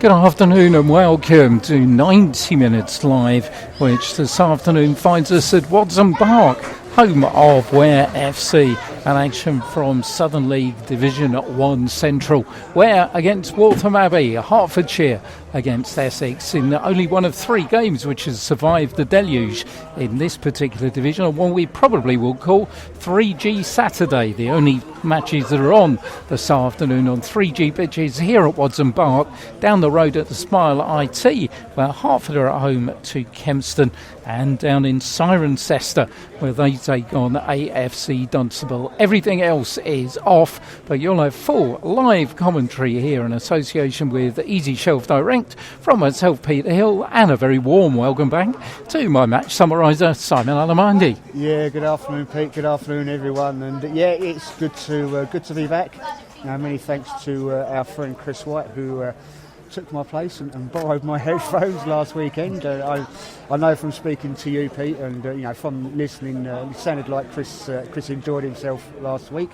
Good afternoon and welcome to 90 Minutes Live, which this afternoon finds us at Waltham Park, home of Ware FC, and action from Southern League Division 1 Central. Ware against Waltham Abbey, Hertfordshire against Essex in only one of three games which has survived the deluge in this particular division, and one we probably will call 3G Saturday. The only matches that are on this afternoon on 3G pitches here at Waltham Park, down the road at the Smile IT, where Hertford are at home to Kempston, and down in Cirencester, where they take on AFC Dunstable. Everything else is off, but you'll have full live commentary here in association with Easy Shelf Direct from myself, Peter Hill, and a very warm welcome back to my match summariser, Simon Alamandi. Yeah, good afternoon, Pete. Good afternoon, everyone. And yeah, it's good to be back. Many thanks to our friend Chris White, who took my place and borrowed my headphones last weekend. I know from speaking to you, Pete, and from listening, it sounded like Chris enjoyed himself last week.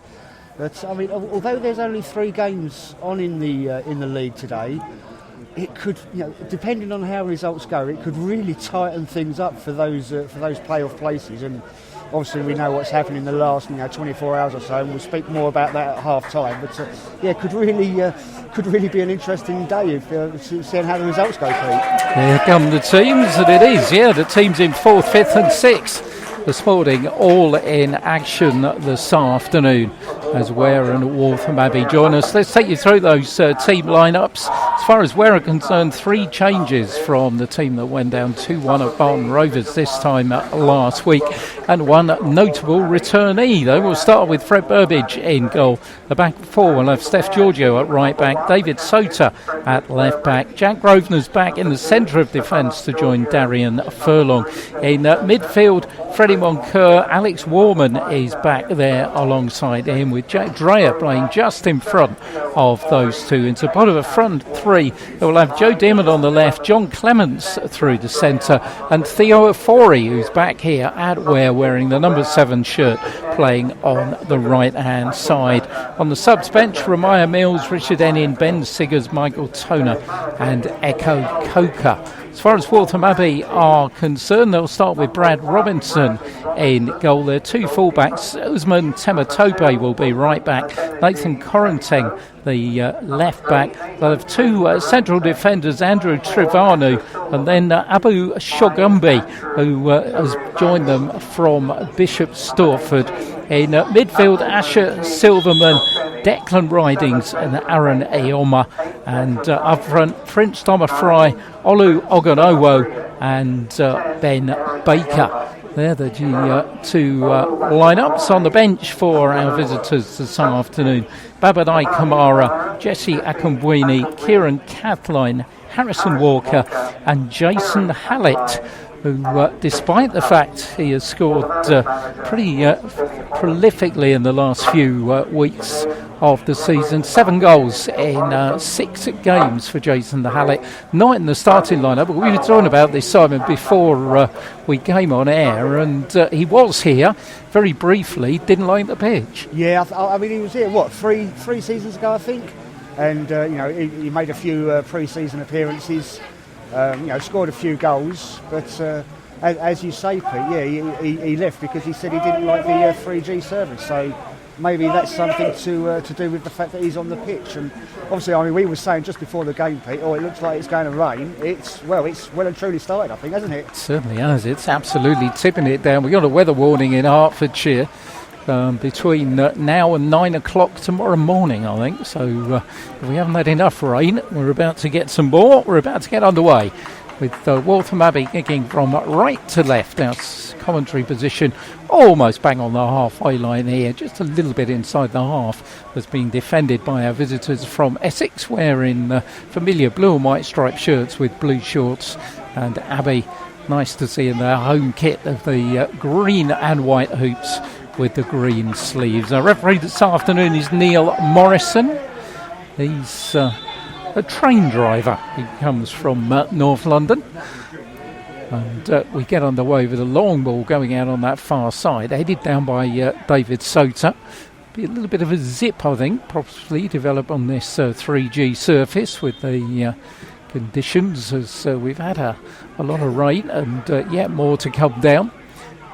But I mean, although there's only three games on in the league today, it could, depending on how results go, it could really tighten things up for those playoff places. And obviously, we know what's happened in the last 24 hours or so, and we'll speak more about that at half time. But could really be an interesting day seeing how the results go, Pete. Here come the teams, and it is, the teams in 4th, 5th and 6th this morning, all in action this afternoon as Ware and Waltham Abbey join us. Let's take you through those team lineups. As far as Ware are concerned, three changes from the team that went down 2-1 at Barton Rovers this time last week, and one notable returnee, though. We'll start with Fred Burbidge in goal. The back four will have Steph Giorgio at right back, David Sota at left back, Jack Grosvenor's back in the centre of defence to join Darian Furlong. In midfield, Freddie Moncur, Alex Warman is back there alongside him, with Jack Dreyer playing just in front of those two. In support of a front three, they will have Joe Dimond on the left, John Clements through the centre, and Theo Ofori, who's back here at Ware wearing the number 7 shirt, playing on the right hand side. On the subs bench, Ramaya Mills, Richard Ennin, Ben Siggers, Michael Toner and Echo Coker. As far as Waltham Abbey are concerned, they'll start with Brad Robinson in goal. Their two fullbacks, Usman Tematope will be right back, Nathan Correnteng the left back. They'll have two central defenders, Andrew Trivanu and then Abu Shogumbi, who has joined them from Bishop Stortford. In midfield, Asher Silverman, Declan Ridings and Aaron Eoma, and up front, Prince Thomas Fry, Olu Ogonowo and Ben Baker. They're the two lineups. On the bench for our visitors this afternoon: Babadai Kamara, Jesse Akumbwini, Kieran Cathline, Harrison Walker and Jason Hallett, who, despite the fact he has scored pretty prolifically in the last few weeks of the season, 7 goals in 6 games for Jason Hallett, not in the starting lineup. But we were talking about this, Simon, before we came on air, and he was here very briefly, didn't like the pitch. Yeah, I mean, he was here, three seasons ago, I think, and he made a few pre-season appearances. Scored a few goals, but as you say, Pete, he left because he said he didn't like the 3G service. So maybe that's something to do with the fact that he's on the pitch. And obviously, I mean, we were saying just before the game, Pete, it looks like it's going to rain. It's well and truly started, I think, hasn't it? It certainly has. It's absolutely tipping it down. We've got a weather warning in Hertfordshire between now and 9 o'clock tomorrow morning, I think. So if we haven't had enough rain, we're about to get some more. We're about to get underway with Waltham Abbey kicking from right to left. Our commentary position almost bang on the halfway line here, just a little bit inside the half, has been defended by our visitors from Essex, wearing familiar blue and white striped shirts with blue shorts, and Abbey, nice to see in their home kit of the green and white hoops with the green sleeves. Our referee this afternoon is Neil Morrison. He's a train driver. He comes from North London. And we get underway with a long ball going out on that far side, headed down by David Sota. Be a little bit of a zip, I think, possibly develop on this 3G surface with the conditions, as we've had a lot of rain and yet more to come down.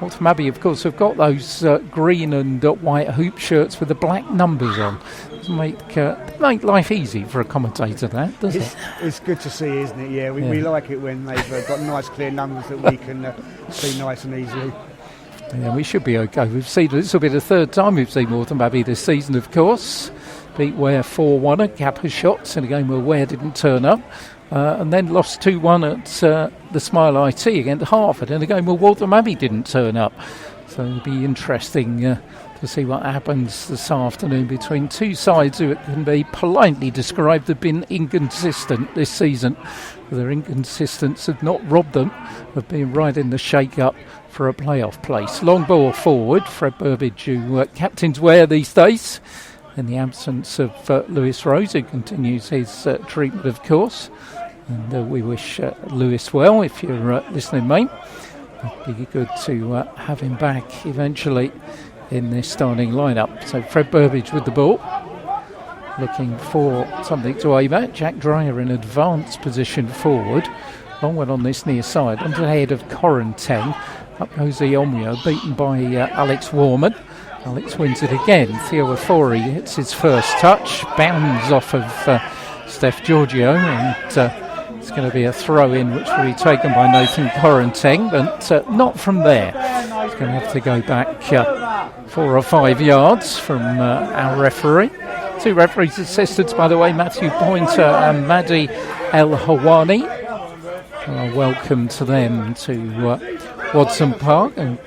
Waltham Abbey, of course, have got those green and white hoop shirts with the black numbers on. Make life easy for a commentator, that, doesn't it? It's good to see, isn't it? Yeah, we like it when they've got nice, clear numbers that we can see nice and easily. Yeah, we should be okay. This will be the third time we've seen Waltham Abbey this season, of course. Beat Ware 4-1 at Kappa Shots in a game where Ware didn't turn up. And then lost 2-1 at the Smile IT against Hartford in a game where Waltham Abbey didn't turn up. So it'll be interesting to see what happens this afternoon between two sides who can be politely described have been inconsistent this season. Their inconsistence have not robbed them of being right in the shake-up for a playoff place. Long ball forward, Fred Burbidge, who captains Ware these days, in the absence of Lewis Rose, who continues his treatment, of course. And we wish Lewis well, if you're listening, mate. It'd be good to have him back eventually in this starting lineup. So Fred Burbidge with the ball, looking for something to aim at. Jack Dreyer in advanced position forward. Long one on this near side, under the head of Correnteng. Up goes Iomio, beaten by Alex Warman. Alex wins it again. Theo Afori hits his first touch, bounds off of Steph Giorgio, and it's going to be a throw-in which will be taken by Nathan Correnteng, but not from there. He's going to have to go back 4 or 5 yards from our referee. 2 referees' assistants, by the way, Matthew Pointer and Maddy El Hawani. Welcome to them to Watson Park. And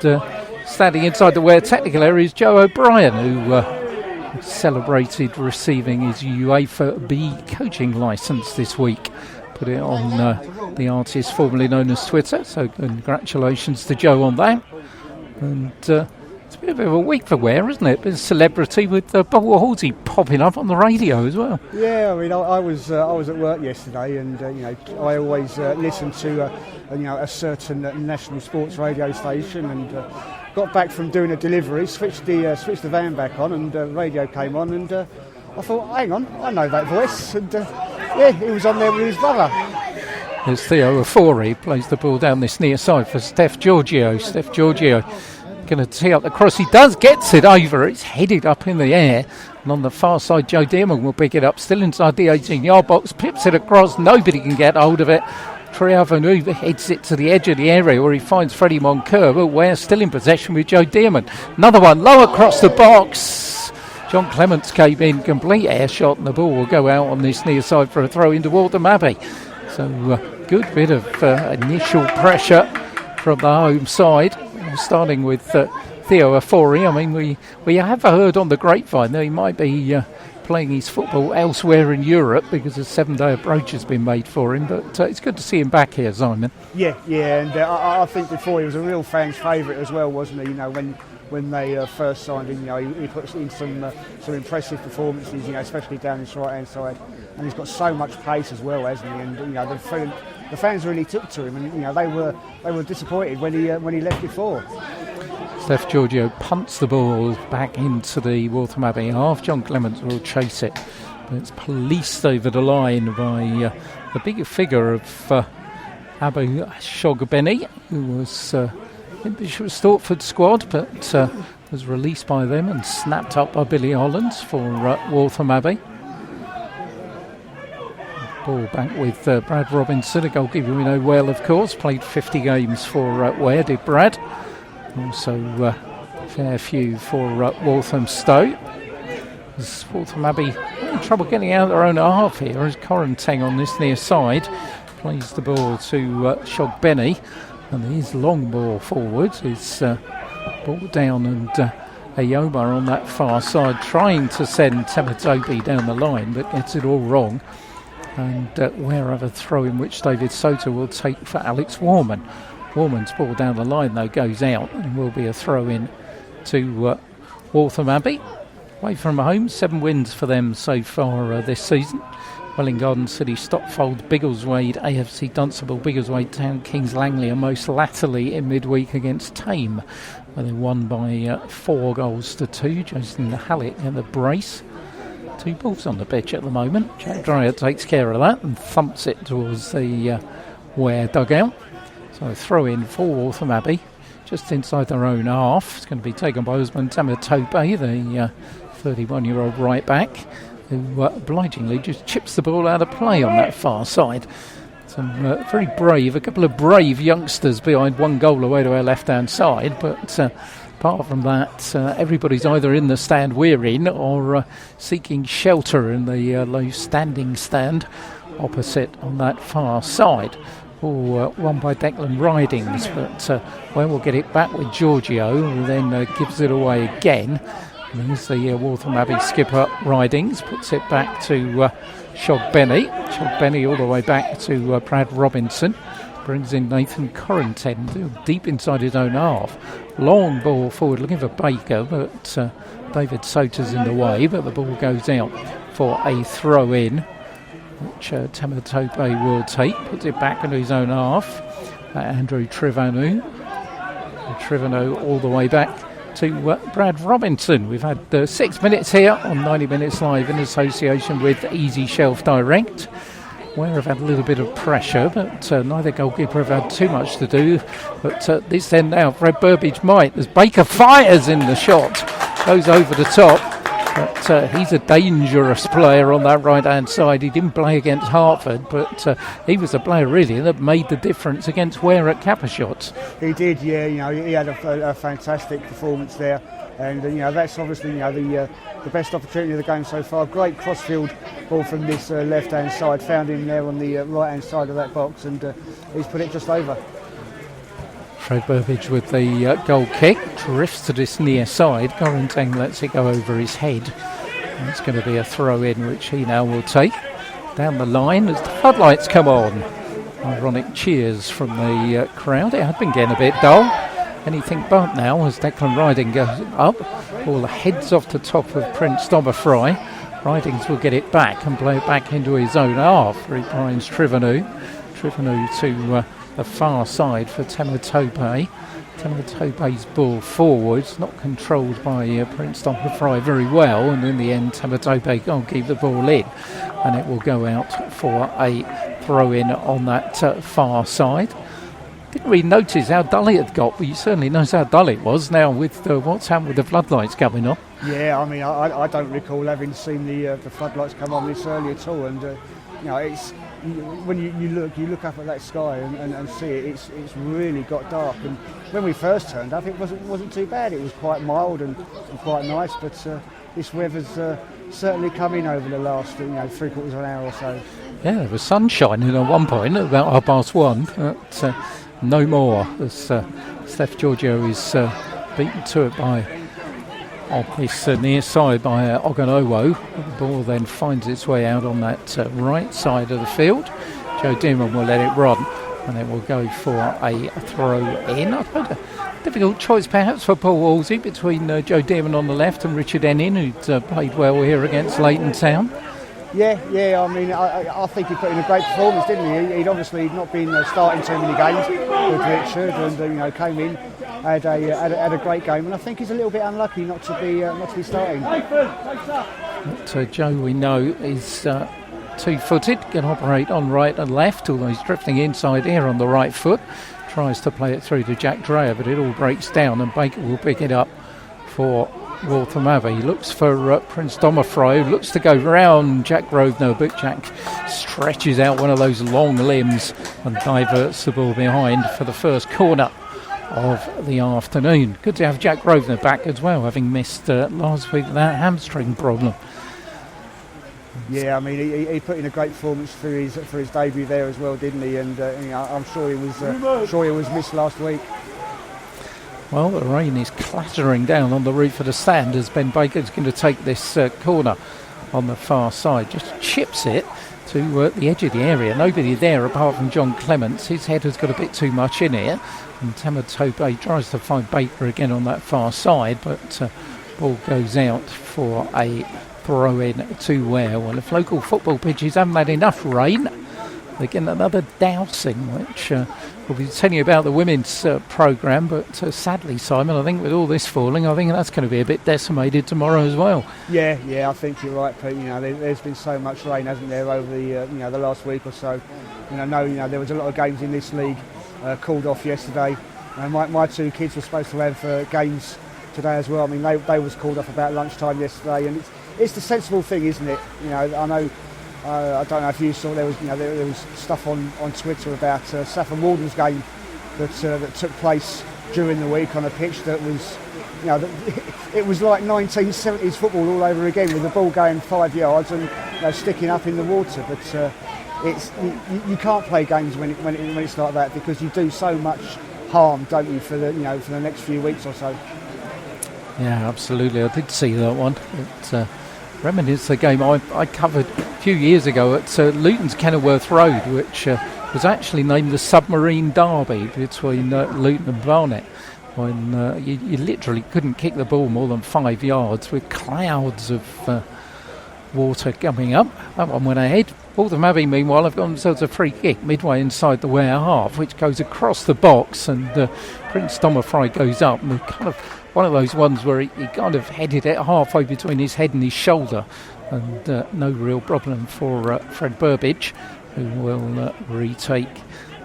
standing inside the Ware technical area is Joe O'Brien, who celebrated receiving his UEFA B coaching licence this week. Put it on the artist formerly known as Twitter, so congratulations to Joe on that. And it's a bit of a week for Ware, isn't it? A bit of celebrity with Paul Halsey popping up on the radio as well. Yeah, I mean, I was at work yesterday, and I always listen to a certain national sports radio station, and got back from doing a delivery, switched the van back on, and radio came on, and I thought, hang on, I know that voice, and he was on there with his brother. There's Theo Afori, plays the ball down this near side for Steph Giorgio. Steph Giorgio going to tee up the cross. He gets it over. It's headed up in the air. And on the far side, Joe Dearman will pick it up. Still inside the 18-yard box. Pips it across. Nobody can get hold of it. Triavanu heads it to the edge of the area where he finds Freddie Moncur. But Ware still in possession with Joe Dearman. Another one low across the box. John Clements came in, complete air shot, and the ball will go out on this near side for a throw into Waltham Abbey. So good bit of initial pressure from the home side, starting with Theo Afori. I mean, we have heard on the grapevine that he might be playing his football elsewhere in Europe because a 7-day approach has been made for him, but it's good to see him back here, Simon. Yeah, and I think before he was a real fan's favourite as well, wasn't he? When they first signed him, he put in some impressive performances, especially down his right-hand side, and he's got so much pace as well, hasn't he? And the fans really took to him, and they were disappointed when he left before. Steph Giorgio punts the ball back into the Waltham Abbey half. John Clements will chase it, but it's policed over the line by the bigger figure of Abu Shogbeni, who was in Bishop Stortford squad, but was released by them and snapped up by Billy Hollands for Waltham Abbey. Ball back with Brad Robinson, a goalkeeper we know well, of course. Played 50 games for Ware, did Brad. Also a fair few for Waltham Stowe. As Waltham Abbey having trouble getting out of their own half here, as Correnteng on this near side plays the ball to Shogbeni. And his long ball forwards is ball down, and Ayoma on that far side trying to send Tematope down the line, but gets it all wrong. And Ware have a throw in which David Soto will take for Alex Warman. Warman's ball down the line though goes out and will be a throw in to Waltham Abbey. Away from home, 7 wins for them so far this season. Welling Garden City, Stopfold, Biggleswade, AFC Dunstable, Biggleswade Town, Kings Langley, and most latterly in midweek against Tame, where they won by 4 goals to 2. Jason Hallett in the brace. Two balls on the pitch at the moment. Jack Dreyer takes care of that and thumps it towards the Ware dugout. So a throw in for Waltham Abbey, just inside their own half. It's going to be taken by Usman Tamatope, the 31-year-old right back, who obligingly just chips the ball out of play on that far side. Some very brave, a couple of brave youngsters behind one goal away to our left-hand side, but apart from that, everybody's either in the stand we're in or seeking shelter in the low standing stand opposite on that far side. Won by Declan Ridings, but Ware will get it back with Giorgio, who then gives it away again. And there's the Waltham Abbey skipper Ridings, puts it back to Shogbenny. Shogbenny all the way back to Brad Robinson. Brings in Nathan Corrington, deep inside his own half. Long ball forward, looking for Baker, but David Soter's in the way, but the ball goes out for a throw-in, which Tamatope will take. Puts it back into his own half. Andrew Trivanu. Trivanu all the way back to Brad Robinson. We've had 6 minutes here on 90 Minutes Live in association with Easy Shelf Direct. Ware have had a little bit of pressure, but neither goalkeeper have had too much to do. But this end now, Fred Burbage might, as Baker fires in the shot, goes over the top. But he's a dangerous player on that right-hand side. He didn't play against Hertford, but he was a player really that made the difference against Ware at Cappershot. He did, yeah. He had a fantastic performance there, and that's obviously the best opportunity of the game so far. Great crossfield ball from this left-hand side. Found him there on the right-hand side of that box, and he's put it just over. Fred Burbage with the goal kick, drifts to this near side. Corrington lets it go over his head. And it's going to be a throw-in, which he now will take. Down the line as the floodlights come on. Ironic cheers from the crowd. It had been getting a bit dull. Anything but now as Declan Riding goes up. Ball heads off the top of Prince Dommerfry. Ridings will get it back and play it back into his own half. Finds Trivanu. Trivanu to the far side for Tamatope. Tamatope's ball forwards, not controlled by Prince Dommerfry very well, and in the end Tamatope can't keep the ball in, and it will go out for a throw-in on that far side. Didn't really notice how dull it had got, but you certainly knows how dull it was now with what's happened with the floodlights coming on. Yeah, I mean, I don't recall having seen the floodlights come on this early at all, and it's when you look up at that sky and see it, it's really got dark. And when we first turned up, it wasn't too bad. It was quite mild and quite nice, but this weather's certainly come in over the last 3/4 of an hour or so. Yeah, there was sun shining at one point at about 1:30, but no more. As Steph Giorgio is beaten to it by on this near side by Oganowo. The ball then finds its way out on that right side of the field. Joe Dearman will let it run, and it will go for a throw in. I thought a difficult choice perhaps for Paul Wolsey between Joe Dearman on the left and Richard Ennin, who'd played well here against Leighton Town. Yeah. I mean, I think he put in a great performance, didn't he? He'd obviously not been starting too many games with Richard, and came in, had a great game, and I think he's a little bit unlucky not to be starting. But Joe, we know, is two-footed, can operate on right and left, although he's drifting inside here on the right foot. Tries to play it through to Jack Dreyer, but it all breaks down, and Baker will pick it up for Waltham Abbey. He looks for Prince Dommerfry, who looks to go round Jack Grosvenor, but Jack stretches out one of those long limbs and diverts the ball behind for the first corner of the afternoon. Good to have Jack Grosvenor back as well, having missed last week that hamstring problem. Yeah, I mean, he put in a great performance for his debut there as well, didn't he? And I'm sure he was missed last week. Well, the rain is clattering down on the roof of the stand as Ben Baker's going to take this corner on the far side. Just chips it to the edge of the area. Nobody there apart from John Clements. His head has got a bit too much in here. And Tamatope tries to find Baker again on that far side, but ball goes out for a throw-in to Ware. Well, if local football pitches haven't had enough rain, They're getting another dousing, which we'll be telling you about the women's programme. But sadly, Simon, I think with all this falling, I think that's going to be a bit decimated tomorrow as well. Yeah, I think you're right, Pete. There's been so much rain, hasn't there, over the last week or so. There was a lot of games in this league called off yesterday. My two kids were supposed to have games today as well. I mean, they was called off about lunchtime yesterday, and it's the sensible thing, isn't it? I know. I don't know if you saw there was stuff on Twitter about Saffron Walden's game that took place during the week on a pitch that was, it was like 1970s football all over again, with the ball going 5 yards and sticking up in the water. But you can't play games when it's like that, because you do so much harm, don't you, for the next few weeks or so. Yeah, absolutely. I did see that one. It reminisces the game I covered a few years ago at Luton's Kenilworth Road, which was actually named the Submarine Derby between Luton and Barnet, when you literally couldn't kick the ball more than 5 yards, with clouds of water coming up. That one went ahead. Waltham Abbey, meanwhile, have got themselves a free kick midway inside the Ware half, which goes across the box, and Prince Dommerfry goes up, and kind of one of those ones where he kind of headed it halfway between his head and his shoulder, and no real problem for Fred Burbidge, who will retake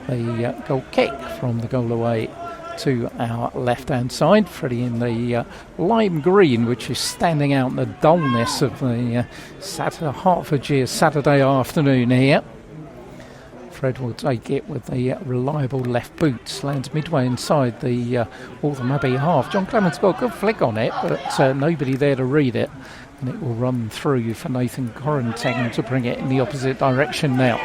the goal kick from the goal away to our left-hand side. Freddie in the lime green, which is standing out in the dullness of the Hertfordshire Saturday afternoon here. Fred will take it with the reliable left boot, lands midway inside the Waltham Abbey half. John Clement's got a good flick on it, but nobody there to read it, and it will run through for Nathan Correntang to bring it in the opposite direction now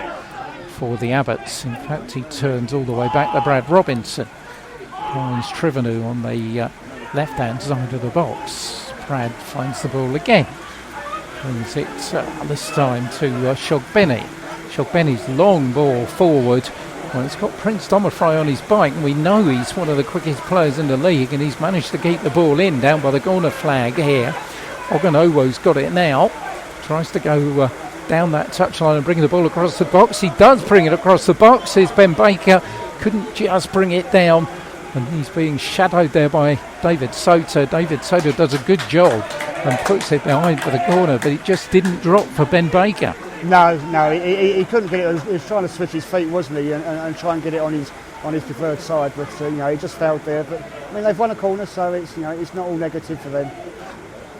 for the Abbots. In fact, he turns all the way back to Brad Robinson. Finds Trivenu on the left-hand side of the box. Brad finds the ball again. Brings it this time to Shogbenny. Shogbenny's long ball forward. Well, it's got Prince Dommerfry on his bike, and we know he's one of the quickest players in the league, and he's managed to keep the ball in down by the corner flag here. Oganowo's got it now. Tries to go down that touchline and bring the ball across the box. He does bring it across the box. Here's Ben Baker. Couldn't just bring it down, and he's being shadowed there by David Soter. David Soter does a good job and puts it behind for the corner, but it just didn't drop for Ben Baker. No, he couldn't get it. He was trying to switch his feet, wasn't he, and try and get it on his preferred side, but he just failed there. But I mean, they've won a corner, so it's it's not all negative for them.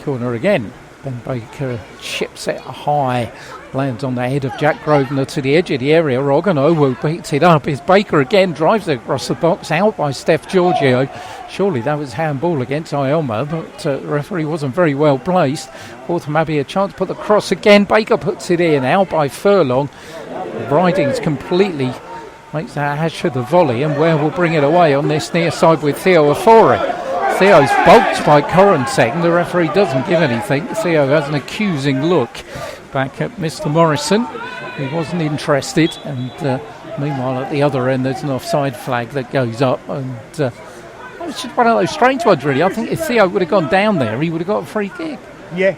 Corner again. Ben Baker chips it high, lands on the head of Jack Grosvenor to the edge of the area. Oganowo beats it up. It's Baker again, drives it across the box, out by Steph Giorgio. Surely that was handball against Ielma, but the referee wasn't very well placed. Waltham Abbey a chance to put the cross again. Baker puts it in, out by Furlong. Ridings completely makes a hash of the volley, and Ware will bring it away on this near side with Theo Ofori. Theo's bolts by Correntang. The referee doesn't give anything. Theo has an accusing look back at Mr. Morrison. He wasn't interested, and meanwhile at the other end there's an offside flag that goes up, and it's just one of those strange ones really. I think if Theo would have gone down there, he would have got a free kick. Yeah,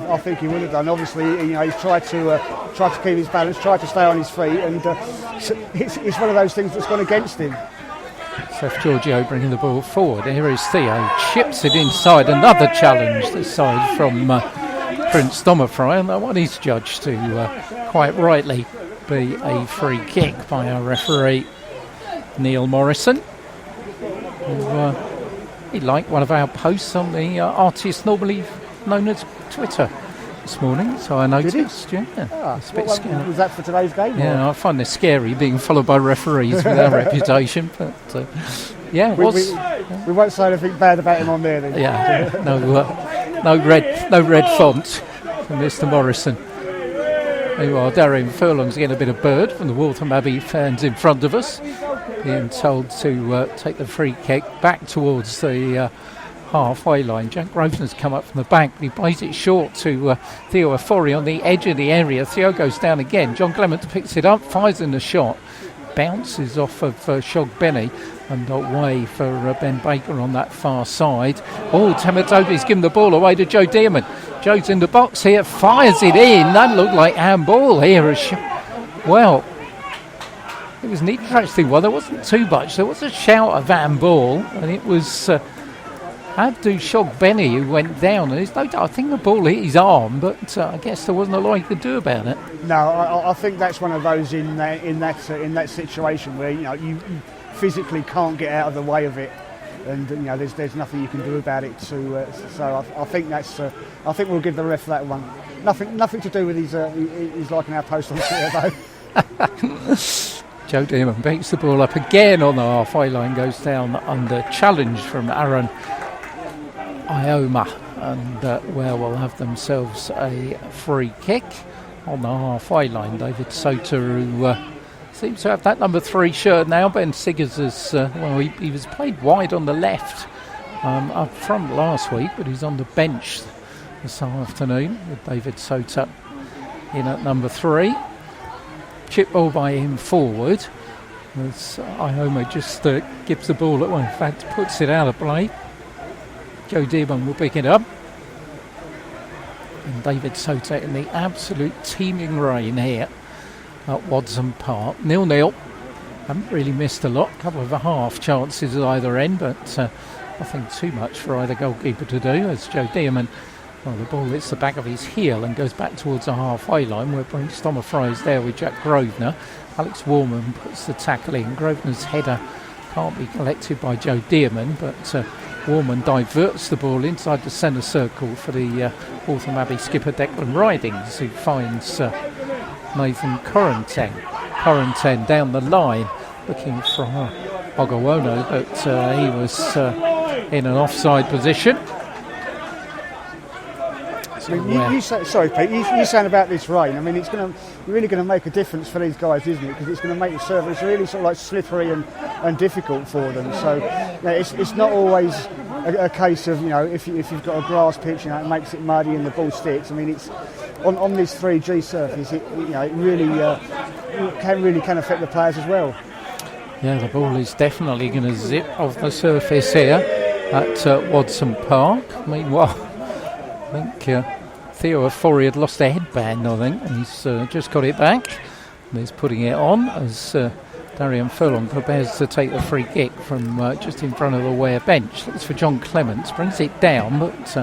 I think he would have done. Obviously, he's tried to keep his balance, tried to stay on his feet, and it's one of those things that's gone against him. Steph Giorgio bringing the ball forward. Here is Theo, chips it inside. Another challenge this side from Prince Dommerfry, and that one is judged to quite rightly be a free kick by our referee Neil Morrison, who he liked one of our posts on the artist normally known as Twitter this morning, so I noticed. Yeah, it's a bit scary. Was that for today's game? Yeah, I find it scary being followed by referees with our reputation, but yeah, we won't say anything bad about him on there then. Yeah, no red font from Mr. Morrison. Meanwhile, Darian Furlong's getting a bit of bird from the Waltham Abbey fans in front of us, being told to take the free kick back towards the halfway line. Jack Grosvenor's come up from the back, but he plays it short to Theo Ofori on the edge of the area. Theo goes down again. John Clements picks it up, fires in the shot, bounces off of Shogbenny, and away for Ben Baker on that far side. Tematobi's given the ball away to Joe Dearman. Joe's in the box here, fires it in. That looked like handball here. Well, It was an interesting one. There wasn't too much. There was a shout of handball, and it was Abdul Benny who went down. And there's no doubt, I think the ball hit his arm, but I guess there wasn't a lot he could do about it. No, I think that's one of those in that situation where you physically can't get out of the way of it, and there's nothing you can do about it. So I think I think we'll give the ref that one. Nothing to do with his liking our post on Twitter though. Joe Dearman beats the ball up again on the halfway line, goes down under challenge from Aaron Ioma, and Ware will have themselves a free kick on the halfway line. David Sota, who seems to have that number 3 shirt now. Ben Siggers he was played wide on the left up front last week, but he's on the bench this afternoon with David Sota in at number 3. Chip ball by him forward as Ioma just gives the ball away. In fact, puts it out of play. Joe Dearman will pick it up. And David Sota in the absolute teeming rain here at Waltham Park. 0-0. Haven't really missed a lot. A couple of half chances at either end, but nothing too much for either goalkeeper to do as Joe Dearman, the ball hits the back of his heel and goes back towards the halfway line where Brent Stommer is there with Jack Grosvenor. Alex Warman puts the tackle in. Grosvenor's header can't be collected by Joe Dearman, but Warman diverts the ball inside the centre circle for the Waltham Abbey skipper Declan Ridings, who finds Nathan Corentin down the line looking for Ogawono, but he was in an offside position. You sorry, Pete. You saying about this rain? I mean, it's really going to make a difference for these guys, isn't it? Because it's going to make the surface really sort of like slippery and difficult for them. So it's not always a case of if you've got a grass pitch, it makes it muddy and the ball sticks. I mean, it's on this 3G surface. It really can affect the players as well. Yeah, the ball is definitely going to zip off the surface here at Waltham Park. Meanwhile, I think Theo Ofori had lost a headband, I think, and he's just got it back. And he's putting it on as Darian Furlong prepares to take the free kick from just in front of the Ware bench. Looks for John Clements, brings it down, but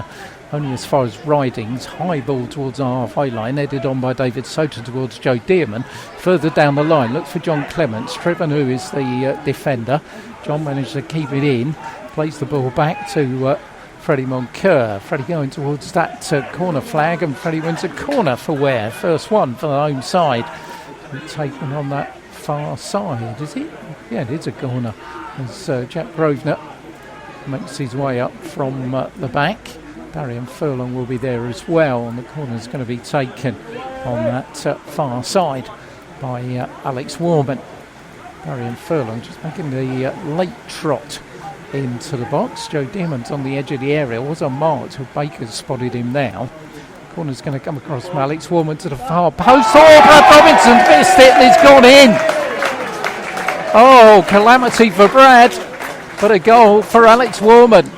only as far as Ridings. High ball towards the halfway line, headed on by David Sota towards Joe Dearman. Further down the line, looks for John Clements. Trevor is the defender. John managed to keep it in, plays the ball back to Freddie Moncur. Freddie going towards that corner flag, and Freddie wins a corner for Ware. First one for the home side. Taken on that far side, is it? Yeah, it is a corner. As Jack Grosvenor makes his way up from the back. Darian Furlong will be there as well, and the corner is going to be taken on that far side by Alex Warman. Darian Furlong just making the late trot into the box. Joe Dearman's on the edge of the area, was unmarked, so Baker's spotted him now. Corner's going to come across from Alex Warman to the far post. Brad Robinson missed it and it's gone in. Calamity for Brad, but a goal for Alex Warman.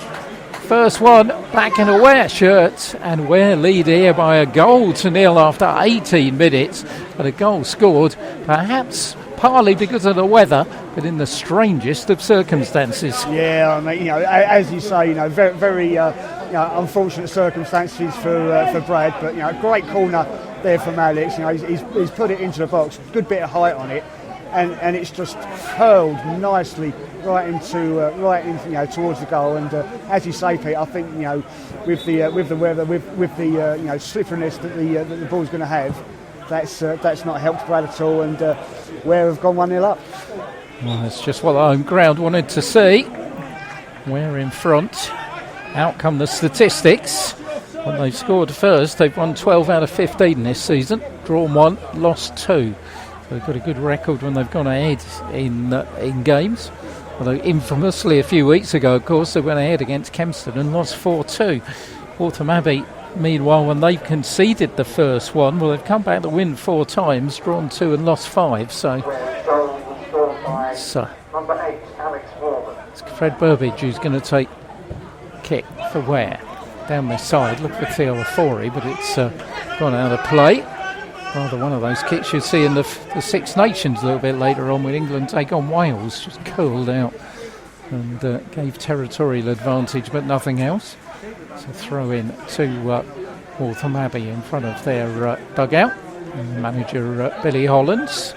First one back in a Ware shirt, and Ware lead here by a 1-0 after 18 minutes, but a goal scored perhaps partly because of the weather, but in the strangest of circumstances. Yeah, I mean, as you say, very, very unfortunate circumstances for Brad, but great corner there from Alex. He's put it into the box, good bit of height on it, and it's just curled nicely right into towards the goal. And as you say, Pete, I think with the weather, with the slipperiness that the ball's going to have, that's not helped Brad at all, and Ware have gone 1-0 up. Well, that's just what the home ground wanted to see. Ware in front. Out come the statistics. When they've scored first, they've won 12 out of 15 this season, drawn 1, lost 2. So they've got a good record when they've gone ahead in games. Although infamously a few weeks ago, of course, they went ahead against Kempston and lost 4-2. Waltham Abbey, meanwhile, when they've conceded the first one, well, they've come back to win 4 times, drawn 2 and lost 5. So it's Fred Burbidge who's going to take kick for Ware. Down this side, look for Theo Ofori, but it's gone out of play. Rather one of those kicks you'll see in the Six Nations a little bit later on when England take on Wales. Just curled out and gave territorial advantage but nothing else. So throw in to Waltham Abbey in front of their dugout. And manager Billy Hollands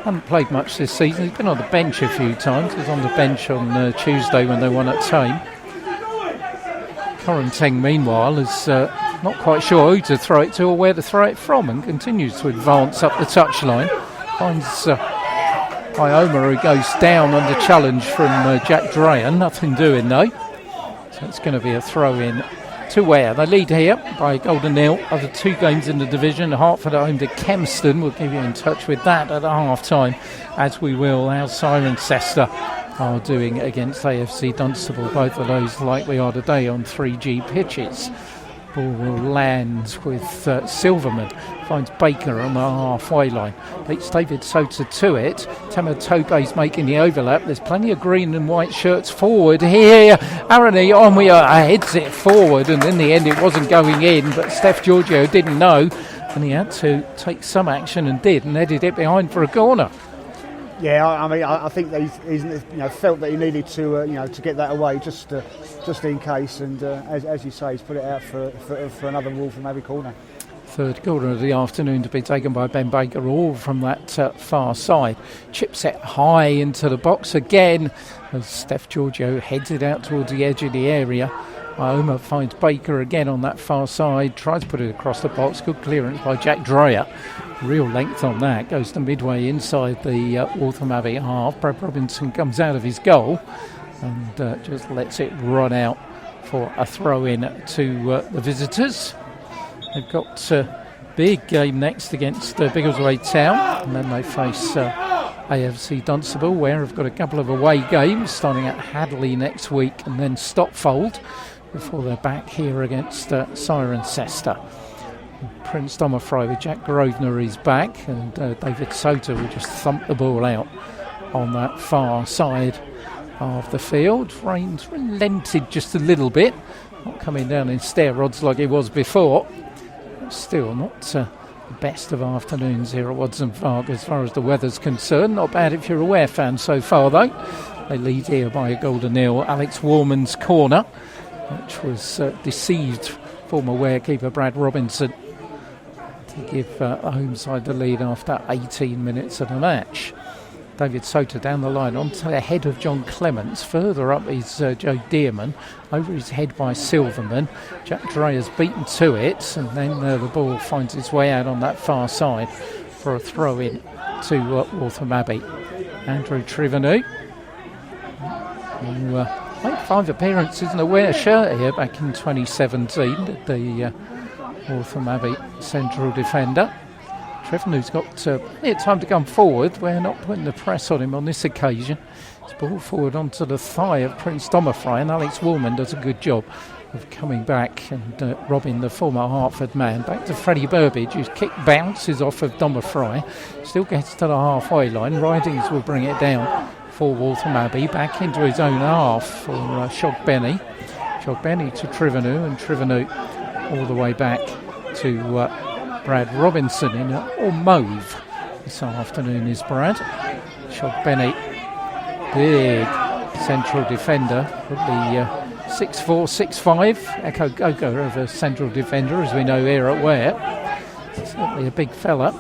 hasn't played much this season. He's been on the bench a few times. He was on the bench on Tuesday when they won at Tame. Corenteng meanwhile is not quite sure who to throw it to or where to throw it from, and continues to advance up the touchline. Finds Ioma, who goes down under challenge from Jack Dreyer. Nothing doing though. So it's going to be a throw in to Ware. They lead here by a goal to nil after 2 games in the division. Hartford at home to Kempston. We'll give you in touch with that at half time, as we will our Cirencester are doing against AFC Dunstable. Both of those like we are today on 3G pitches. Ball will land with Silverman. Finds Baker on the halfway line. Beats David Sota to it. Tema Tope's making the overlap. There's plenty of green and white shirts forward here. Arony heads it forward, and in the end it wasn't going in, but Steph Giorgio didn't know, and he had to take some action and did, and headed it behind for a corner. Yeah, I mean, I think that he's felt that he needed to to get that away just in case, and as you say, he's put it out for another Waltham Abbey corner. Third corner of the afternoon to be taken by Ben Baker, all from that far side. Chip set high into the box again as Steph Giorgio heads it out towards the edge of the area. Ioma finds Baker again on that far side, tries to put it across the box. Good clearance by Jack Dreyer. Real length on that, goes to midway inside the Waltham Abbey half. Brad Robinson comes out of his goal and just lets it run out for a throw in to the visitors. They've got a big game next against Biggleswade Town, and then they face AFC Dunstable, where have got a couple of away games starting at Hadley next week and then Stopfold before they're back here against Cirencester. Prince Domofrey with Jack Grosvenor is back, and David Sota will just thump the ball out on that far side of the field. Rain's relented just a little bit, not coming down in stair rods like it was before. Still not the best of afternoons here at Watson Park as far as the weather's concerned. Not bad if you're a Ware fan so far though. They lead here by a goal to nil. Alex Warman's corner, which was deceived former Ware keeper Brad Robinson to give the home side the lead after 18 minutes of the match. David Sota down the line onto the head of John Clements. Further up is Joe Dearman, over his head by Silverman. Jack Dreyer's beaten to it, and then the ball finds its way out on that far side for a throw in to Waltham Abbey. Andrew Trivenu, who made 5 appearances in a Ware shirt here back in 2017, the Waltham Abbey central defender. Trevenu's got time to come forward. We're not putting the press on him on this occasion. It's ball forward onto the thigh of Prince Domofrey, and Alex Warman does a good job of coming back and robbing the former Hartford man. Back to Freddie Burbage, whose kick bounces off of Domofrey. Still gets to the halfway line. Ridings will bring it down for Waltham Abbey. Back into his own half for Shogbenny. Shogbenny to Trivenu, and Trivenu all the way back to Brad Robinson in all mauve this afternoon is Brad. Shogbenny, big central defender, probably 6'4", 6'5", Echo Gogo of a central defender, as we know here at Ware. Certainly a big fella.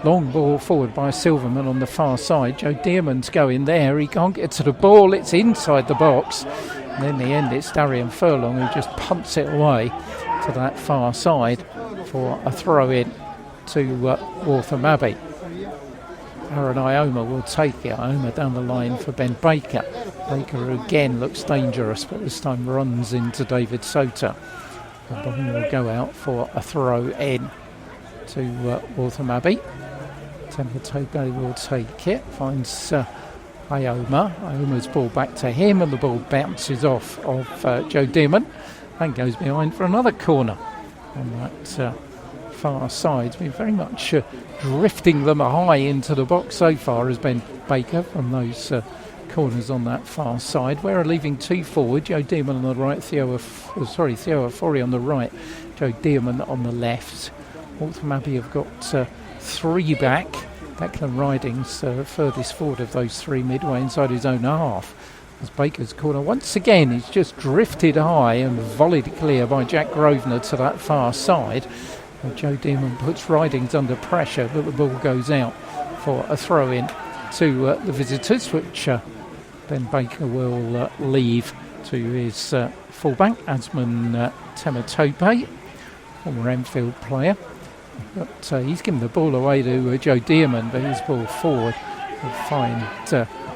Long ball forward by Silverman on the far side. Joe Dearman's going there. He can't get to the ball. It's inside the box. And in the end, it's Darian Furlong who just pumps it away to that far side for a throw in to Waltham Abbey. Aaron Ioma will take it. Ioma down the line for Ben Baker. Baker again looks dangerous, but this time runs into David Sota. The ball will go out for a throw in to Waltham Abbey. Tempatope will take it. Finds Ioma. Ioma's ball back to him, and the ball bounces off of Joe Dearman and goes behind for another corner on that far side. Been very much drifting them high into the box so far has been Baker from those corners on that far side. We're leaving 2 forward. Joe Dearman on the right, Theo Afori on the right, Joe Dearman on the left Waltham Abbey have got 3 back. Declan Riding's furthest forward of those 3 midway inside his own half. As Baker's corner once again, he's just drifted high and volleyed clear by Jack Grosvenor to that far side. Joe Dearman puts Ridings under pressure, but the ball goes out for a throw-in to the visitors, which Ben Baker will leave to his fullback, Asman Tematope, former Enfield player. But he's given the ball away to Joe Dearman, but his ball forward will find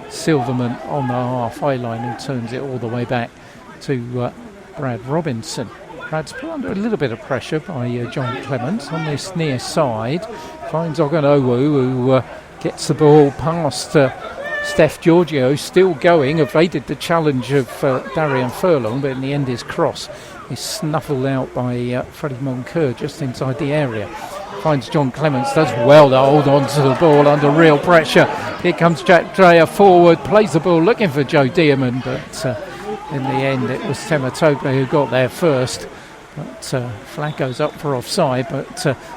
Silverman on the halfway line, who turns it all the way back to Brad Robinson. Brad's put under a little bit of pressure by John Clements on this near side. Finds Oganowu, who gets the ball past Steph Giorgio, still going, evaded the challenge of Darian Furlong, but in the end his cross is snuffled out by Freddie Moncur just inside the area. Finds John Clements, does well to hold on to the ball under real pressure. Here comes Jack Dreyer forward, plays the ball looking for Joe Dearman, but in the end it was Tematope who got there first. But flag goes up for offside, but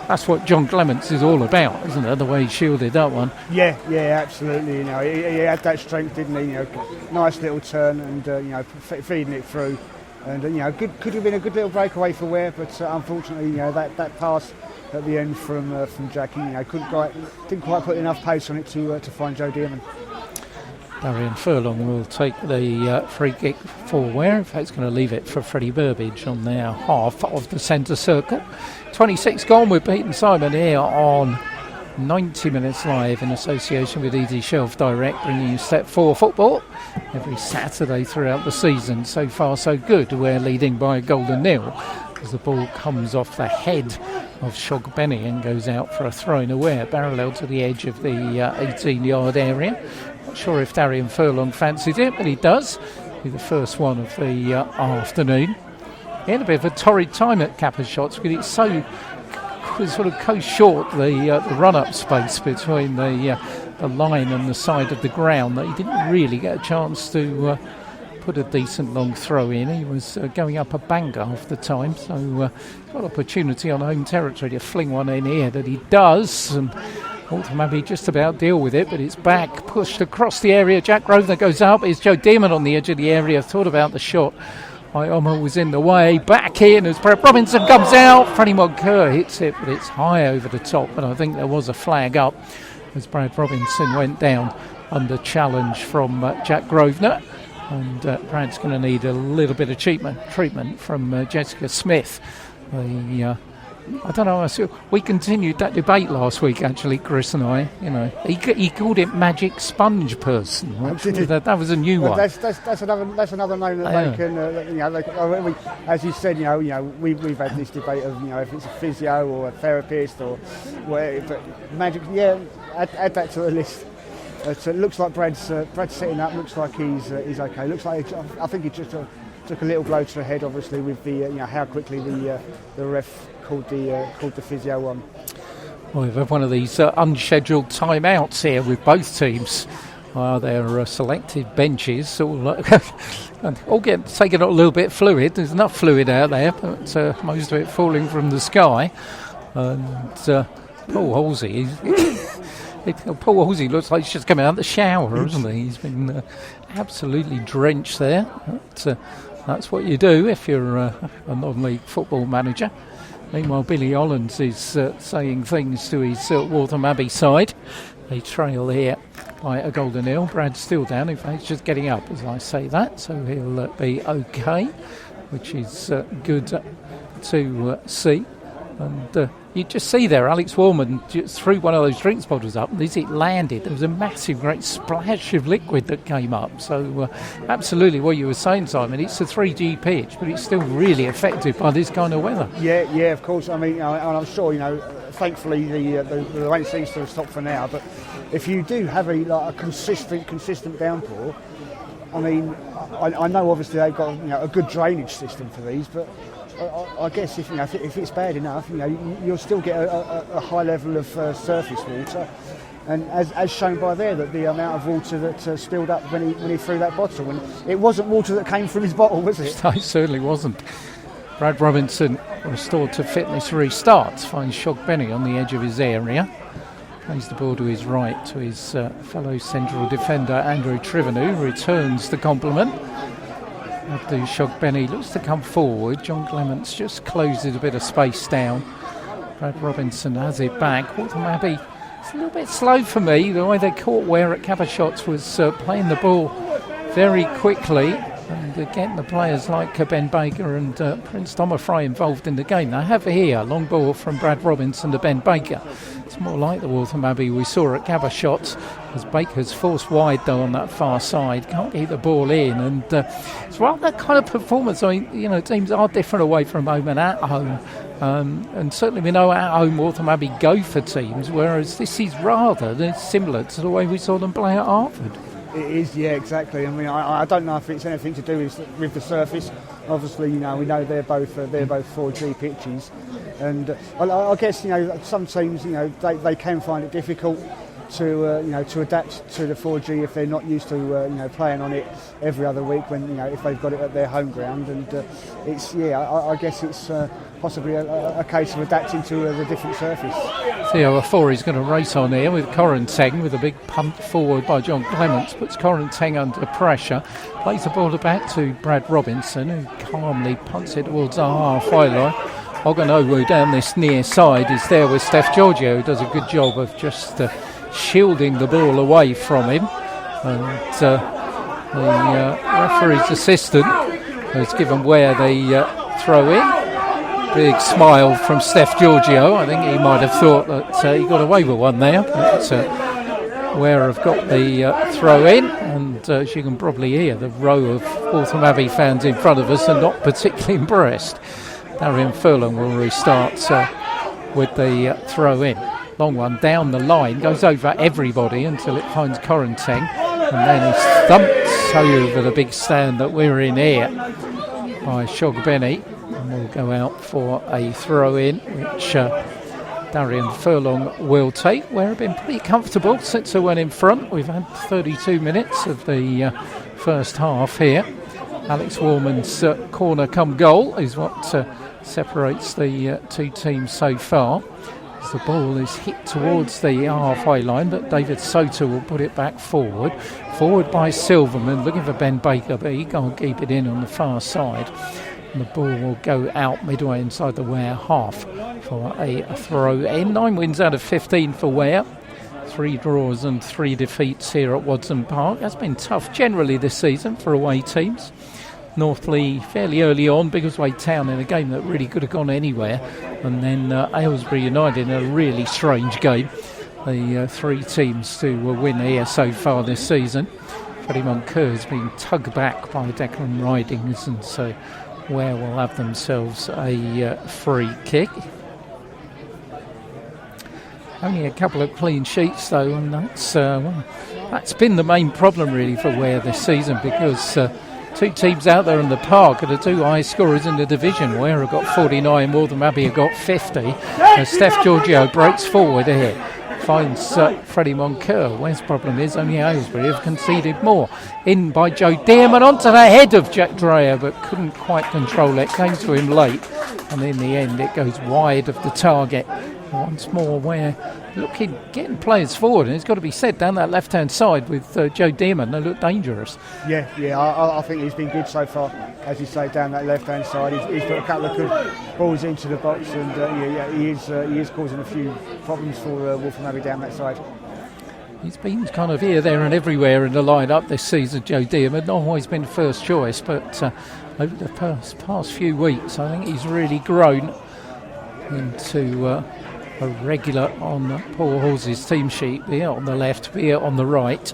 that's what John Clements is all about, isn't it? The way he shielded that one. Yeah, absolutely. He had that strength, didn't he? Nice little turn and feeding it through. And could have been a good little breakaway for Ware, but unfortunately, that pass at the end from Jackie, didn't quite put enough pace on it to find Joe Dearman. Darian Furlong will take the free kick for Ware. In fact, it's going to leave it for Freddie Burbage on their half of the centre circle. 26 gone with Pete and Simon here on 90 Minutes Live in association with Easy Shelf Direct, bringing you Step 4 football every Saturday throughout the season. So far so good. We're leading by a goal to nil as the ball comes off the head of Shogbenny and goes out for a throw-in away, parallel to the edge of the 18-yard area. Not sure if Darian Furlong fancied it, but he does. Be the first one of the afternoon. He had a bit of a torrid time at Kappa Shots because it's so sort of goes short, the run-up space between the line and the side of the ground, that he didn't really get a chance to put a decent long throw in. He was going up a bank half the time, so got opportunity on home territory to fling one in here that he does, and Waltham Abbey just about deal with it, but it's back, pushed across the area. Jack Grosvenor goes up. It's Joe Dearman on the edge of the area. Thought about the shot. Ioma was in the way. Back in as Brad Robinson comes out. Freddie Moncur hits it, but it's high over the top. But I think there was a flag up as Brad Robinson went down under challenge from Jack Grosvenor. And Brad's going to need a little bit of treatment from Jessica Smith. I don't know. We continued that debate last week, actually, Chris and I. He called it magic sponge person. That was a new one. That's another name that they can. As you said, we've had this debate of if it's a physio or a therapist or whatever. But magic, add that to the list. It looks like Brad's setting up. Looks like he's okay. Looks like I think he just took a little blow to the head, obviously, with the how quickly the ref called the physio on. Well, we've had one of these unscheduled timeouts here with both teams. Their selected benches all get taken a little bit fluid. There's enough fluid out there, but most of it falling from the sky. And Paul Halsey, Paul Halsey looks like he's just come out of the shower, hasn't he? He's been absolutely drenched there. But, that's what you do if you're a non-league football manager. Meanwhile, Billy Hollins is saying things to his Waltham Abbey side. They trail here by a goal to nil. Brad's still down. In fact, he's just getting up as I say that, so he'll be okay, which is good to see. And you just see there, Alex Warman just threw one of those drinks bottles up, and as it landed, there was a massive, great splash of liquid that came up. So absolutely what you were saying, Simon, it's a 3G pitch, but it's still really affected by this kind of weather. Yeah, of course. I mean, and I'm sure, thankfully the rain seems to have stopped for now, but if you do have a consistent downpour, I mean, I know obviously they've got a good drainage system for these, but I guess if it's bad enough, you'll still get a high level of surface water, and as shown by there, that the amount of water that spilled up when he threw that bottle, and it wasn't water that came from his bottle, was it? No, it certainly wasn't. Brad Robinson restored to fitness restarts. Finds Shogbenny on the edge of his area. Plays the ball to his right to his fellow central defender Andrew Trivenu. Returns the compliment. Abdu Shogbenny looks to come forward. John Clements just closes a bit of space down. Brad Robinson has it back. Waltham Abbey, it's a little bit slow for me. The way they caught Ware at Cavershots was playing the ball very quickly and getting the players like Ben Baker and Prince Tomafray involved in the game. They have here long ball from Brad Robinson to Ben Baker. It's more like the Waltham Abbey we saw at Cavershots, as Baker's forced wide though on that far side, can't get the ball in, and it's rather that kind of performance. I mean, teams are different away from home and at home, and certainly we know at home Waltham Abbey go for teams, whereas this is rather similar to the way we saw them play at Hartford. It is, yeah, exactly. I mean, I don't know if it's anything to do with the surface. Obviously, we know they're both 4G pitches, and I guess some teams they can find it difficult to adapt to the 4G if they're not used to playing on it every other week when if they've got it at their home ground, and I guess it's possibly a case of adapting to the different surface. Theo Afori's going to race on here with Correnteng with a big punt forward by John Clements, puts Correnteng under pressure, plays the ball back to Brad Robinson, who calmly punts it towards the halfway line. Oganowu down this near side is there with Steph Giorgio, who does a good job of just shielding the ball away from him, and the referee's assistant has given Ware the throw in. Big smile from Steph Giorgio. I think he might have thought that he got away with one there, but Ware have got the throw in, and as you can probably hear, the row of Waltham Abbey fans in front of us are not particularly impressed. Darian Furlong will restart with the throw in. Long one down the line, goes over everybody until it finds Correnteng, and then he's thumped over the big stand that we're in here by Shogbenny, and will go out for a throw in, which Darian Furlong will take. We've been pretty comfortable since they went in front. We've had 32 minutes of the first half here. Alex Warman's corner come goal is what separates the two teams so far. As the ball is hit towards the halfway line, but David Soto will put it back forward. Forward by Silverman, looking for Ben Baker, but he can't keep it in on the far side. And the ball will go out midway inside the Ware half for a throw in. 9 wins out of 15 for Ware. 3 draws and 3 defeats here at Watson Park. That's been tough generally this season for away teams. Northley fairly early on, Biggleswade Town in a game that really could have gone anywhere, and then Aylesbury United in a really strange game. The 3 teams to win here so far this season. Freddie Moncur's been tugged back by Declan Ridings, and so Ware will have themselves a free kick. Only a couple of clean sheets though, and that's been the main problem really for Ware this season, because 2 teams out there in the park are the 2 highest scorers in the division. Ware have got 49, Waltham Abbey have got 50. As Steph Giorgio breaks forward here, finds Freddie Moncur. Ware's problem is only Aylesbury have conceded more. In by Joe Dearman onto the head of Jack Dreyer, but couldn't quite control it. Came to him late, and in the end it goes wide of the target. Once more, Ware getting players forward, and it's got to be said, down that left-hand side with Joe Dearman, they look dangerous. Yeah, I think he's been good so far, as you say, down that left-hand side. He's put a couple of good balls into the box, and he is causing a few problems for Waltham Abbey down that side. He's been kind of here, there and everywhere in the line-up this season, Joe Dearman. Not always been first choice, but over the past few weeks, I think he's really grown into a regular on Paul Hall's team sheet, be it on the left, be it on the right.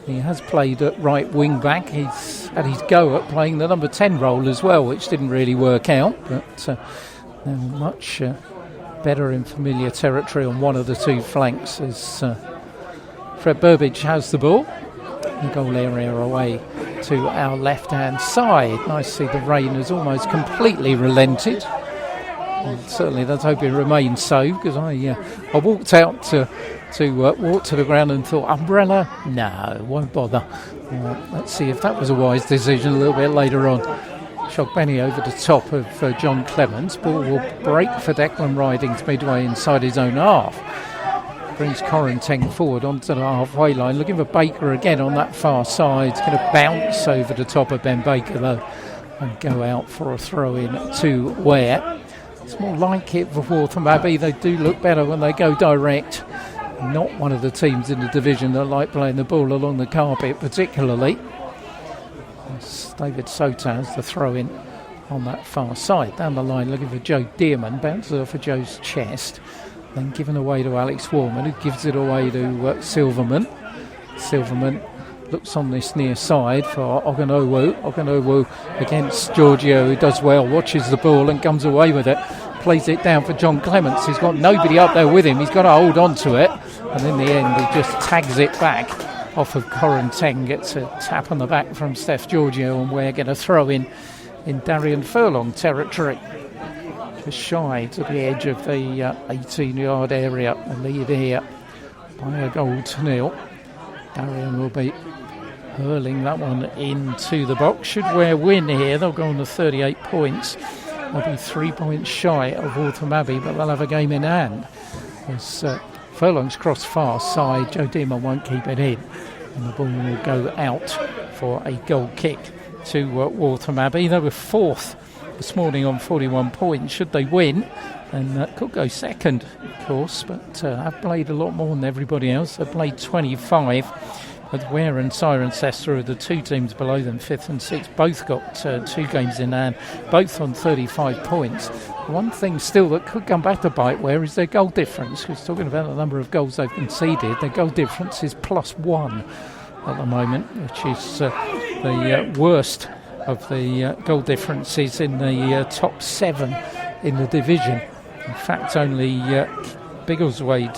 He has played at right wing back. He's had his go at playing the number 10 role as well, which didn't really work out, but now much better in familiar territory on one of the 2 flanks as Fred Burbidge has the ball. The goal area away to our left hand side. Nice to see the rain has almost completely relented. And certainly let's hope it remains so, because I walked out to walk to the ground and thought, umbrella? No, won't bother. Let's see if that was a wise decision a little bit later on. Shogbenny over the top of John Clements. Ball will break for Declan Ridings midway inside his own half. Brings Correnteng forward onto the halfway line, looking for Baker again on that far side. It's going to bounce over the top of Ben Baker though and go out for a throw in to Ware. It's more like it for Waltham Abbey. They do look better when they go direct. Not one of the teams in the division that like playing the ball along the carpet particularly. It's David Sota has the throw in on that far side. Down the line looking for Joe Dearman, bounces off of Joe's chest. Then given away to Alex Warman, who gives it away to Silverman. Silverman looks on this near side for Oganowu. Oganowu against Giorgio, who does well, watches the ball and comes away with it. Plays it down for John Clements. He's got nobody up there with him. He's got to hold on to it. And in the end, he just tags it back off of Correnteng. Gets a tap on the back from Steph Giorgio, and we're going to throw in Darian Furlong territory. Just shy to the edge of the 18-yard area. A lead here by a goal to nil. Darian will be hurling that one into the box. Should Ware win here, they'll go on to 38 points. They'll be 3 points shy of Waltham Abbey, but they'll have a game in hand. As Furlong's cross far side, Joe Dearman won't keep it in, and the ball will go out for a goal kick to Waltham Abbey. They were fourth this morning on 41 points. Should they win, then could go second, of course, but have played a lot more than everybody else. They've played 25, but Ware and Cirencester are the two teams below them, 5th and 6th. Both got 2 games in hand, both on 35 points. One thing still that could come back to bite Ware is their goal difference, because talking about the number of goals they've conceded, their goal difference is +1 at the moment, which is the worst of the goal differences in the top 7 in the division. In fact, only Biggleswade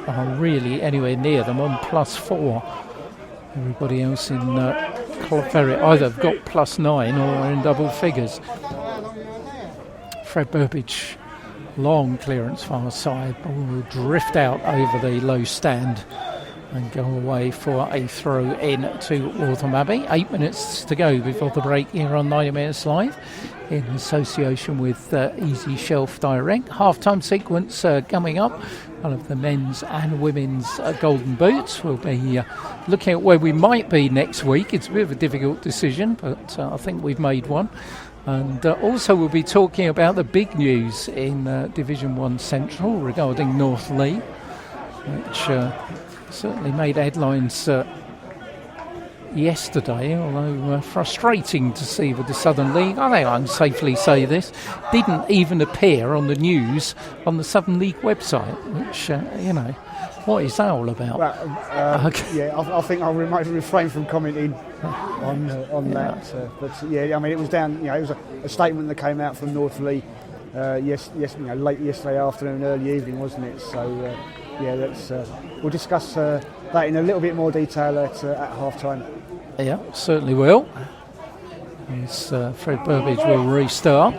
are really anywhere near them on +4. Everybody else in Clonferry either have got +9 or are in double figures. Fred Burbage, long clearance far side, ball will drift out over the low stand and go away for a throw in to Waltham Abbey. 8 minutes to go before the break here on 90 Minutes Live in association with Easy Shelf Direct. Half-time sequence coming up. One of the men's and women's golden boots. We'll be looking at where we might be next week. It's a bit of a difficult decision, but I think we've made one. And also we'll be talking about the big news in Division 1 Central regarding North Leigh, which certainly made headlines yesterday, although frustrating to see with the Southern League. I think I can safely say this, didn't even appear on the news on the Southern League website, which, what is that all about? Well, I think I'll refrain from commenting on that. But yeah, I mean, it was down. It was a statement that came out from North Leigh late yesterday afternoon, early evening, wasn't it? So we'll discuss that in a little bit more detail at half time. Yeah, certainly will. As Fred Burbage will restart.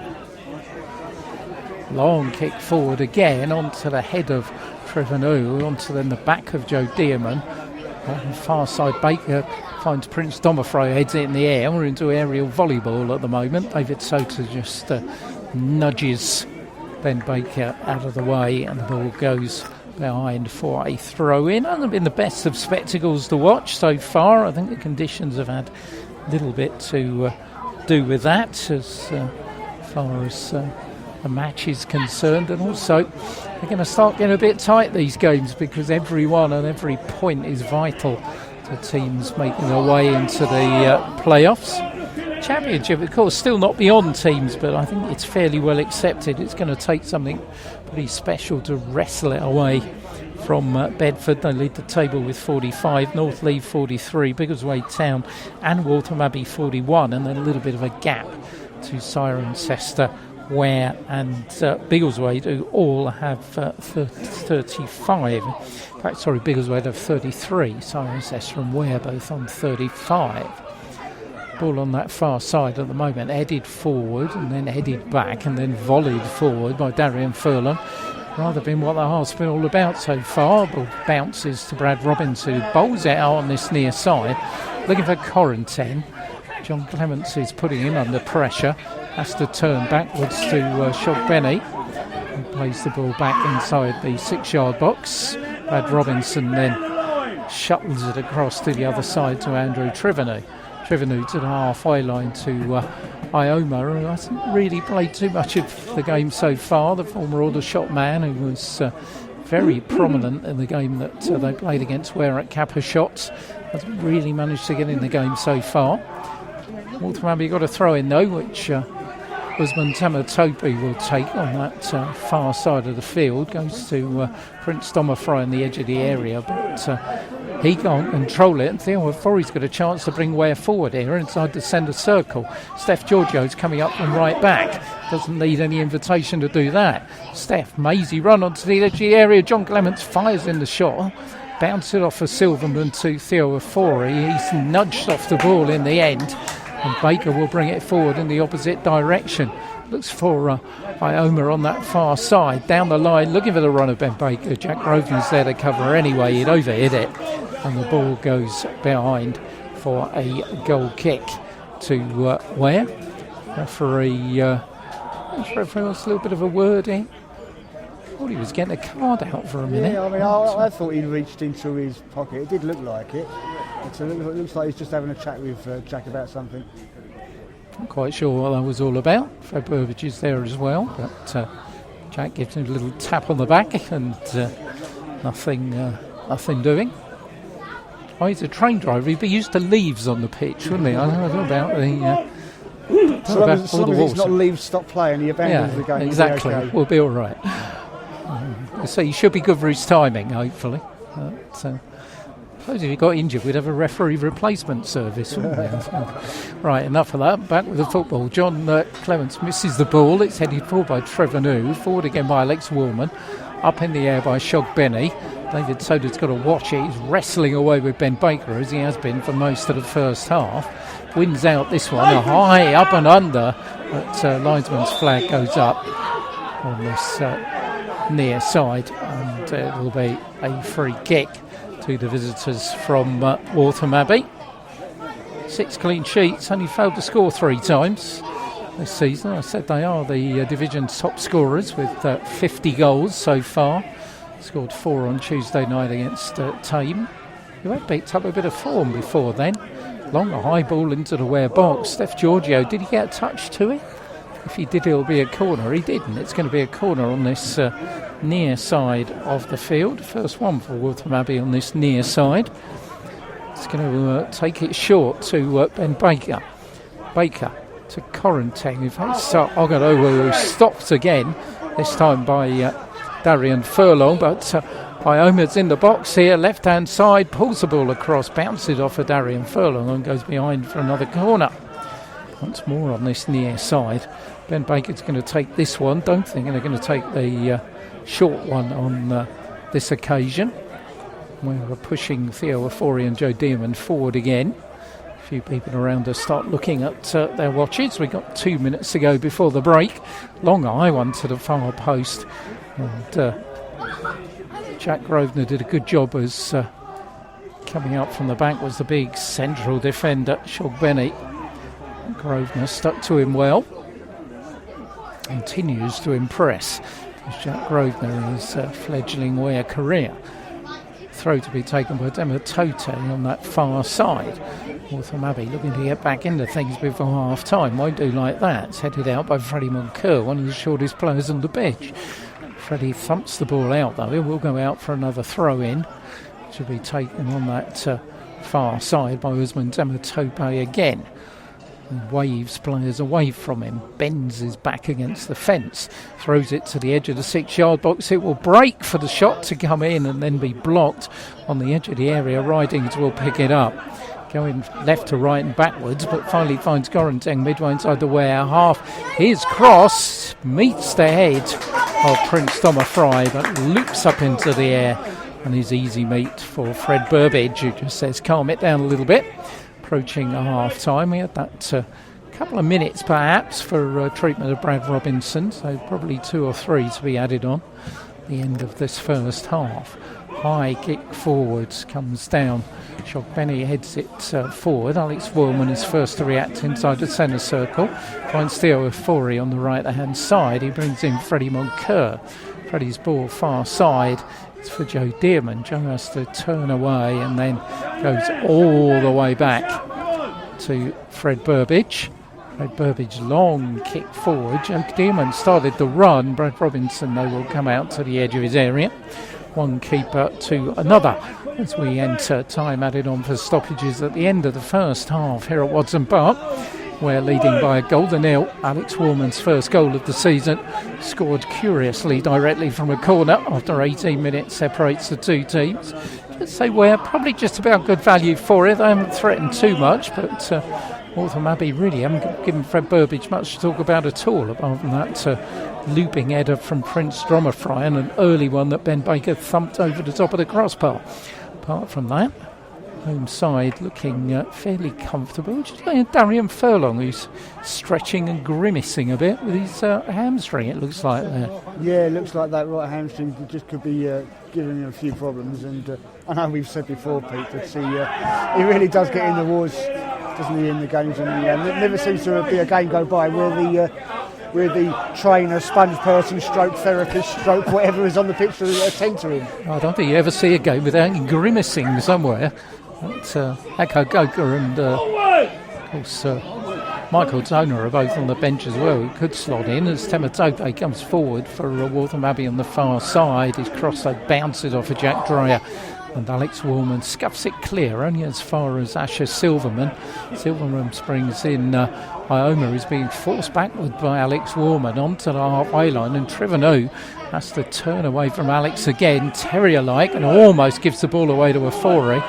Long kick forward again onto the head of Trevanu, onto then the back of Joe Dearman. On the far side, Baker finds Prince Domofro, heads it in the air. We're into aerial volleyball at the moment. David Sota just nudges Ben Baker out of the way, and the ball goes behind for a throw-in. Hasn't been the best of spectacles to watch so far. I think the conditions have had a little bit to do with that as far as the match is concerned, and also they're going to start getting a bit tight, these games, because every one and every point is vital to teams making their way into the playoffs. Championship, of course, still not beyond teams, but I think it's fairly well accepted. It's going to take something pretty special to wrestle it away from Bedford. They lead the table with 45, North Leigh 43, Biggleswade Town and Waltham Abbey 41, and then a little bit of a gap to Cirencester, Ware and Biggleswade, who all have 35. In fact, Biggleswade have 33. Cirencester and Ware both on 35. Ball on that far side at the moment, headed forward and then headed back and then volleyed forward by Darian Furlong. Rather been what the half's been all about so far. Ball bounces to Brad Robbins, who bowls it out on this near side, looking for Correnteng. John Clements is putting him under pressure. Has to turn backwards to Shogbenny. He plays the ball back inside the 6-yard box. Brad Robinson then shuttles it across to the other side to Andrew Trivenue. Trivenue to the halfway line to Ioma, who hasn't really played too much of the game so far. The former Aldershot man who was very prominent in the game that they played against Ware at Kappa Shots. Hasn't really managed to get in the game so far. Waltham Abbey got a throw in though, which Usman Tamatopi will take on that far side of the field. Goes to Prince Domafry in the edge of the area, but he can't control it. And Theo Fori's got a chance to bring Ware forward here inside the centre circle. Steph Giorgio's coming up from right back. Doesn't need any invitation to do that. Steph, mazy run onto the edge of the area. John Clements fires in the shot. Bounce it off of Silverman to Theo Fori. He's nudged off the ball in the end. And Baker will bring it forward in the opposite direction. Looks for Ioma on that far side. Down the line, looking for the run of Ben Baker. Jack Grosvenor's there to cover anyway. He'd overhit it. And the ball goes behind for a goal kick to Ware. Referee wants a little bit of a word in. I thought he was getting a card out for a minute. Yeah, I mean, I thought he reached into his pocket. It did look like it. It looks like he's just having a chat with Jack about something. Not quite sure what that was all about. Fred Burbage is there as well, but Jack gives him a little tap on the back and nothing doing. Oh, he's a train driver. He'd be used to leaves on the pitch, wouldn't he? I don't know about the... As long as it's not leaves stop playing, he abandons the game. Exactly. Okay. We'll be all right. So he should be good for his timing, hopefully. But, suppose if he got injured, we'd have a referee replacement service, wouldn't we? Right, enough of that. Back with the football. John Clements misses the ball. It's headed forward by Trevor New. Forward again by Alex Woolman. Up in the air by Shogbenny. David Soda's got to watch it. He's wrestling away with Ben Baker, as he has been for most of the first half. Wins out this one. A high up and under. But linesman's flag goes up on this near side. And it'll be a free kick to the visitors from Waltham Abbey. 6 clean sheets, only failed to score 3 times this season. I said they are the division's top scorers with 50 goals so far. Scored 4 on Tuesday night against Tame, who had picked up a bit of form before then. Long high ball into the Ware box. Steph Giorgio, did he get a touch to it? If he did, it'll be a corner. He didn't. It's going to be a corner on this near side of the field. First one for Waltham Abbey on this near side. It's going to take it short to Ben Baker. Baker to Correnteng. In fact, Oganowo stopped again, this time by Darian Furlong, but Ioma's in the box here, left-hand side, pulls the ball across, bounces off of Darian Furlong and goes behind for another corner. Once more on this near side. Ben Baker's going to take this one. Don't think they're going to take the short one on this occasion. We're pushing Theo Afori and Joe Dearman forward again. A few people around us start looking at their watches. We've got 2 minutes to go before the break. Long high one to the far post. And Jack Grosvenor did a good job as coming up from the back was the big central defender, Shogbenny. Grosvenor stuck to him well. Continues to impress as Jack Grosvenor in his fledgling Ware career. Throw to be taken by Dematote on that far side. Waltham Abbey looking to get back into things before half time. Won't do like that. It's headed out by Freddie Moncur, one of the shortest players on the pitch. Freddie thumps the ball out though. It will go out for another throw in. To be taken on that far side by Usman Dematote again. Waves players away from him, bends his back against the fence, throws it to the edge of the 6-yard box. It will break for the shot to come in and then be blocked on the edge of the area. Ridings will pick it up, going left to right and backwards, but finally finds Correnteng midway inside the Ware half. His cross meets the head of Prince Domafry, but loops up into the air and is easy meat for Fred Burbage, who just says calm it down a little bit. Approaching a half time, we had that couple of minutes perhaps for treatment of Brad Robinson, so probably 2 or 3 to be added on the end of this first half. high kick forwards, comes down. Benny heads it forward. Alex Woolman is first to react inside the centre circle. Finds Theo Ofori on the right-hand side. He brings in Freddie Moncur. Freddie's ball far side. It's for Joe Dearman. Joe has to turn away and then goes all the way back to Fred Burbidge. Fred Burbidge, long kick forward. Joe Dearman started the run. Brad Robinson, though, will come out to the edge of his area. One keeper to another as we enter time added on for stoppages at the end of the first half here at Watson Park. We're leading by a goal to nil. Alex Woolman's first goal of the season, scored curiously directly from a corner after 18 minutes separates the two teams. Just say we're probably just about good value for it. They haven't threatened too much, but Waltham Abbey really haven't given Fred Burbidge much to talk about at all, apart from that looping header from Prince Dromifry and an early one that Ben Baker thumped over the top of the crossbar. Apart from that, home side looking fairly comfortable. Just like Darian Furlong, who's stretching and grimacing a bit with his hamstring, it looks like there. Yeah, it looks like that right hamstring just could be giving him a few problems. And I know we've said before, Pete, that he really does get in the wars, doesn't he, in the games. And never seems to be a game go by where the trainer, sponge person, stroke therapist, stroke whatever is on the pitch to attend to him. I don't think you ever see a game without him grimacing somewhere. But Eko Goka and of course Michael Toner are both on the bench as well. He could slot in as Tematope comes forward for Waltham Abbey on the far side. His crossfield bounces off of Jack Dreyer, and Alex Woolman scuffs it clear only as far as Asher Silverman. Silverman springs in. Ioma is being forced backward by Alex Woolman onto the halfway line, and Trivanu has to turn away from Alex again, terrier-like, and almost gives the ball away to Ofori.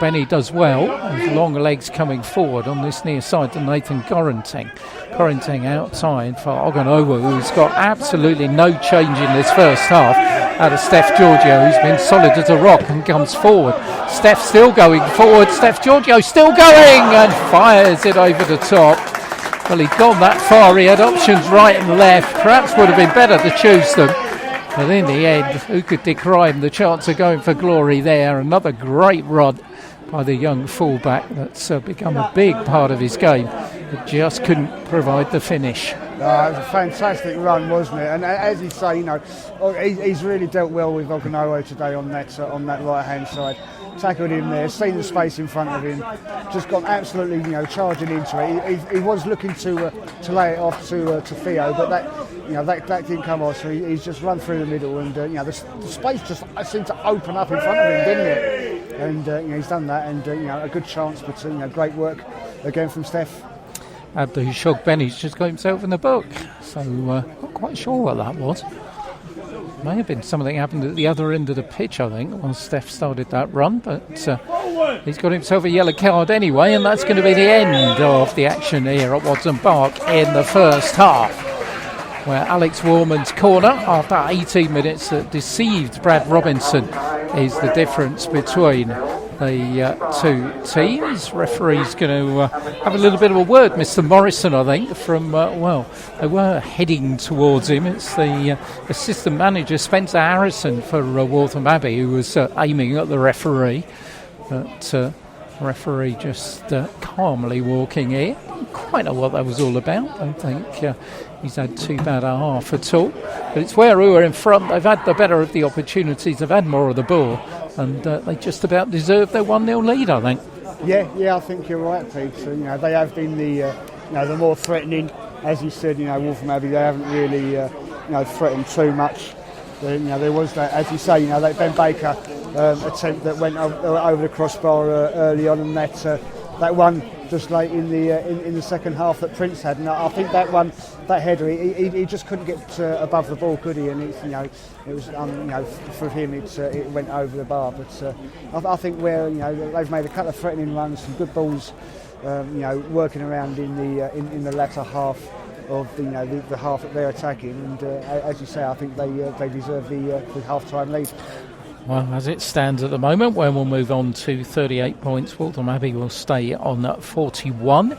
Benny does well, with long legs coming forward on this near side to Nathan Correnteng. Correnteng outside for Oganowu, who's got absolutely no change in this first half, out of Steph Giorgio, who's been solid as a rock and comes forward. Steph still going forward, Steph Giorgio still going and fires it over the top. Well, he'd gone that far, he had options right and left, perhaps would have been better to choose them. But in the end, who could decry him the chance of going for glory there? Another great run by the young fullback that's become a big part of his game, but just couldn't provide the finish. It was a fantastic run, wasn't it? And as you say, he's really dealt well with Oganowo today on that right-hand side. Tackled him there, seen the space in front of him, just got absolutely, charging into it. He was looking to lay it off to Theo, but that didn't come off. So he's just run through the middle, and the space just seemed to open up in front of him, didn't it? And he's done that, and a good chance, but great work again from Steph. Abdul Benny's just got himself in the book, so not quite sure what that was. May have been something happened at the other end of the pitch, I think, once Steph started that run, but he's got himself a yellow card anyway, and that's going to be the end of the action here at Watson Park in the first half, where Alex Woolman's corner after 18 minutes that deceived Brad Robinson is the difference between the two teams. Referee's going to have a little bit of a word, Mr. Morrison, I think, from, they were heading towards him. It's the assistant manager, Spencer Harrison, for Waltham Abbey, who was aiming at the referee. But referee just calmly walking in. Quite know what that was all about. I don't think he's had too bad a half at all. But it's Ware who are in front. They've had the better of the opportunities. They've had more of the ball. And they just about deserve their 1-0 lead, I think. Yeah, I think you're right, Pete. So, they have been the more threatening. As you said, Waltham Abbey, they haven't really, threatened too much. There was that, as you say, that Ben Baker attempt that went over the crossbar early on, and that one just late in the second half that Prince had. And I think that one, that header, he just couldn't get above the ball, could he? And it's, it was, for him, it went over the bar. But I think where they've made a couple of threatening runs, some good balls, working around in the latter half of the half that they're attacking. And as you say, I think they deserve the half-time lead. Well, as it stands at the moment, where we'll move on to 38 points, Waltham Abbey will stay on 41.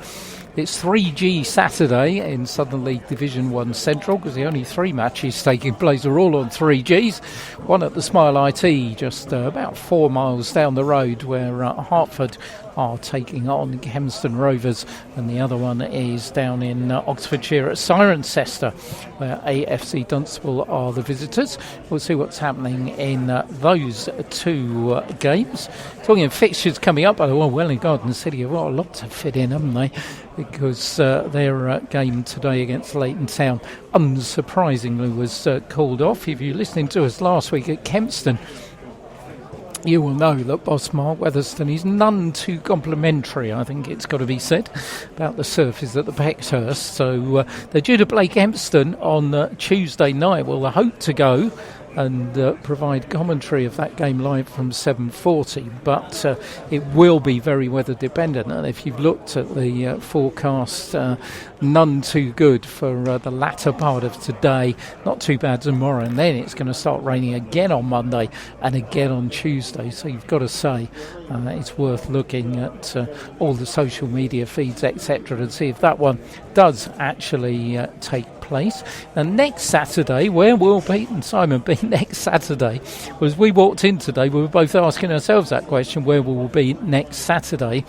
It's 3G Saturday in Southern League Division 1 Central, because the only 3 matches taking place are all on 3Gs. One at the Smile IT, just about 4 miles down the road, where Hertford are taking on Kempston Rovers, and the other one is down in Oxfordshire at Cirencester, where AFC Dunstable are the visitors. We'll see what's happening in those 2 games. Talking of fixtures coming up, by the way, Welling Garden City have got a lot to fit in, haven't they? Because their game today against Leighton Town, unsurprisingly, was called off. If you're listening to us last week at Kempston, you will know that boss Mark Weatherston is none too complimentary, I think it's got to be said, about the surface at the Peckhurst. So they're due to play Kempston on Tuesday night. Well, they hope to go and provide commentary of that game live from 7:40, but it will be very weather dependent, and if you've looked at the forecast, none too good for the latter part of today, not too bad tomorrow, and then it's going to start raining again on Monday and again on Tuesday. So you've got to say it's worth looking at all the social media feeds, etc., to see if that one does actually take place. And next Saturday, where will Pete and Simon be next Saturday? Well, as we walked in today, we were both asking ourselves that question, where will we be next Saturday?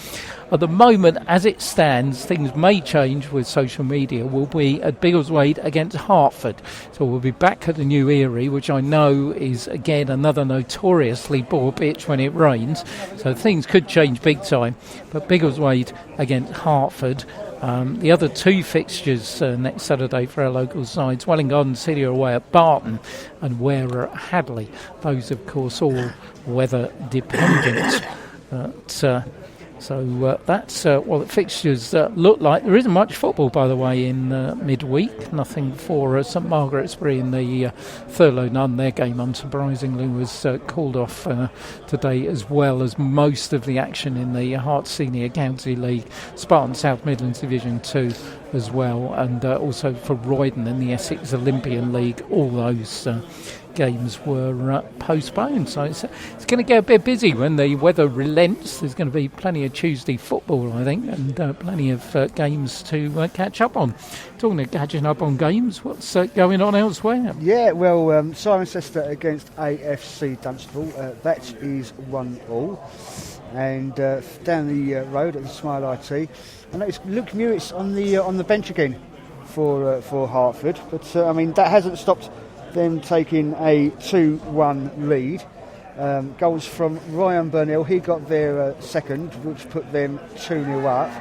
At the moment, as it stands, things may change with social media. We'll be at Biggleswade against Hertford. So we'll be back at the New Erie, which I know is, again, another notoriously poor pitch when it rains. So things could change big time. But Biggleswade against Hertford. The other 2 fixtures next Saturday for our local sides, Welling Garden City are away at Barton and Ware at Hadley. Those, of course, all weather dependent. So that's what the fixtures look like. There isn't much football, by the way, in midweek. Nothing for St Margaret's-Bury in the Thurlow Nunn. Their game, unsurprisingly, was called off today, as well as most of the action in the Hearts Senior County League, Spartan South Midlands Division 2 as well, and also for Roydon in the Essex Olympian League. All those games were postponed, so it's going to get a bit busy when the weather relents. There's going to be plenty of Tuesday football, I think, and plenty of games to catch up on. Talking of catching up on games, what's going on elsewhere? Yeah, well, Cirencester against AFC Dunstable, that is 1-1, and down the road at the Smile IT, and it's Luke Mewis on the bench again for Hertford, but I mean, that hasn't stopped them taking a 2-1 lead. Goals from Ryan Burnell, he got their second, which put them 2-0 up.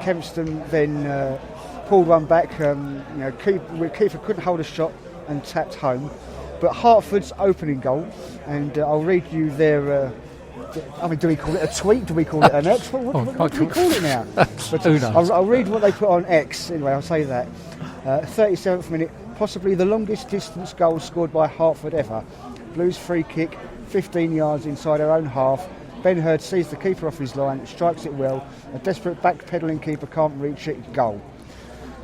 Kempston then pulled one back. Kiefer couldn't hold a shot and tapped home. But Hertford's opening goal, and I'll read you their. Do we call it a tweet? Do we call it an X? What do we call it now? But I'll read what they put on X. Anyway, I'll say that. 37th minute. Possibly the longest distance goal scored by Hertford ever. Blues free kick, 15 yards inside our own half. Ben Hurd sees the keeper off his line, strikes it well. A desperate back-pedalling keeper can't reach it. Goal.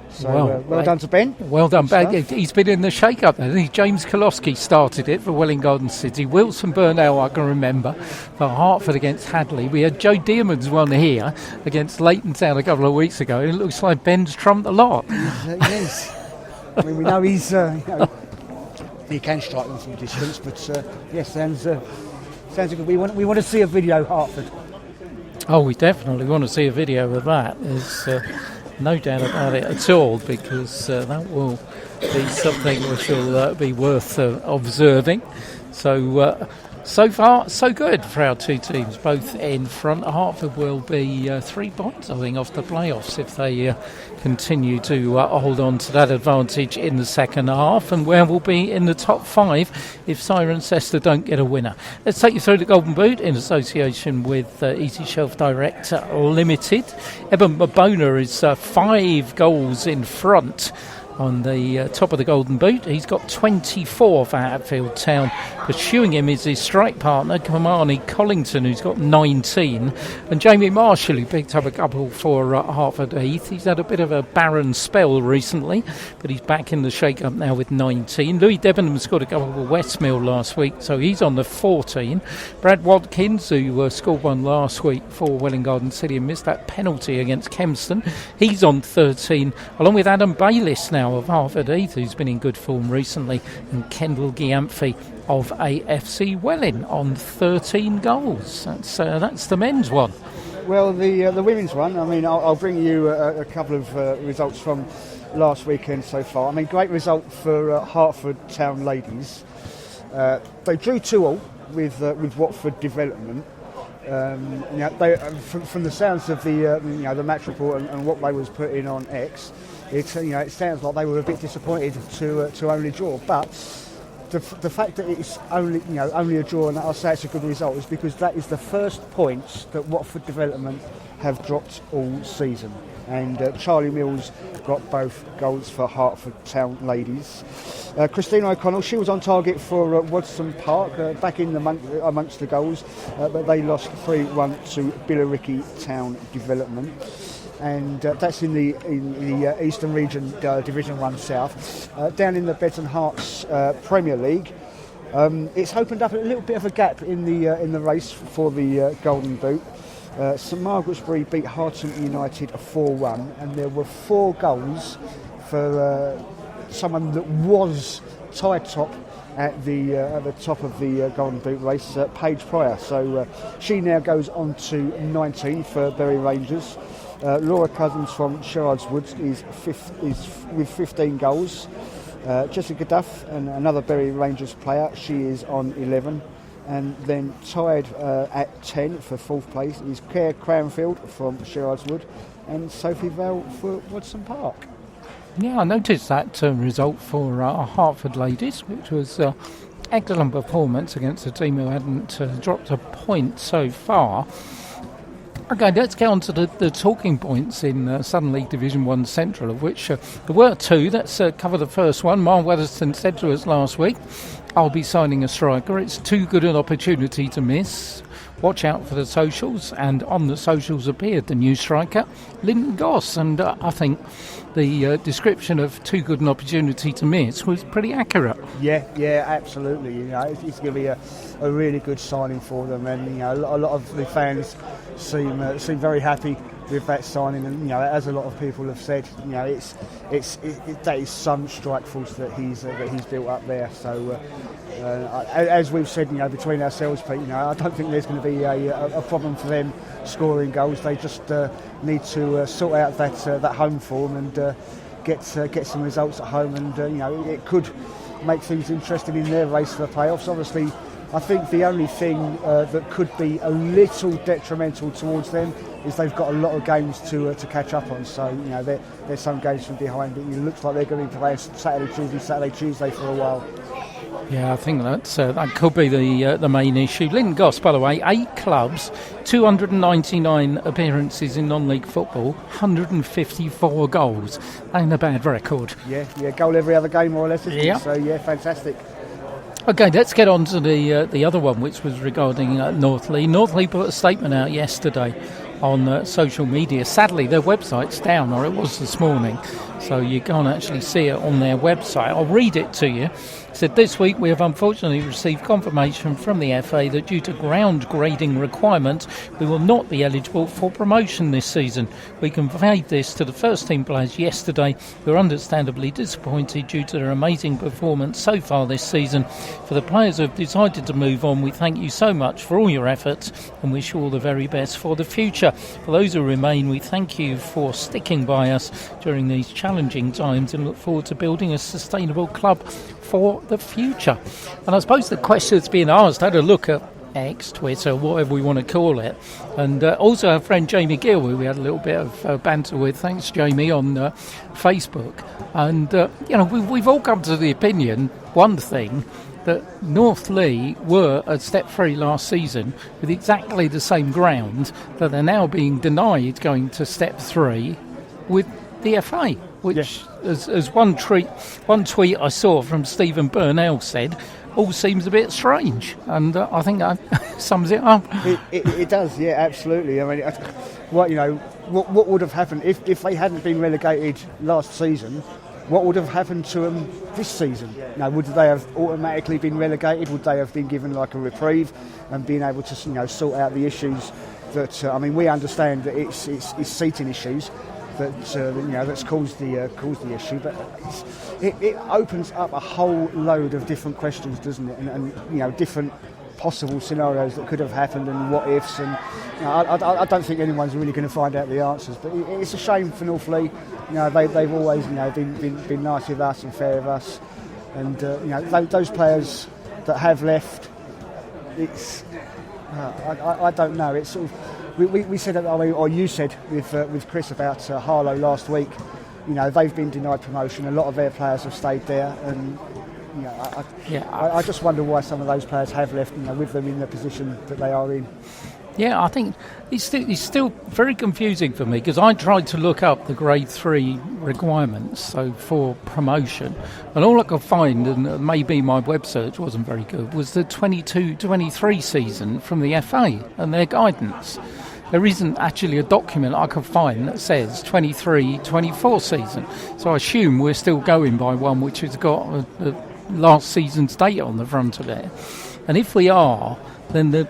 So well done to Ben. Well done, Ben. He's been in the shake-up there. James Kolosky started it for Welling Garden City. Wilson Burnell, I can remember, for Hertford against Hadley. We had Joe Dearman's one here against Leighton Town a couple of weeks ago. It looks like Ben's trumped a lot. Yes. I mean, we know he's he can strike them from distance, but yes, sounds good. We want to see a video, Hertford. Oh, we definitely want to see a video of that. There's no doubt about it at all, because that will be something which will be worth observing. So far, so good for our 2 teams, both in front. Hertford will be 3 points, I think, off the playoffs if they continue to hold on to that advantage in the second half, and Ware will be in the top 5 if Cirencester don't get a winner. Let's take you through the Golden Boot in association with Easy Shelf Direct Limited. Eben Mabona is 5 goals in front on the top of the Golden Boot. He's got 24 for Hatfield Town. Pursuing him is his strike partner, Kamani Collington, who's got 19. And Jamie Marshall, who picked up a couple for Hartford Heath. He's had a bit of a barren spell recently, but he's back in the shake-up now with 19. Louis Debenham scored a couple for Westmill last week, so he's on the 14. Brad Watkins, who scored one last week for Welwyn Garden City and missed that penalty against Kempston, he's on 13, along with Adam Bayliss now of Hartford Heath, who's been in good form recently, and Kendall Giamphy of AFC Welwyn on 13 goals. That's the men's one. Well, the women's one, I mean, I'll bring you a couple of results from last weekend so far. I mean, great result for Hartford Town ladies. They drew 2-2 with Watford Development. They, from the sounds of the match report and what they was putting on X, it sounds like they were a bit disappointed to only draw. But the fact that it's only a draw, and I'll say it's a good result, is because that is the first points that Watford Development have dropped all season. And Charlie Mills got both goals for Hartford Town ladies. Christina O'Connell, she was on target for Wadson Park, back in amongst the goals, but they lost 3-1 to Billericay Town Development. And that's in the Eastern Region Division 1 South. Down in the Beds and Hearts Premier League, it's opened up a little bit of a gap in the race for the Golden Boot. St Margaret's-Bury beat Harton United 4-1, and there were 4 goals for someone that was tied top at the top of the Golden Boot race, Paige Pryor. So she now goes on to 19 for Bury Rangers. Laura Cousins from Sherrard's Woods is with 15 goals. Jessica Duff, and another Bury Rangers player, she is on 11. And then tied at 10 for 4th place is Claire Cranfield from Sherrard's Wood and Sophie Vale for Wadson Park. Yeah, I noticed that result for Hartford ladies, which was excellent performance against a team who hadn't dropped a point so far. Okay, let's get on to the talking points in Southern League Division 1 Central, of which there were 2. Let's cover the first one. Mark Weatherston said to us last week, I'll be signing a striker. It's too good an opportunity to miss. Watch out for the socials. And on the socials appeared the new striker, Linton Goss. And I think the description of too good an opportunity to miss was pretty accurate. Yeah, absolutely. It's going to be a really good signing for them. And a lot of the fans seem very happy with that signing, and as a lot of people have said, that is some strike force that he's built up there. So as we've said, between ourselves, Pete, I don't think there's going to be a problem for them scoring goals. They just need to sort out that home form and get some results at home, and it could make things interesting in their race for the playoffs. Obviously, I think the only thing that could be a little detrimental towards them is they've got a lot of games to catch up on. So there's some games from behind, but it looks like they're going to be playing Saturday, Tuesday for a while. Yeah, I think that could be the main issue. Linton Goss, by the way, 8 clubs, 299 appearances in non-league football, 154 goals. Ain't a bad record. Yeah, goal every other game more or less, isn't it? So fantastic. Okay, let's get on to the other one, which was regarding Northley. Northley put a statement out yesterday on social media. Sadly, their website's down, or it was this morning, so you can't actually see it on their website. I'll read it to you. It said, this week we have unfortunately received confirmation from the FA that due to ground grading requirements, we will not be eligible for promotion this season. We conveyed this to the first team players yesterday, who are understandably disappointed due to their amazing performance so far this season. For the players who have decided to move on, we thank you so much for all your efforts and wish you all the very best for the future. For those who remain, we thank you for sticking by us during these challenging times and look forward to building a sustainable club for the future. And I suppose the question that's being asked, I had a look at X, Twitter, whatever we want to call it, and also our friend Jamie Gill, who we had a little bit of banter with, thanks Jamie, on Facebook. And we've all come to the opinion, one thing, that North Lee were at step 3 last season with exactly the same ground, that they're now being denied going to step 3 with the FA. which, as one tweet I saw from Stephen Burnell said, all seems a bit strange, and I think that sums it up. It does, yeah, absolutely. I mean, what would have happened if they hadn't been relegated last season? What would have happened to them this season? Now, would they have automatically been relegated? Would they have been given like a reprieve and been able to, sort out the issues that? We understand that it's seating issues that's caused the issue, but it opens up a whole load of different questions, doesn't it? And different possible scenarios that could have happened and what ifs, and I don't think anyone's really going to find out the answers. But it's a shame for Northlea. They've always been nice with us and fair with us, and those players that have left, it's I don't know. It's sort of we said, or you said with Chris about Harlow last week. They've been denied promotion. A lot of their players have stayed there, and I just wonder why some of those players have left, with them in the position that they are in. Yeah, I think it's still very confusing for me, because I tried to look up the Grade 3 requirements, so for promotion, and all I could find, and maybe my web search wasn't very good, was the 22-23 season from the FA and their guidance. There isn't actually a document I could find that says 23-24 season, so I assume we're still going by one which has got a last season's date on the front of it. And if we are, then the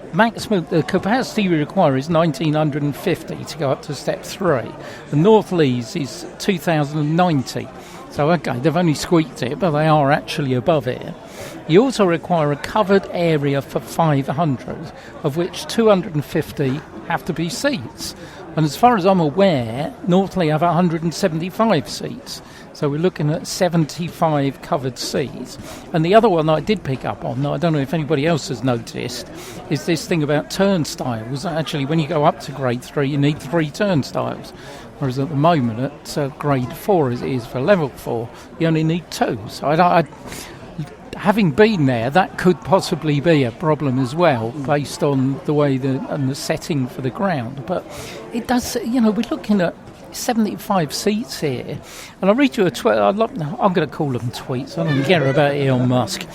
capacity we require is 1,950 to go up to step 3. The Northlees is 2,090. So, okay, they've only squeaked it, but they are actually above it. You also require a covered area for 500, of which 250 have to be seats. And as far as I'm aware, Northlea have 175 seats. So we're looking at 75 covered seats. And the other one that I did pick up on, I don't know if anybody else has noticed, is this thing about turnstiles. Actually, when you go up to Grade 3, you need 3 turnstiles. Whereas at the moment, at Grade 4, as it is for Level 4, you only need 2. So having been there, that could possibly be a problem as well, based on the way and the setting for the ground. But it does, we're looking at 75 seats here. And I'll read you a tweet. I'm going to call them tweets. I don't care about Elon Musk.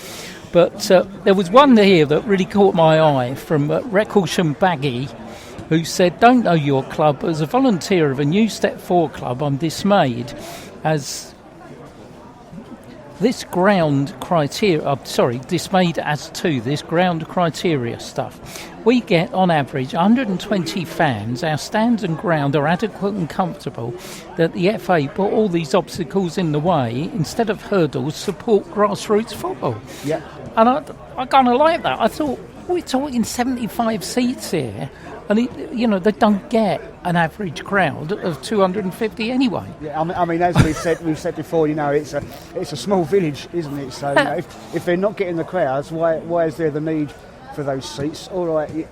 But there was one here that really caught my eye from Recklesham Baggy, who said, "Don't know your club. As a volunteer of a new Step 4 club, I'm dismayed as this ground criteria, dismayed as to this ground criteria stuff. We get, on average, 120 fans. Our stands and ground are adequate and comfortable. That the FA put all these obstacles in the way, instead of hurdles, support grassroots football." Yeah. And I kind of like that. I thought, we're talking 75 seats here, and they don't get an average crowd of 250 anyway. Yeah, I mean, as we've said before, it's a small village, isn't it? So if they're not getting the crowds, why is there the need for those seats? All right,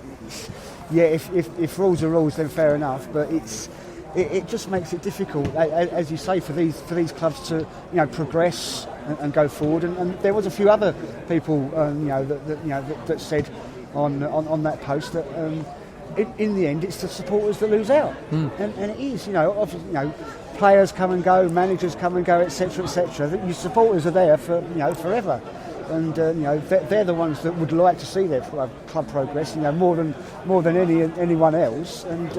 if rules are rules, then fair enough. But it just makes it difficult, as you say, for these clubs to progress and go forward. And there was a few other people that said on that post that. In the end, it's the supporters that lose out, and it is. Obviously, players come and go, managers come and go, etc., etc. Your supporters are there for forever, and they're the ones that would like to see their club progress. More than anyone else. And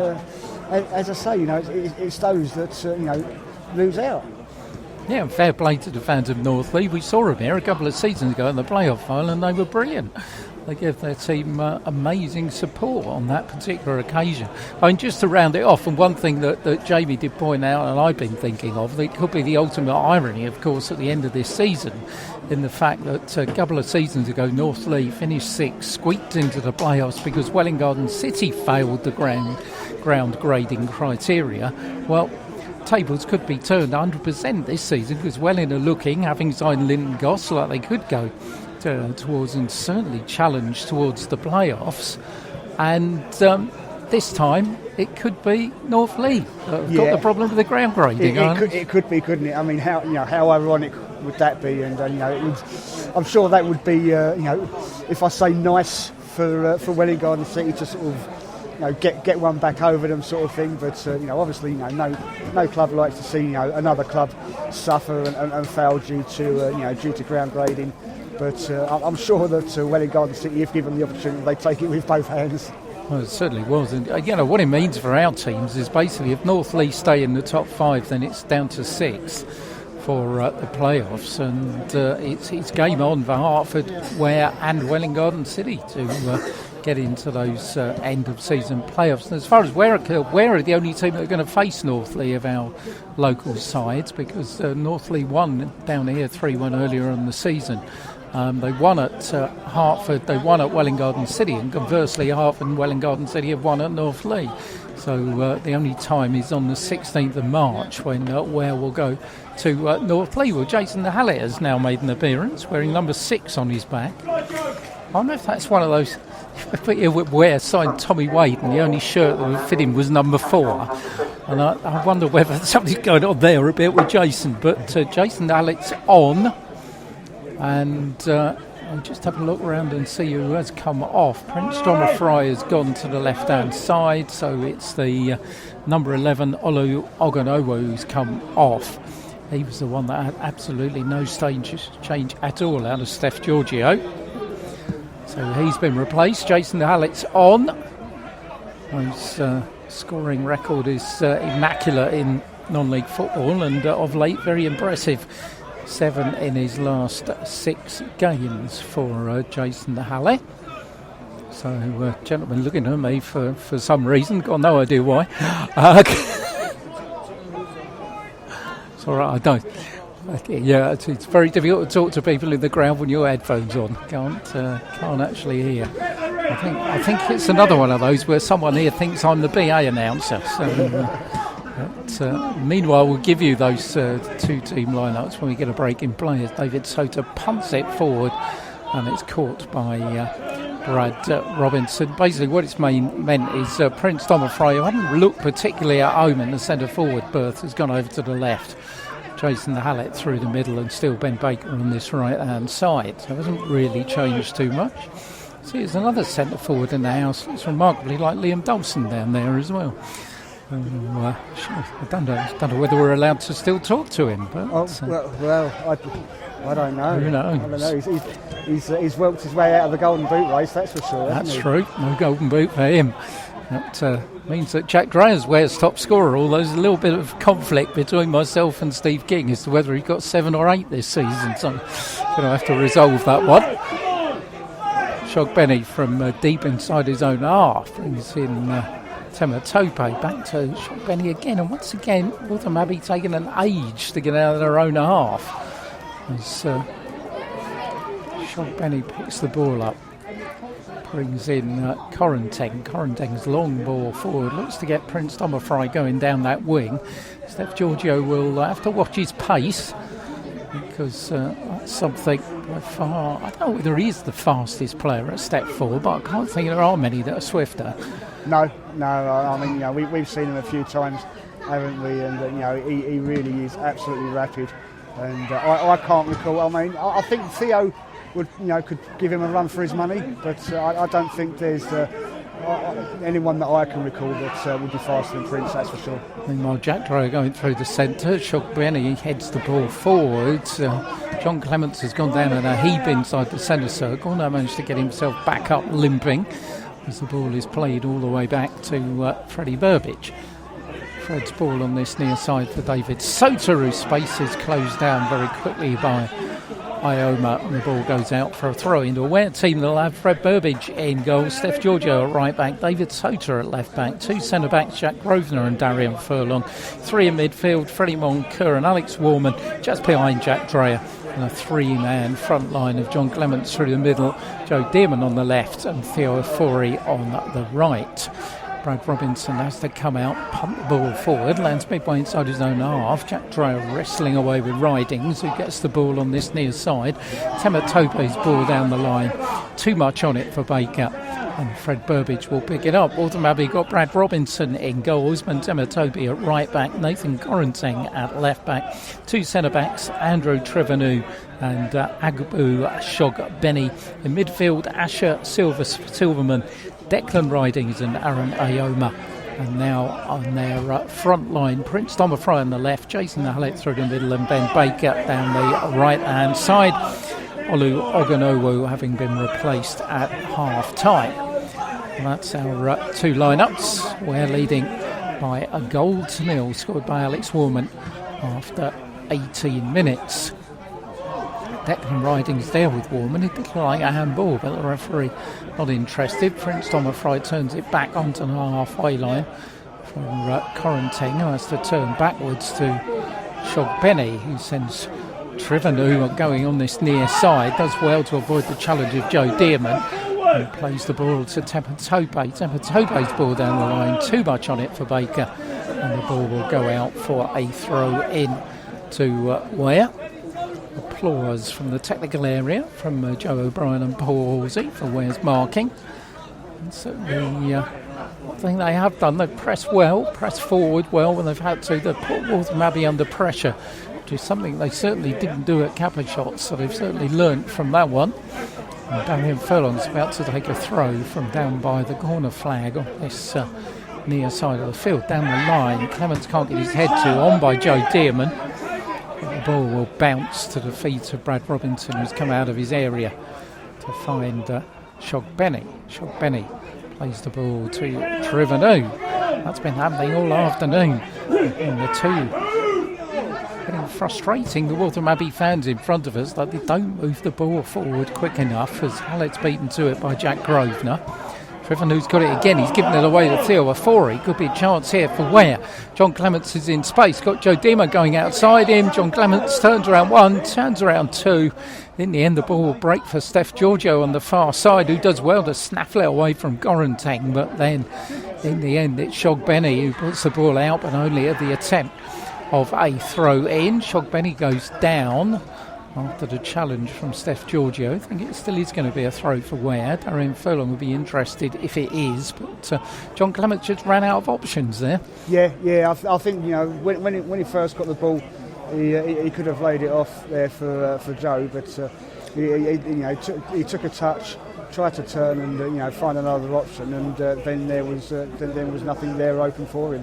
as I say, it's those that lose out. Yeah, fair play to the fans of Northlea. We saw them here a couple of seasons ago in the playoff final, and they were brilliant. They gave their team amazing support on that particular occasion. I mean, just to round it off, and one thing that Jamie did point out, and I've been thinking of, that could be the ultimate irony, of course, at the end of this season, in the fact that a couple of seasons ago, Northlea finished 6th, squeaked into the playoffs because Welwyn Garden City failed the ground grading criteria. Well, tables could be turned 100% this season, because Welwyn are looking, having signed Linton Goss, like they could go towards and certainly challenge towards the playoffs, and this time it could be Northlea got the problem with the ground grading. It could be, couldn't it? I mean, how ironic would that be? And I'm sure that would be if I say nice for Welwyn Garden City to sort of get one back over them, sort of thing. But obviously, no club likes to see another club suffer and fail due to ground grading. But I'm sure that Welling Garden City, if given the opportunity, they take it with both hands. Well, it certainly was. And, what it means for our teams is basically if North Leigh stay in the top 5, then it's down to 6 for the playoffs. And it's game on for Hertford, Ware and Welling Garden City to get into those end-of-season playoffs. And as far as Ware are the only team that are going to face North Leigh of our local sides, because North Leigh won down here 3-1 earlier in the season. They won at Hertford, they won at Welling Garden City, and conversely Hertford and Welling Garden City have won at North Leigh. So the only time is on the 16th of March when Ware will go to North Leigh. Well, Jason Hallett has now made an appearance, wearing number 6 on his back. I don't know if that's one of those... Ware signed Tommy Wade, and the only shirt that would fit him was number 4. And I wonder whether something's going on there a bit with Jason. But Jason Hallett's on. And I'll just have a look around and see who has come off. Prince Thomas Fry has gone to the left-hand side, so it's the number 11, Olu Ogunowo, who's come off. He was the one that had absolutely no change at all out of Steph Giorgio. So he's been replaced. Jason Hallett's on. His scoring record is immaculate in non-league football, and of late very impressive. 7 in his last 6 games for Jason Hallett. So, gentlemen looking at me for some reason, got no idea why. It's all right, I don't. Yeah, it's very difficult to talk to people in the crowd when your headphones on. Can't actually hear. I think it's another one of those where someone here thinks I'm the BA announcer. So, meanwhile, we'll give you those 2 team lineups when we get a break in play. As David Sota punts it forward, and it's caught by Brad Robinson. Basically, what it's meant is Prince Thomas Fry, who hadn't looked particularly at home in the centre forward berth, has gone over to the left. Jason Hallett through the middle, and still Ben Baker on this right-hand side. So it hasn't really changed too much. See, there's another centre forward in the house. It's remarkably like Liam Dawson down there as well. I don't know whether we're allowed to still talk to him. But I don't know. Who knows? I don't know. He's worked his way out of the Golden Boot race, that's for sure. That's true. No Golden Boot for him. That means that Jack Dreher's Ware's top scorer. Although there's a little bit of conflict between myself and Steve King as to whether he got 7 or 8 this season. So I'm going to have to resolve that one. Shogbenny from deep inside his own half brings in Tema Tope back to Shogbenny again, and once again Waltham Abbey taking an age to get out of their own half as Shogbenny picks the ball up, brings in Correnteng's long ball forward, looks to get Prince Thomas Fry going down that wing. Steph Giorgio will have to watch his pace, because that's something by far. I don't know whether he is the fastest player at step 4, but I can't think there are many that are swifter. No. I mean, we've seen him a few times, haven't we? And he really is absolutely rapid. And I can't recall. I mean, I think Theo would, could give him a run for his money, but I don't think there's anyone that I can recall that would be faster than Prince. That's for sure. Meanwhile, Jack Dreher going through the centre. Shogbenny heads the ball forward. John Clements has gone down in a heap inside the centre circle. Now managed to get himself back up limping, as the ball is played all the way back to Freddie Burbidge. Fred's ball on this near side for David Sota, whose space is closed down very quickly by Ioma, and the ball goes out for a throw into a Ware team that'll have Fred Burbidge in goal, Steph Giorgio at right back, David Sota at left back, 2 centre backs, Jack Grosvenor and Darian Furlong, 3 in midfield, Freddie Moncur and Alex Warman just behind Jack Dreher, and a 3-man front line of John Clements through the middle, Joe Dearman on the left and Theo Ofori on the right. Brad Robinson has to come out, pump the ball forward, lands midway inside his own half. Jack Dreher wrestling away with Ridings, who gets the ball on this near side. Tema Tope's ball down the line, too much on it for Baker, and Fred Burbidge will pick it up. Waltham Abbey got Brad Robinson in goals, Tema Tope at right back, Nathan Correnteng at left back, 2 centre backs, Andrew Trevanu and Agbu Shogbenny in midfield, Asher Silverman, Declan Ridings and Aaron Ayoma. And now on their front line, Prince Thomas Fry on the left, Jason Hallett through the middle, and Ben Baker down the right-hand side. Olu Ogunowu having been replaced at half-time. And that's our two lineups. We're leading by a goal to nil, scored by Alex Warman after 18 minutes. Declan Ridings there with Warman. It looked like a handball, but the referee not interested. Prince Thomas Fry turns it back onto the halfway line from Corenteng, who has to turn backwards to Shogbenny, who sends Trivanu going on this near side. Does well to avoid the challenge of Joe Dearman, and plays the ball to Tematope. Tematope's ball down the line, too much on it for Baker, and the ball will go out for a throw in to Ware. Applause from the technical area from Joe O'Brien and Paul Halsey for Ware's marking. And certainly, one thing they have done, they've pressed well, pressed forward well when they've had to. They've put Waltham Abbey under pressure, which is something they certainly didn't do at Kappa Shots, so they've certainly learnt from that one. And Damian Furlong's about to take a throw from down by the corner flag on this near side of the field. Down the line, Clements can't get his head to, on by Joe Dearman. The ball will bounce to the feet of Brad Robinson, who's come out of his area to find Shogbenny. Shogbenny plays the ball to Trivanu. That's been happening all afternoon in the two. Getting frustrating, the Waltham Abbey fans in front of us, that they don't move the ball forward quick enough, as Hallett's beaten to it by Jack Grosvenor. Trivanu's got it again, he's given it away to Theo Afori. Could be a chance here for Ware. John Clements is in space, got Joe Dearman going outside him. John Clements turns around one, turns around two. In the end, the ball will break for Steph Giorgio on the far side, who does well to snaffle it away from Corenteng. But then, in the end, it's Shogbenny who puts the ball out, but only at the attempt of a throw in. Shogbenny goes down after the challenge from Steph Giorgio. I think it still is going to be a throw for Ware. Darian Furlong will be interested if it is, but John Clements just ran out of options there. Yeah, I think, you know, when he first got the ball, he could have laid it off there for Joe, but he took a touch, tried to turn and find another option, and then there was nothing there open for him.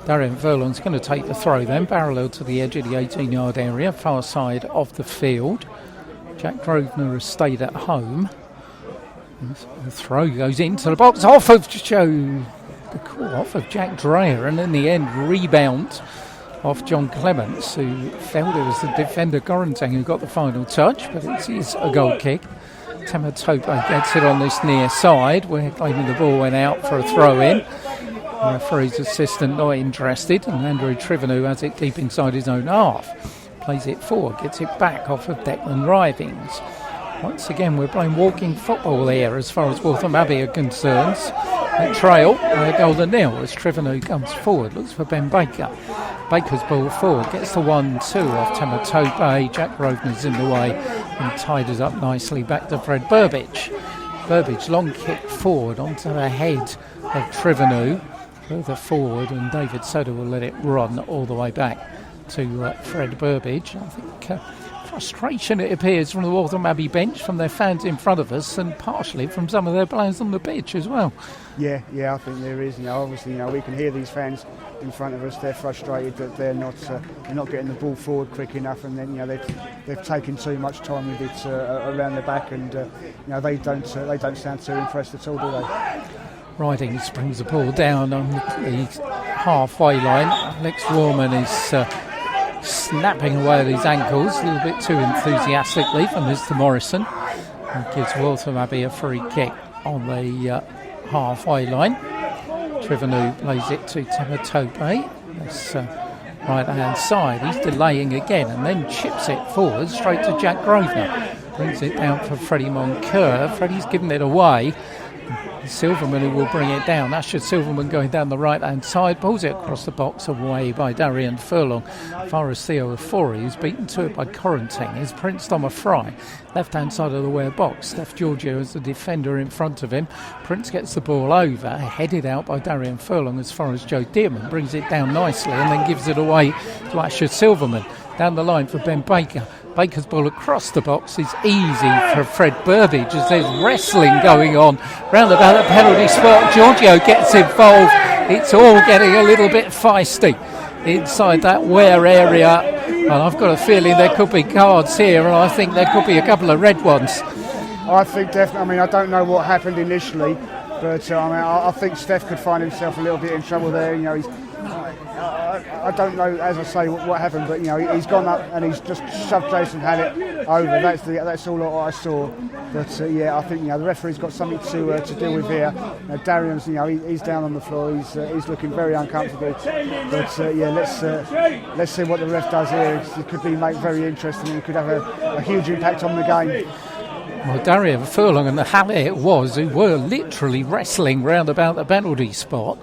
Darian Furlong's going to take the throw then, parallel to the edge of the 18-yard area, far side of the field. Jack Grosvenor has stayed at home. The throw goes into the box, off of Jack Dreyer, and in the end, rebound off John Clements, who felt it was the defender Corenteng who got the final touch, but it is a goal kick. Tematope gets it on this near side. We're claiming the ball went out for a throw in. The referee's assistant not interested, and Andrew Trivanu has it deep inside his own half. Plays it forward, gets it back off of Declan Ridings. Once again, we're playing walking football here as far as Waltham Abbey are concerned. At trail, a goal to nil as Trivanu comes forward, looks for Ben Baker. Baker's ball forward, gets the 1-2 off Tematope. Jack Grosvenor's in the way and tied us up nicely back to Fred Burbidge. Burbidge, long kick forward onto the head of Trivanu. Further forward, and David Soder will let it run all the way back to Fred Burbidge. I think frustration, it appears, from the Waltham Abbey bench, from their fans in front of us, and partially from some of their players on the pitch as well. Yeah, I think there is. Obviously, we can hear these fans in front of us. They're frustrated that they're not getting the ball forward quick enough, and then they've taken too much time with it around the back, and they don't sound too impressed at all, do they? Ridings brings the ball down on the halfway line. Alex Warman is snapping away at his ankles a little bit too enthusiastically for Mr. Morrison. He gives Waltham Abbey a free kick on the halfway line. Trivanu plays it to Tematope. That's right hand side. He's delaying again and then chips it forward straight to Jack Grosvenor. Brings it down for Freddie Moncur. Freddie's given it away. Silverman who will bring it down. Asher Silverman going down the right hand side, pulls it across the box, away by Darian Furlong. Far as Theo Afori, who's beaten to it by Corenteng, is Prince Thomas Fry. Left hand side of the Ware box. Steph Giorgio is the defender in front of him. Prince gets the ball over, headed out by Darian Furlong as far as Joe Dearman, brings it down nicely and then gives it away to Asher Silverman. down the line for Ben Baker. Baker's ball across the box is easy for Fred Burbage as there's wrestling going on round about the penalty spot. Giorgio gets involved. It's all getting a little bit feisty inside that Ware area, and I've got a feeling there could be cards here, and I think there could be a couple of red ones. I think definitely. I mean, I don't know what happened initially, but I think Steph could find himself a little bit in trouble there. I don't know, as I say, what happened, but he's gone up and he's just shoved Jason Hallett over. That's all I saw. But I think the referee's got something to deal with here. Darian's he's down on the floor. He's looking very uncomfortable. But let's see what the ref does here. It could be very interesting. And it could have a huge impact on the game. Well, Darian Furlong and the Hallett it was who were literally wrestling round about the penalty spot.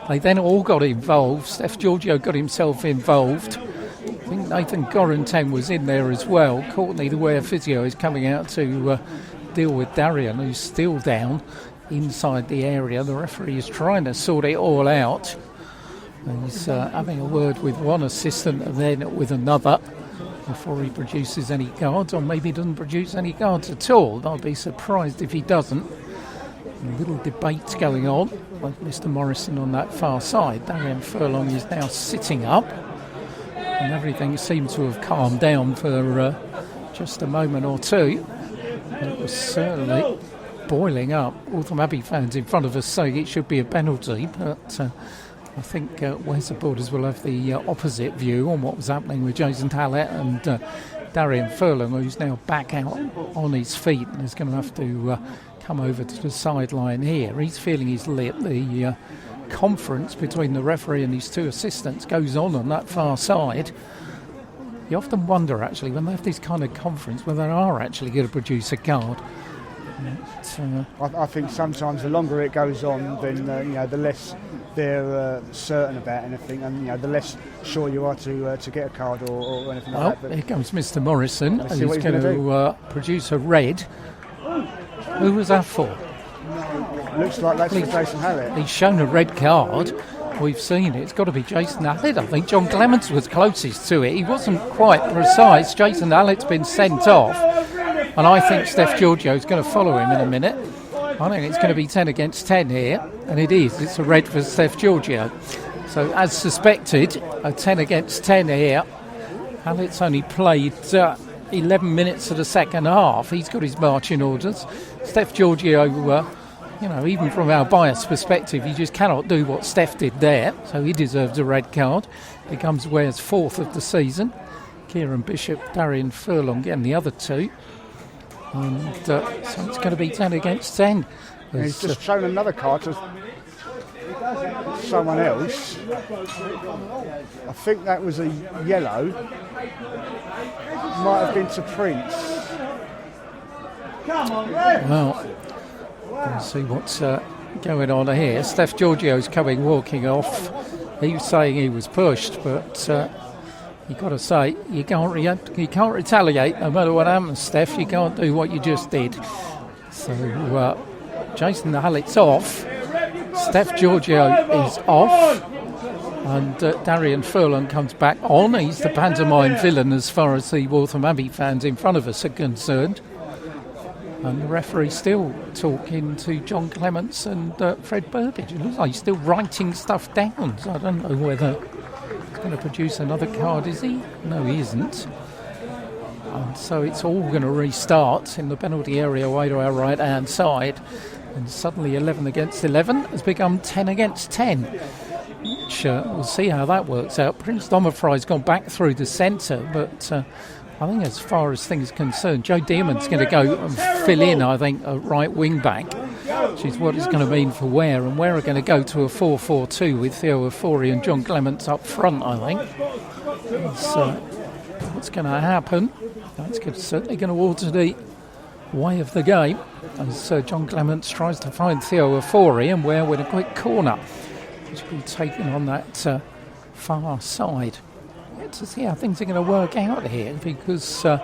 They then all got involved. Steph Giorgio got himself involved. I think Nathan Gorenteng was in there as well. Courtney, the Ware physio, is coming out to deal with Darian, who's still down inside the area. The referee is trying to sort it all out. He's having a word with one assistant and then with another before he produces any cards, or maybe doesn't produce any cards at all. I'll be surprised if he doesn't. A little debate going on with Mr. Morrison on that far side. Darian Furlong is now sitting up, and everything seems to have calmed down for just a moment or two. It was certainly boiling up. Waltham Abbey fans in front of us saying it should be a penalty, but I think Ware supporters will have the opposite view on what was happening with Jason Hallett and Darian Furlong, who's now back out on his feet and is going to have to come over to the sideline here. He's feeling his lip. The conference between the referee and his two assistants goes on that far side. You often wonder, actually, when they have this kind of conference, whether they are actually going to produce a card. I think sometimes the longer it goes on, then the less they're certain about anything, and the less sure you are to get a card or anything like that. Here comes Mr. Morrison, and he's going to produce a red. Who was that for? Looks like that's for Jason Hallett. He's shown a red card. We've seen it. It's got to be Jason Hallett. I think John Clements was closest to it. He wasn't quite precise. Jason Hallett's been sent off. And I think Steph Giorgio's going to follow him in a minute. I think it's going to be 10 against 10 here. And it is. It's a red for Steph Giorgio. So as suspected, a 10 against 10 here. Hallett's only played 11 minutes of the second half. He's got his marching orders. Steph Giorgio, even from our biased perspective, he just cannot do what Steph did there. So he deserves a red card. Becomes Ware's fourth of the season. Kieran Bishop, Darian Furlong getting the other two. And so it's going to be 10 against 10. He's just shown another card to someone else. I think that was a yellow. Might have been to Prince. Well, let's see what's going on here. Steph Giorgio's walking off. He was saying he was pushed, but you've got to say, you can't retaliate no matter what happens, Steph. You can't do what you just did. So Jason Hallett's off. Steph Giorgio is off. And Darian Furlong comes back on. He's the pantomime villain as far as the Waltham Abbey fans in front of us are concerned. And the referee still talking to John Clements and Fred Burbage. It looks like he's still writing stuff down. So I don't know whether he's going to produce another card, is he? No, he isn't. And so it's all going to restart in the penalty area way to our right-hand side. And suddenly 11 against 11 has become 10 against 10. Which we'll see how that works out. Prince Domofrey's gone back through the centre, but I think as far as things are concerned, Joe Dearman's going to go and fill in, I think, a right wing back, which is what it's going to mean for Ware. And Ware are going to go to a 4-4-2 with Theo Ofori and John Clements up front, I think. That's what's going to happen. That's certainly going to alter the way of the game as John Clements tries to find Theo Ofori, and Ware with a quick corner, which will be taken on that far side. To see how things are going to work out here, because Joe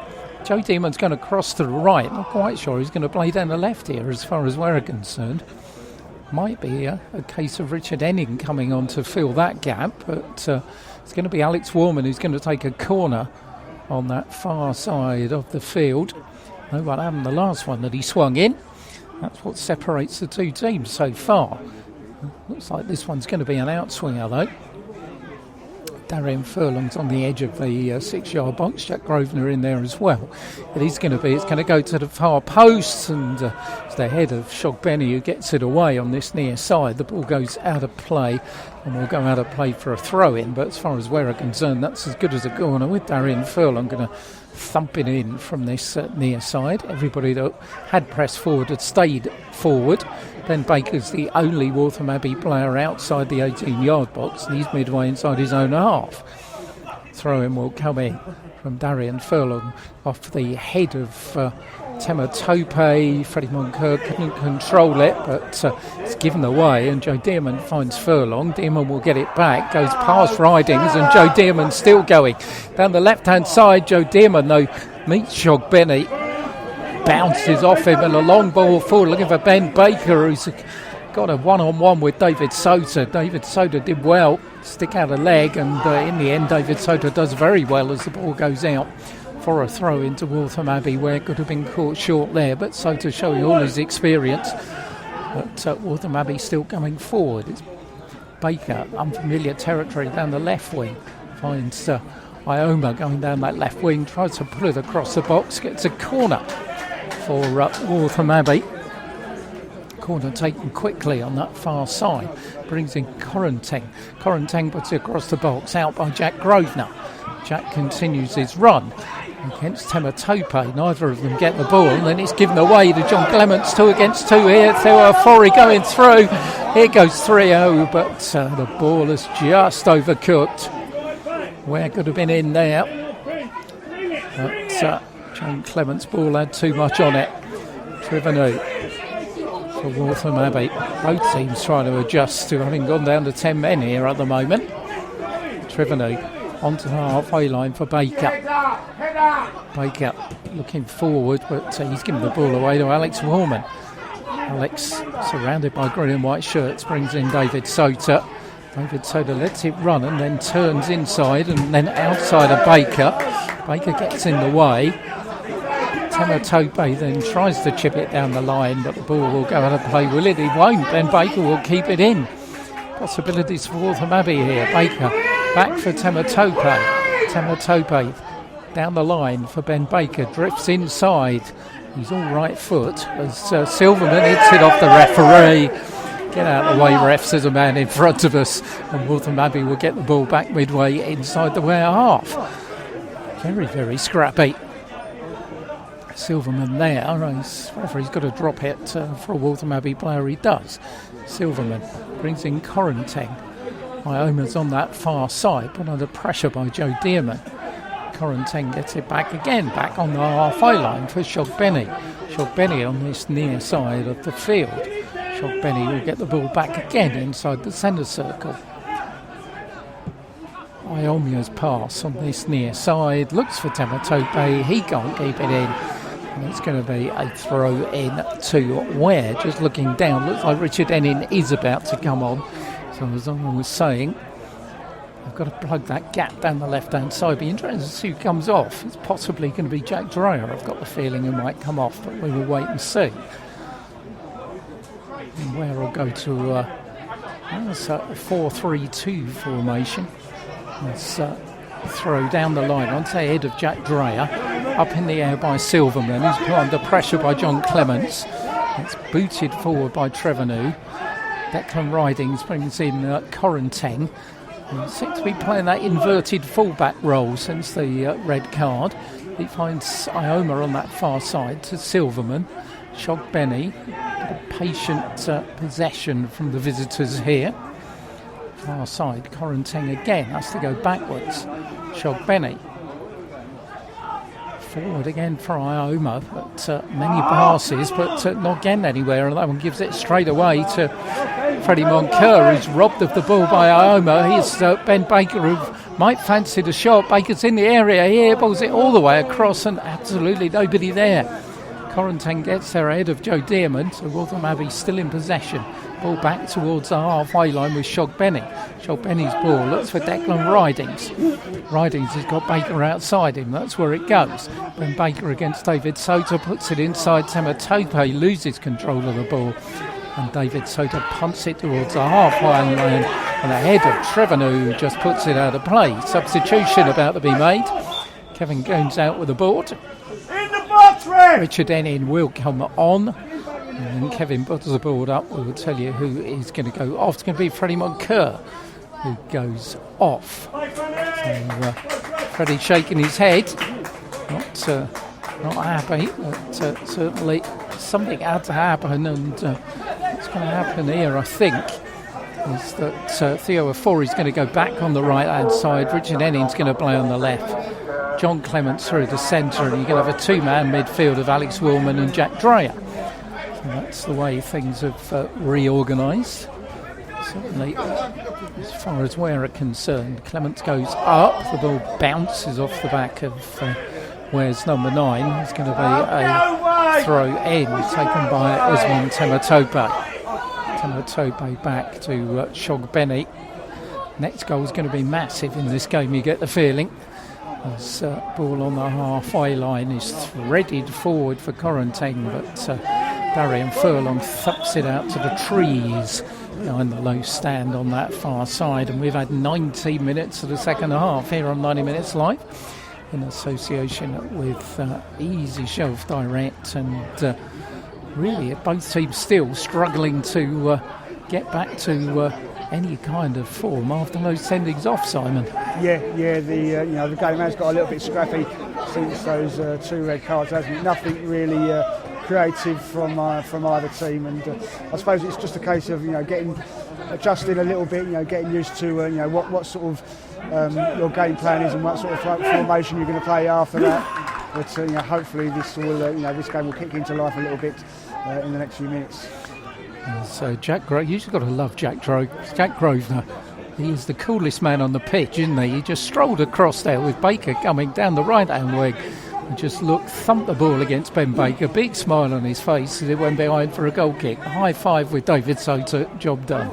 Dearman's going to cross to the right. Not quite sure he's going to play down the left here as far as we're concerned. Might be a case of Richard Enning coming on to fill that gap, but it's going to be Alex Warman who's going to take a corner on that far side of the field. No one happened the last one that he swung in. That's what separates the two teams so far. Looks like this one's going to be an outswinger though. Darian Furlong's on the edge of the 6-yard box. Jack Grosvenor in there as well. It's going to go to the far post, and it's the head of Shogbenny who gets it away on this near side. The ball goes out of play and will go out of play for a throw-in, but as far as Ware are concerned, that's as good as a corner, with Darian Furlong going to thump it in from this near side. Everybody that had pressed forward had stayed forward. Ben Baker's the only Waltham Abbey player outside the 18-yard box, and he's midway inside his own half. Throw-in will come in from Darian Furlong off the head of Tema Tope. Freddie Moncur couldn't control it, but it's given away, and Joe Dearman finds Furlong. Dearman will get it back, goes past Ridings, and Joe Dearman's still going. Down the left-hand side, Joe Dearman, though, meets Shogbenny, bounces off him, and a long ball forward, looking for Ben Baker, who's got a one-on-one with David Sota. David Sota did well, stick out a leg, and in the end David Sota does very well as the ball goes out for a throw into Waltham Abbey, where it could have been caught short there, but Sota showing all his experience. But Waltham Abbey still coming forward. It's Baker, unfamiliar territory down the left wing, finds Ioma going down that left wing, tries to pull it across the box, gets a corner for Waltham Abbey. Corner taken quickly on that far side, brings in Corenteng. Corenteng puts it across the box, out by Jack Grosvenor. Jack continues his run against Tema Tope. Neither of them get the ball, and then it's given away to John Clements. 2 against 2 here. Theophori going through. Here goes 3-0, but the ball is just overcooked. Where could have been in there, but John Clements' ball had too much on it. Trivenu for Waltham Abbey. Both teams trying to adjust to having gone down to 10 men here at the moment. Trivenu onto the halfway line for Baker. Baker looking forward, but he's giving the ball away to Alex Warman. Alex, surrounded by green and white shirts, brings in David Sota. David Sota lets it run and then turns inside and then outside of Baker. Baker gets in the way. Tema Tope then tries to chip it down the line, but the ball will go out of play. Will it? It won't. Then Baker will keep it in. Possibilities for Waltham Abbey here. Baker back for Tema Tope. Tema Tope down the line for Ben Baker. Drifts inside. He's all right foot as Silverman hits it off the referee. Get out of the way, refs, there's a man in front of us, and Waltham Abbey will get the ball back midway inside the Ware half. Very, very scrappy. Silverman there. Referee's got to drop it for a Waltham Abbey player. He does. Silverman brings in Corenteng. Ioma's on that far side, put under pressure by Joe Dearman. Corenteng gets it back again, back on the halfway line for Shogbenny. Shogbenny on this near side of the field. Shogbenny will get the ball back again inside the centre circle. Ioma's pass on this near side, looks for Tema Tope, he can't keep it in. And it's going to be a throw in to Ware. Just looking down, looks like Richard Ennin is about to come on. So as I was saying, I've got to plug that gap down the left-hand side. Be interesting to see who comes off. It's possibly going to be Jack Dreyer. I've got the feeling he might come off, but we will wait and see. And Ware will go to a 4-3-2 formation. Let's throw down the line onto the head of Jack Dreyer. Up in the air by Silverman. He's put under pressure by John Clements. It's booted forward by Trevenu. Declan Ridings brings in Corenteng. He seems to be playing that inverted fullback role since the red card. He finds Ioma on that far side to Silverman. Shogbenny, a patient possession from the visitors here. Far side, Corenteng again has to go backwards. Shogbenny. Forward again for Ioma, but many passes, but not getting anywhere, and that one gives it straight away to Freddie Moncur, who's robbed of the ball by Ioma. Here's Ben Baker, who might fancy the shot. Baker's in the area here, balls it all the way across, and absolutely nobody there. Corenteng gets there ahead of Joe Dearman, so Waltham Abbey still in possession. Ball back towards the halfway line with Shogbenny. Shogbenny's ball looks for Declan Ridings. Ridings has got Baker outside him. That's where it goes. When Baker against David Sota puts it inside, Tematope loses control of the ball. And David Sota punts it towards the halfway line. And the head of Trevenu just puts it out of play. Substitution about to be made. Kevin Gomes out with the board. In the box, Red! Richard Ennin will come on. And Kevin puts the board up. We will tell you who is going to go off. It's going to be Freddie Moncur who goes off. So, Freddie shaking his head. Not happy, but certainly something had to happen. And what's going to happen here, I think, is that Theo Afori is going to go back on the right-hand side. Richard Ennin's going to play on the left. John Clements through the centre, and you're going to have a two-man midfield of Alex Willman and Jack Dreyer. So that's the way things have reorganised. Certainly, as far as Ware are concerned, Clements goes up. The ball bounces off the back of Ware's number 9. It's going to be a throw in taken by Osman Tematope. Tematope back to Shogbenny. Next goal is going to be massive in this game, you get the feeling. As ball on the halfway line is threaded forward for Corentin, but Darian Furlong thups it out to the trees behind the low stand on that far side. And we've had 90 minutes of the second half here on 90 Minutes Live in association with Easy Shelf Direct, and really both teams still struggling to get back to any kind of form after those sendings off, Simon. Yeah, the game has got a little bit scrappy since those 2 red cards, hasn't it? Nothing really creative from either team, and I suppose it's just a case of adjusting a little bit, getting used to what sort of your game plan is and what sort of formation you're going to play after that. But hopefully this game will kick into life a little bit in the next few minutes. So Jack Grosvenor, you just got to love Jack Grosvenor. He is the coolest man on the pitch, isn't he? He just strolled across there with Baker coming down the right-hand wing. And just thumped the ball against Ben Baker. Big smile on his face as it went behind for a goal kick. High five with David Sota. Job done.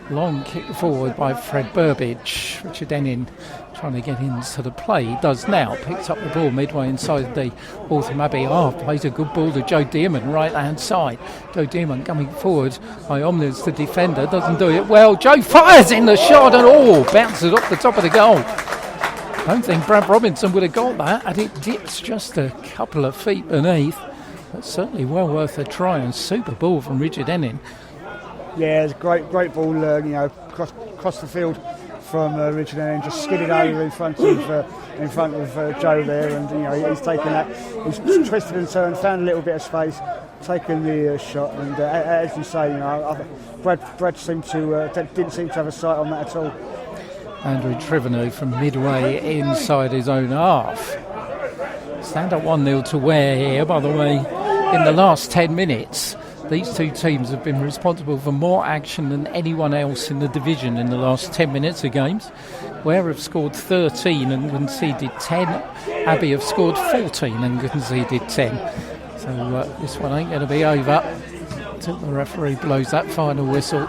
Long kick forward by Fred Burbidge. Richard Ennin trying to get into the play. He does now. Picks up the ball midway inside the Waltham Abbey half. Plays a good ball to Joe Dearman, right hand side. Joe Dearman coming forward. Iomna's the defender. Doesn't do it well. Joe fires in the shot and bounces off the top of the goal. I don't think Brad Robinson would have got that, and it dips just a couple of feet beneath. That's certainly well worth a try, and super ball from Richard Ennin. Yeah, it's a great ball, across the field from Richard Ennin, just skidded over in front of Joe there, and he's taken that. He's twisted and turned, found a little bit of space, taken the shot, and as you say, Brad didn't seem to have a sight on that at all. Andrew Trevenu from midway inside his own half. Stand up 1-0 to Ware here, by the way. In the last 10 minutes, these two teams have been responsible for more action than anyone else in the division in the last 10 minutes of games. Ware have scored 13 and conceded 10. Abbey have scored 14 and conceded 10. So this one ain't going to be over until the referee blows that final whistle.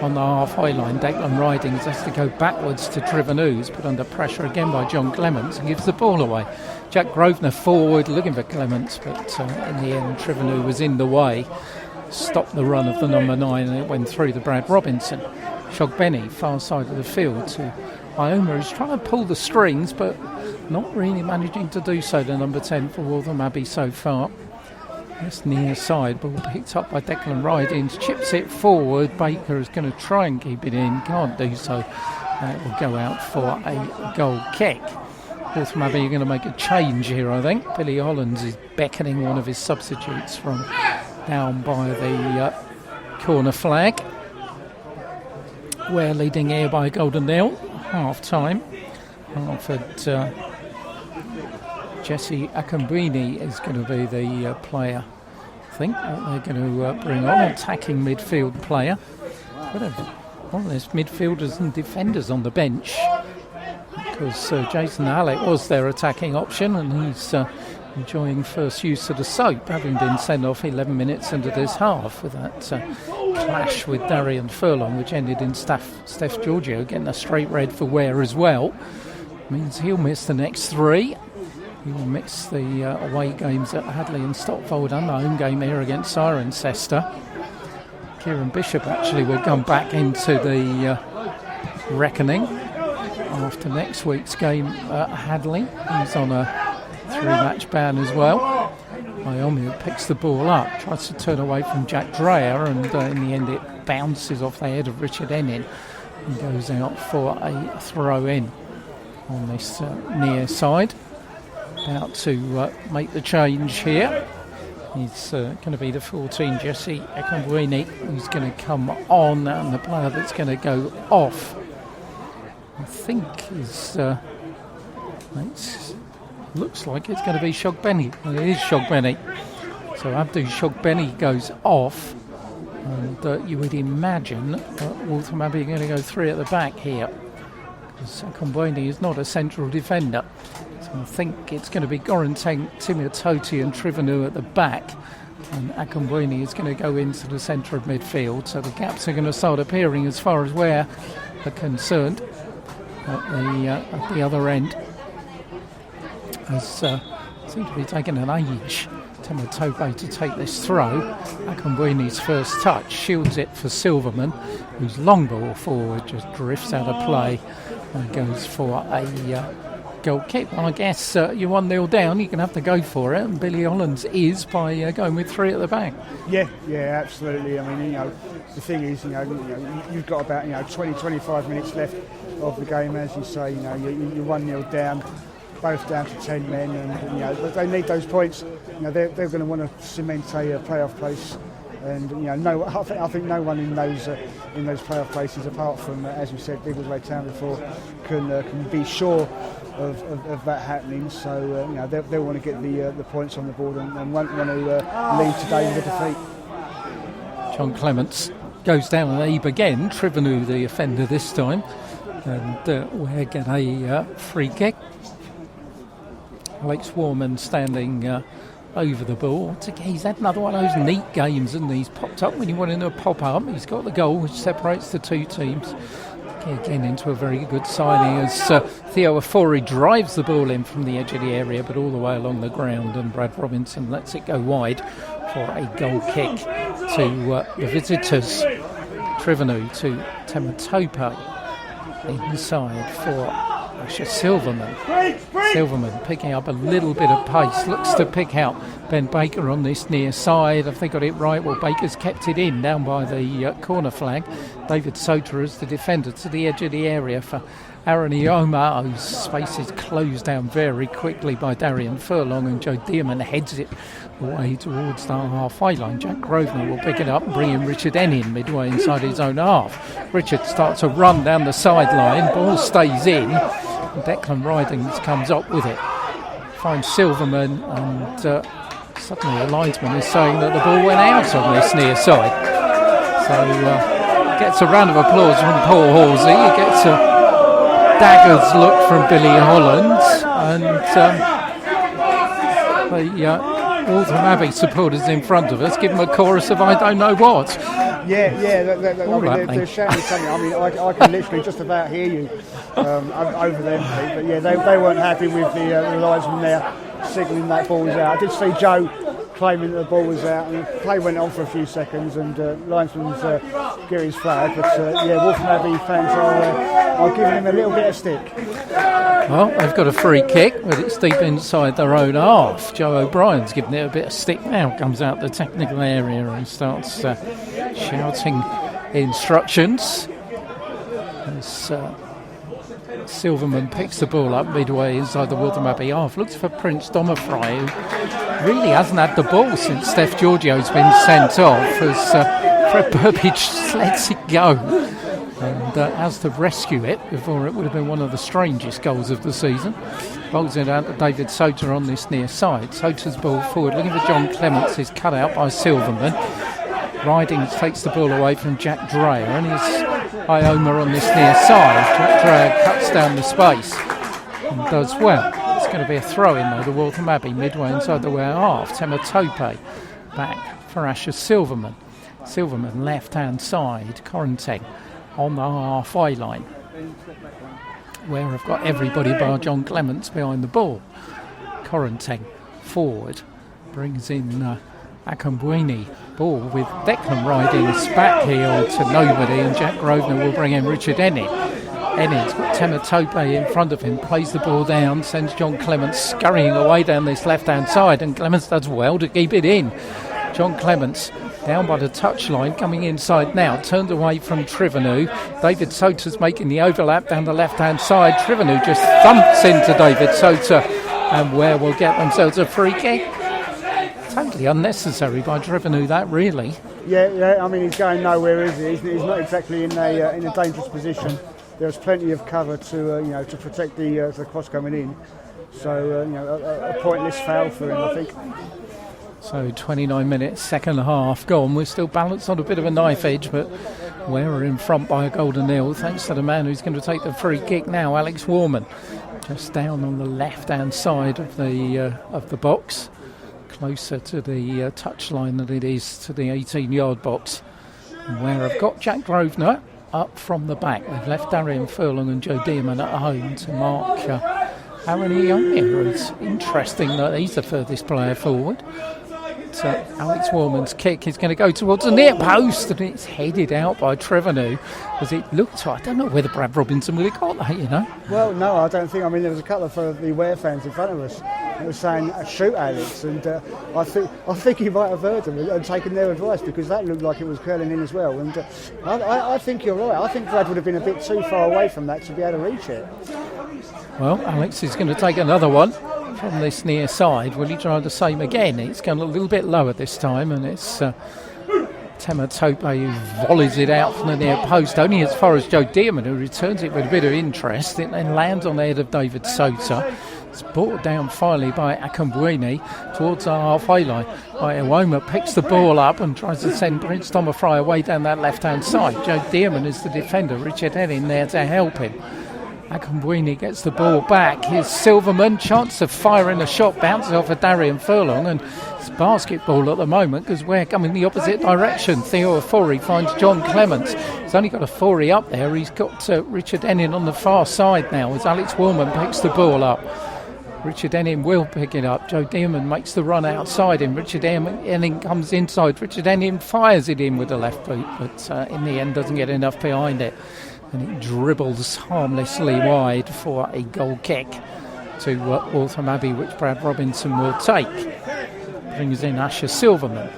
On the halfway line, Declan Ridings has to go backwards to Trevenu, who's put under pressure again by John Clements and gives the ball away. Jack Grosvenor forward looking for Clements, but in the end Trevenu was in the way, stopped the run of the number 9, and it went through to Brad Robinson. Shogbenny, far side of the field to Ioma, who's trying to pull the strings but not really managing to do so, the number 10 for Waltham Abbey so far. This near side, ball picked up by Declan Ridings, chips it forward. Baker is going to try and keep it in, can't do so. It will go out for a goal kick. Waltham Abbey are going to make a change here, I think. Billy Hollands is beckoning one of his substitutes from down by the corner flag. We're leading here by a golden nil, half time. Hartford. Jesse Akambini is going to be the player, I think, that they're going to bring on, attacking midfield player. Well, there's midfielders and defenders on the bench because Jason Hallett was their attacking option, and he's enjoying first use of the soap, having been sent off 11 minutes into this half with that clash with Darian Furlong, which ended in Steph Giorgio getting a straight red for Ware as well. Means he'll miss the next 3. He'll miss the away games at Hadley and Stotfold and the home game here against Cirencester. Kieran Bishop actually will come back into the reckoning after next week's game at Hadley. He's on a 3-match ban as well. Iommi picks the ball up, tries to turn away from Jack Dreyer, and in the end it bounces off the head of Richard Ennin and goes out for a throw-in on this near side. About to make the change here. He's going to be the 14, Jesse Ekambuini, who's going to come on, and the player that's going to go off, I think, is looks like it's going to be Shogbeni. Well, it is Shogbeni. So Abdu Shogbeni goes off, and you would imagine Waltham Abbey are going to go 3 at the back here, because Ekambuini is not a central defender. I think it's going to be Gorenteng, Timiatoti and Trivanu at the back, and Akambuini is going to go into the centre of midfield. So the gaps are going to start appearing as far as Ware are concerned at the other end. As seems to be taking an age, Timiatope to take this throw. Akambuini's first touch shields it for Silverman, whose long ball forward just drifts out of play and goes for a goal kick. Well, I guess you're 1-0 down, you can have to go for it, and Billy Hollands is by going with 3 at the back. Yeah, absolutely. I mean, the thing is, you've got about 20-25 minutes left of the game, as you say. You're 1-0 down, both down to 10 men, and they need those points. They're going to want to cement a playoff place. And I think no one in those playoff places, apart from as we said, Biggleswade Town before, can be sure of that happening. So they'll want to get the points on the board and won't want to leave today with a defeat. John Clements goes down and Abe again. Trivanu the offender this time, and we'll get a free kick. Alex Warman standing over the ball. He's had another one of those neat games, and he's popped up when you want him to pop up. He's got the goal which separates the two teams. Again into a very good signing as Theo Afori drives the ball in from the edge of the area, but all the way along the ground, and Brad Robinson lets it go wide for a goal kick to the visitors. Trivanu to Tematopa inside for Asher Silverman. Silverman picking up a little bit of pace, looks to pick out Ben Baker on this near side. Have they got it right? Well, Baker's kept it in down by the corner flag. David Soter as the defender to the edge of the area for Aaron Ioma, whose space is closed down very quickly by Darian Furlong, and Joe Dearman heads it away towards the halfway line. Jack Grosvenor will pick it up and bring in Richard Ennin midway inside his own half. Richard starts to run down the sideline, ball stays in, and Declan Ridings comes up with it. Finds Silverman, and suddenly the linesman is saying that the ball went out on this near side. So gets a round of applause from Paul Halsey. He gets a dagger's look from Billy Hollands, and the Waltham Abbey supporters in front of us give them a chorus of I don't know what. They're shouting something. I mean, I can literally just about hear you over them. But yeah, they weren't happy with the linesman there signalling that ball was out. I did see Joe claiming that the ball was out, and the play went on for a few seconds, and linesman's giving his flag. But Waltham Abbey fans are giving him a little bit of stick. Well, they've got a free kick, but it's deep inside their own half. Joe O'Brien's giving it a bit of stick now. Comes out the technical area and starts shouting instructions. As Silverman picks the ball up midway inside the Waltham Abbey half. Looks for Prince Domifry, who really hasn't had the ball since Steph Giorgio's been sent off, as Fred Burbage lets it go and has to rescue it before it would have been one of the strangest goals of the season. Bowls it out to David Soter on this near side. Soter's ball forward, looking for John Clements, is cut out by Silverman. Ridings takes the ball away from Jack Dreyer, and his Ioma on this near side. Jack Dreyer cuts down the space and does well. It's going to be a throw-in though to Waltham Abbey, midway inside the Ware half. Tematope back for Asher Silverman. Silverman left-hand side, Correnteng on the halfway line. Where I've got everybody bar John Clements behind the ball. Correnteng forward, brings in Akambuini. Ball with Declan riding back heel to nobody, and Jack Grosvenor will bring in Richard Ennin. Ennin's got Tematope in front of him, plays the ball down, sends John Clements scurrying away down this left-hand side, and Clements does well to keep it in. John Clements down by the touchline, coming inside now, turned away from Trivenu. David Sota's making the overlap down the left-hand side. Trivenu just thumps into David Sota, and Ware will get themselves a free kick. Totally unnecessary by Trivenu, that really. Yeah. I mean, he's going nowhere, is he? He's not exactly in a dangerous position. There's plenty of cover to protect the cross coming in. So a pointless foul for him, I think. So 29 minutes, second half gone. We're still balanced on a bit of a knife edge, but we're in front by a golden nil, thanks to the man who's going to take the free kick now, Alex Warman, just down on the left-hand side of the box, closer to the touchline than it is to the 18-yard box. And where I've got Jack Grosvenor up from the back. They've left Darian Furlong and Joe Dearman at home to mark Aaron Young here. It's interesting that he's the furthest player forward. Alex Warman's kick is going to go towards the near post, and it's headed out by Trivenu, as it looked like. I don't know whether Brad Robinson would have got that, Well, no, I don't think. I mean, there was a couple of the Ware fans in front of us that were saying, shoot Alex, and I think he might have heard them and taken their advice, because that looked like it was curling in as well. And I think you're right. I think Brad would have been a bit too far away from that to be able to reach it. Well, Alex is going to take another one from this near side. Will he try the same again? It's gone a little bit lower this time, and it's Tematope who volleys it out from the near post, only as far as Joe Dearman, who returns it with a bit of interest. It then lands on the head of David Sota. It's brought down finally by Akambuini towards our halfway line. Iwoma picks the ball up and tries to send Prince Tomafry away down that left-hand side. Joe Dearman is the defender, Richard Henning there to help him. Akambuini gets the ball back. Here's Silverman, chance of firing a shot, bounces off of Darian Furlong, and it's basketball at the moment because we're coming the opposite direction. Theo Ofori finds John Clements. He's only got a Ofori up there. He's got Richard Ennin on the far side now as Alex Warman picks the ball up. Richard Ennin will pick it up. Joe Dearman makes the run outside him. Richard Ennin comes inside. Richard Ennin fires it in with the left boot, but in the end doesn't get enough behind it. And it dribbles harmlessly wide for a goal kick to Waltham Abbey, which Brad Robinson will take. Brings in Asher Silverman.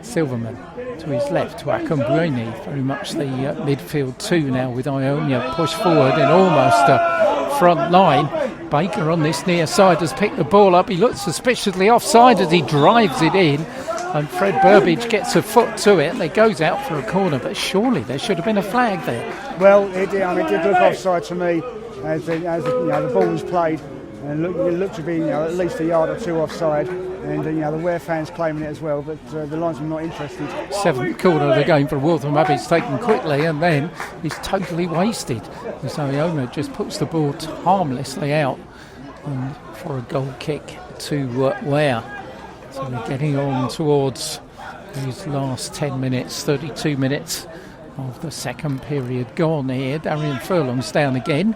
Silverman to his left to Akambuini, very much the midfield two now, with Ionia pushed forward in almost a front line. Baker on this near side has picked the ball up. He looks suspiciously offside as he drives it in, and Fred Burbage gets a foot to it, and it goes out for a corner, but surely there should have been a flag there. Well, it did look offside to me as the ball was played, and it looked to be at least a yard or two offside, and the Ware fans claiming it as well, but the linesmen not interested. Seventh corner of the game for Waltham Abbey is taken quickly, and then it's totally wasted. So Ioma just puts the ball harmlessly out, and for a goal kick to Ware. So we're getting on towards these last 10 minutes, 32 minutes of the second period gone here. Darian Furlong's down again,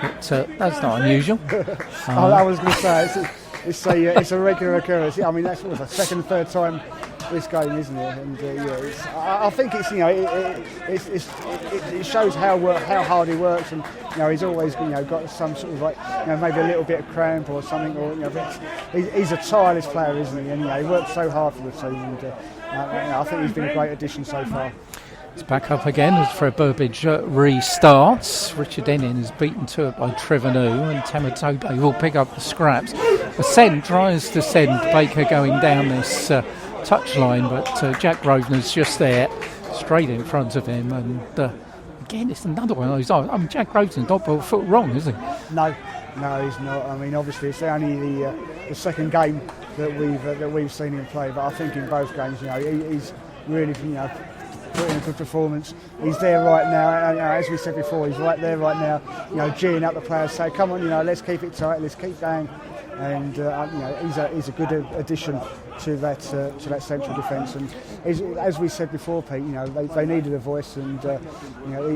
but that's not unusual. I was going to say, it's a regular occurrence. I mean, that's what, the second, third time this game, isn't it? And I think it's it shows how hard he works, and he's always got some sort of maybe a little bit of cramp or something, or he's a tireless player, isn't he? And he works so hard for the team, and I think he's been a great addition so far. It's back up again as Fred Burbage restarts. Richard Ennin is beaten to it by Trivenu, and Tematope will pick up the scraps. Ascend tries to send Baker going down this touchline, but Jack Grosvenor's just there, straight in front of him, and again it's another one of those. I mean, Jack Grosvenor's not put a foot wrong, is he? No, he's not. I mean, obviously it's only the second game that we've seen him play, but I think in both games, he's really put in a good performance. He's there right now, and as we said before, he's right there right now, geeing up the players, say, come on, let's keep it tight, let's keep going. And he's a good addition to that central defence. And as we said before, Pete, they needed a voice, and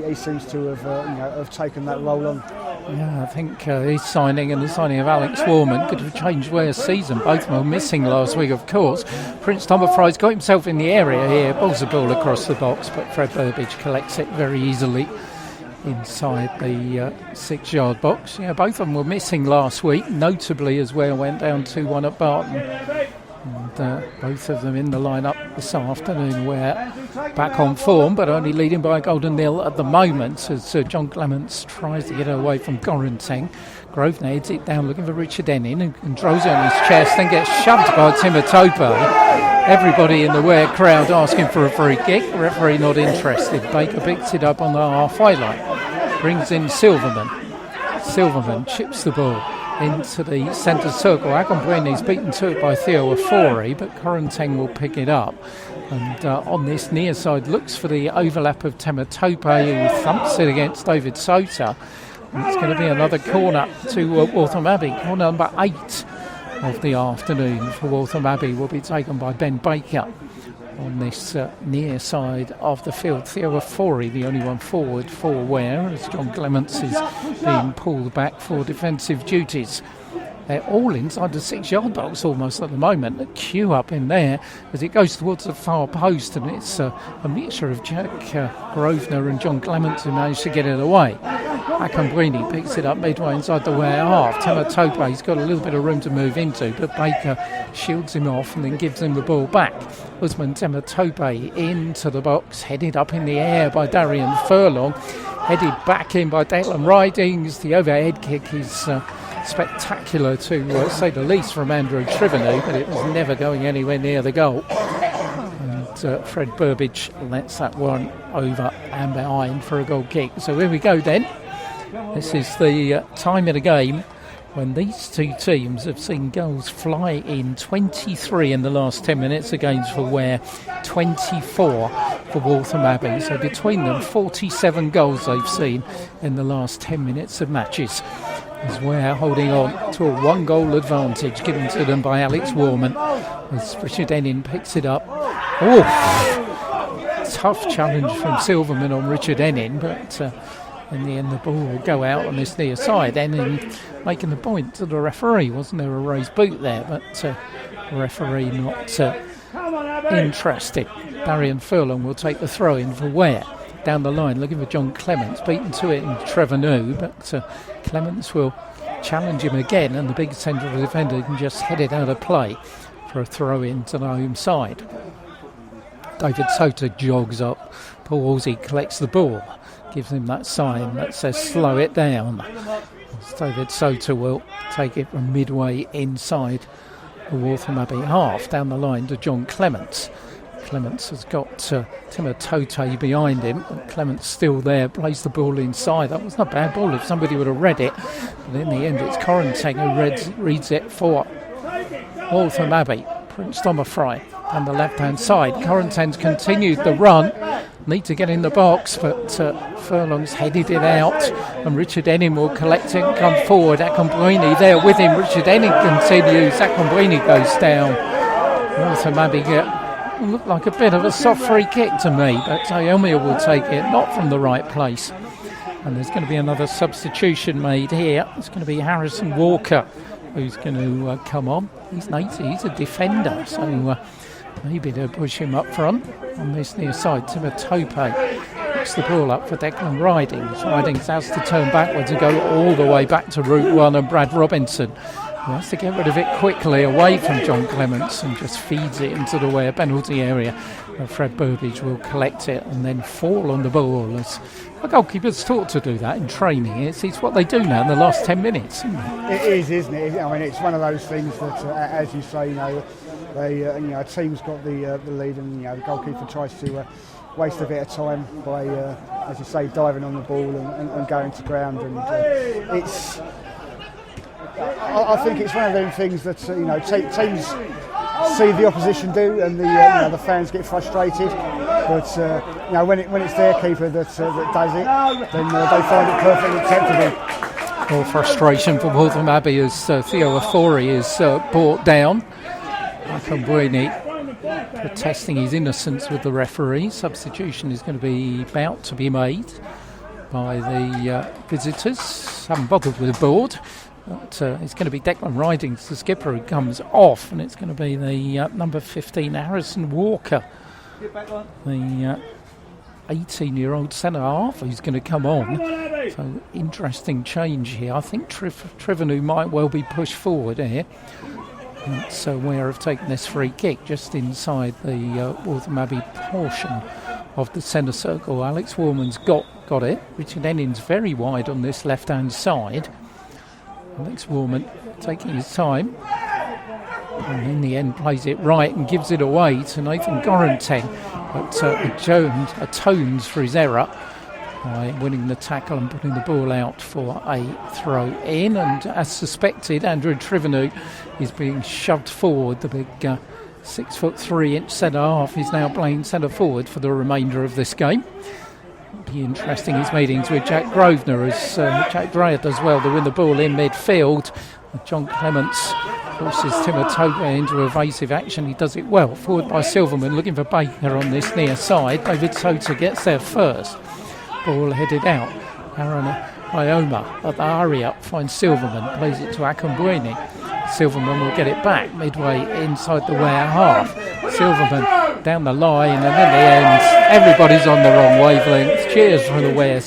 he seems to have taken that role on. Yeah, I think his signing and the signing of Alex Warman could have changed Ware's season. Both of them were missing last week, of course. Prince Tomafry's got himself in the area here, balls the ball across the box, but Fred Burbage collects it very easily inside the 6-yard box. Yeah, both of them were missing last week, notably as Ware went down 2-1 at Barton. And both of them in the lineup this afternoon. Ware back on form, but only leading by a goal to nil at the moment as John Clements tries to get away from Gorenteng. Grosvenor heads it down looking for Richard Ennin, and throws it on his chest, then gets shoved by Timatope. Everybody in the Ware crowd asking for a free kick. Referee not interested. Baker picks it up on the halfway line. Brings in Silverman. Silverman chips the ball into the centre circle. Akombueni's beaten to it by Theo Afori, but Gorenteng will pick it up. And on this near side, looks for the overlap of Timatope, who thumps it against David Sota. And it's going to be another corner to Waltham Abbey. Corner number 8 of the afternoon for Waltham Abbey will be taken by Ben Baker on this near side of the field. Theo Afori, the only one forward for Ware, as John Clements is being pulled back for defensive duties. They're all inside the 6-yard box almost at the moment. A queue up in there as it goes towards the far post, and it's a mixture of Jack Grosvenor and John Clements who managed to get it away. Akombueni picks it up midway inside the Ware half. Timatope, he's got a little bit of room to move into, but Baker shields him off and then gives him the ball back. Usman Timatope into the box, headed up in the air by Darian Furlong, headed back in by Declan Ridings. The overhead kick is spectacular to say the least from Andrew Trivenu, but it was never going anywhere near the goal. And Fred Burbage lets that one over and behind for a goal kick. So here we go then. This is the time of the game when these two teams have seen goals fly in. 23 in the last 10 minutes of games for Ware, 24 for Waltham Abbey. So between them, 47 goals they've seen in the last 10 minutes of matches. As Ware holding on to a 1-goal advantage given to them by Alex Warman. As Richard Ennin picks it up. Oh, tough challenge from Silverman on Richard Ennin, but in the end the ball will go out on this near side. Ennin making the point to the referee. Wasn't there a raised boot there? But the referee not interested. Darian Furlong will take the throw in for Ware. Down the line looking for John Clements, beaten to it in Trevor, but Clements will challenge him again, and the big central defender can just head it out of play for a throw in to the home side. David Sota jogs up. Paul Wolsey collects the ball, gives him that sign that says slow it down. David Sota will take it from midway inside the Waltham Abbey half, down the line to John Clements. Clements has got Timatope behind him. Clements still there, plays the ball inside. That wasn't a bad ball if somebody would have read it. But in the end, it's Gorenteng who reads it for Waltham Abbey. Prince Tomafry on the left-hand side. Gorenteng's continued the run. Need to get in the box, but Furlong's headed it out. And Richard Ennin will collect it and come forward. Akombueni there with him. Richard Ennin continues. Akombueni goes down. Waltham Abbey looked like a bit of a soft free kick to me, but Iomia will take it, not from the right place. And there's going to be another substitution made here. It's going to be Harrison Walker who's going to come on. He's a defender, so maybe they'll push him up front on this near side. Timatope picks the ball up for Declan Ridings. Ridings has to turn backwards and go all the way back to Route 1 and Brad Robinson. He has to get rid of it quickly away from John Clements and just feeds it into the Ware penalty area. Fred Burbage will collect it and then fall on the ball. As the goalkeepers taught to do that in training. It's what they do now in the last 10 minutes. Isn't it? It is, isn't it? I mean, it's one of those things that, as you say, a team's got the lead, and the goalkeeper tries to waste a bit of time by, as you say, diving on the ball and going to ground, and it's. I think it's one of them things that teams see the opposition do, and the fans get frustrated. But when it's their keeper that does it, then they find it perfectly acceptable. More frustration for Waltham Abbey as Theo Afori is brought down. Akambueni protesting his innocence with the referee. Substitution is going to be about to be made by the visitors. Haven't bothered with the board. But it's going to be Declan Ridings, the skipper, who comes off, and it's going to be the number 15, Harrison Walker, the 18-year-old centre-half, who's going to come on. So, interesting change here. I think Trivenu might well be pushed forward here. And so, Ware have taken this free kick just inside the Waltham Abbey portion of the centre circle. Alex Warman's got it. Richard Ennings very wide on this left-hand side. Alex Warman taking his time, and in the end plays it right and gives it away to Nathan Gorenteng, but atones for his error by winning the tackle and putting the ball out for a throw in. And as suspected, Andrew Trivenu is being shoved forward. The big 6'3" centre half is now playing centre forward for the remainder of this game. Be interesting his meetings with Jack Grosvenor, as Jack Dreyer does well to win the ball in midfield. John Clements forces Timotopia into evasive action. He does it well. Forward by Silverman, looking for Baker on this near side. David Sota gets there first. Ball headed out. Aaron Ioma at the hurry-up finds Silverman, plays it to Akambueni. Silverman will get it back midway inside the Ware half. Silverman down the line, and in the end, everybody's on the wrong wavelength. Cheers from the Ware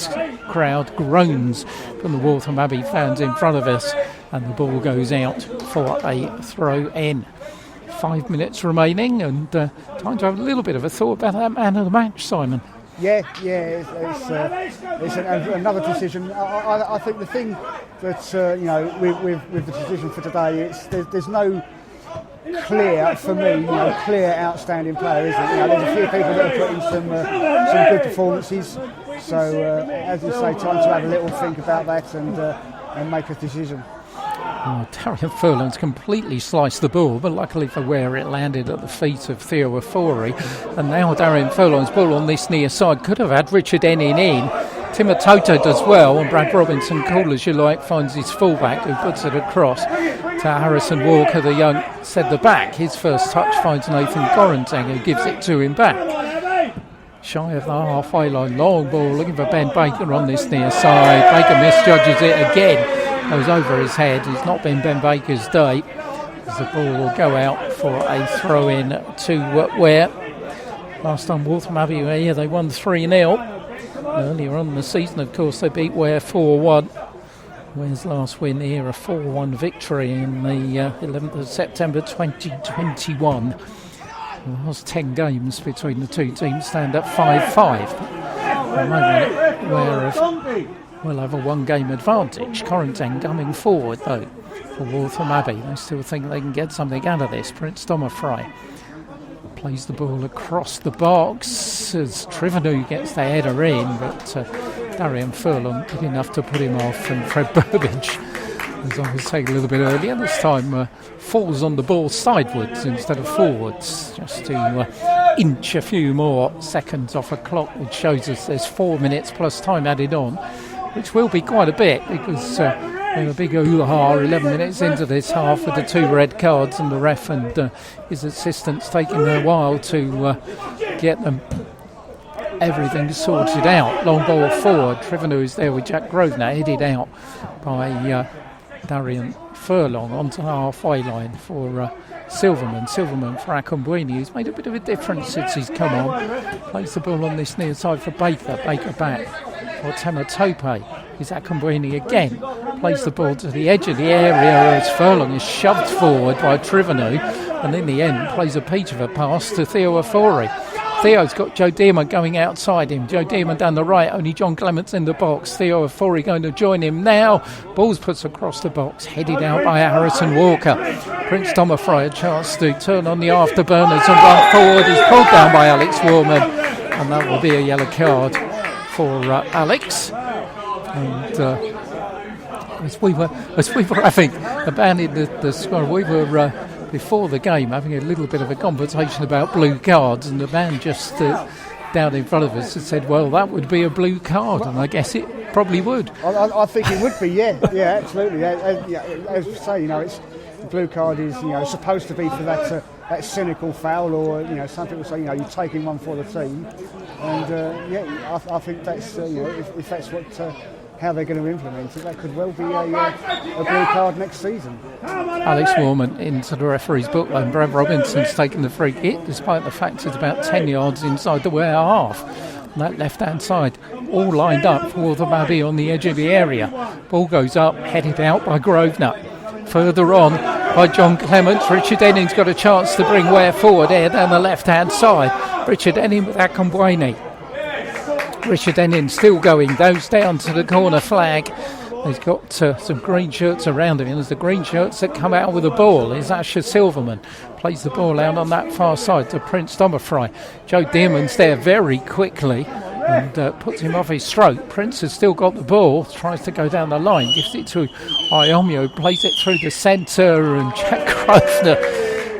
crowd, groans from the Waltham Abbey fans in front of us, and the ball goes out for a throw in. 5 minutes remaining, and time to have a little bit of a thought about that man of the match, Simon. Yeah, it's another decision. I think the thing that with the decision for today, there's no clear, for me, clear outstanding player, is there? There's a few people that have put in some good performances. So as you say, time to have a little think about that and make a decision. Darian Furlong's completely sliced the ball, but luckily for Ware it landed at the feet of Theo Afori. And now Darian Furlong's ball on this near side could have had Richard Ennin in. Timotota does well, and Brad Robinson, cool as you like, finds his fullback, who puts it across to Harrison Walker, the young centre-back. His first touch finds Nathan Gorenteng, who gives it to him back. Shy of the halfway line, long ball, looking for Ben Baker on this near side. Baker misjudges it again. Goes over his head. It's not been Ben Baker's day, as the ball will go out for a throw-in to Ware. Last time Waltham Abbey were here, they won 3-0. Earlier on in the season, of course, they beat Ware 4-1. Ware's last win here, a 4-1 victory in the 11th of September 2021. The last 10 games between the two teams stand at 5-5. At the moment, Ware will have a one-game advantage. Correntang coming forward, though, for Waltham Abbey. They still think they can get something out of this. Prince Domofray plays the ball across the box as Trivenu gets the header in, but Darian Furlong did enough to put him off, and Fred Burbage, as I was saying a little bit earlier, this time falls on the ball sidewards instead of forwards, just to inch a few more seconds off a clock, which shows us there's 4 minutes plus time added on, which will be quite a bit, because a big hoo-ha 11 minutes into this half with the 2 red cards, and the ref and his assistants taking a while to get them everything sorted out. Long ball forward, Trivenu is there with Jack Grosvenor, headed out by Darian Furlong onto the halfway line for Silverman for Akambueni, who's made a bit of a difference since he's come on. Plays the ball on this near side for Baker back for Tematope. Is Akambueni again, plays the ball to the edge of the area as Furlong is shoved forward by Trivenu, and in the end plays a peach of a pass to Theo Afori. Theo's got Joe Dearman going outside him. Joe Dearman down the right, only John Clements in the box. Theo Afori going to join him now. Ball's put across the box, headed out by Harrison Walker. Prince Domofray a chance to turn on the afterburners and run forward. He's pulled down by Alex Warman, and that will be a yellow card for Alex. And as we were having abandoned the score, we were before the game having a little bit of a conversation about blue cards, and the man just down in front of us and said, well, that would be a blue card, and I guess it probably would. I think it would be, yeah, absolutely. As you say, it's the blue card is supposed to be for that cynical foul, or some people say you're taking one for the team, and I think that's if that's what how they're going to implement it, that could well be a blue card next season. Alex Warman into the referee's book, and Brad Robinson's taken the free kick, despite the fact it's about 10 yards inside the Ware half. On that left-hand side, all lined up for Waltham Abbey on the edge of the area. Ball goes up, headed out by Grosvenor. Further on by John Clements. Richard Enning's got a chance to bring Ware forward here down the left-hand side. Richard Enning with Akinbuene. Richard Enning still going, goes down to the corner flag. He's got some green shirts around him, and there's the green shirts that come out with the ball. Is Asher Silverman. Plays the ball out on that far side to Prince Dommerfry. Joe Dearman's there very quickly and puts him off his stroke. Prince has still got the ball, tries to go down the line, gives it to Iomio, plays it through the centre, and Jack Grosvenor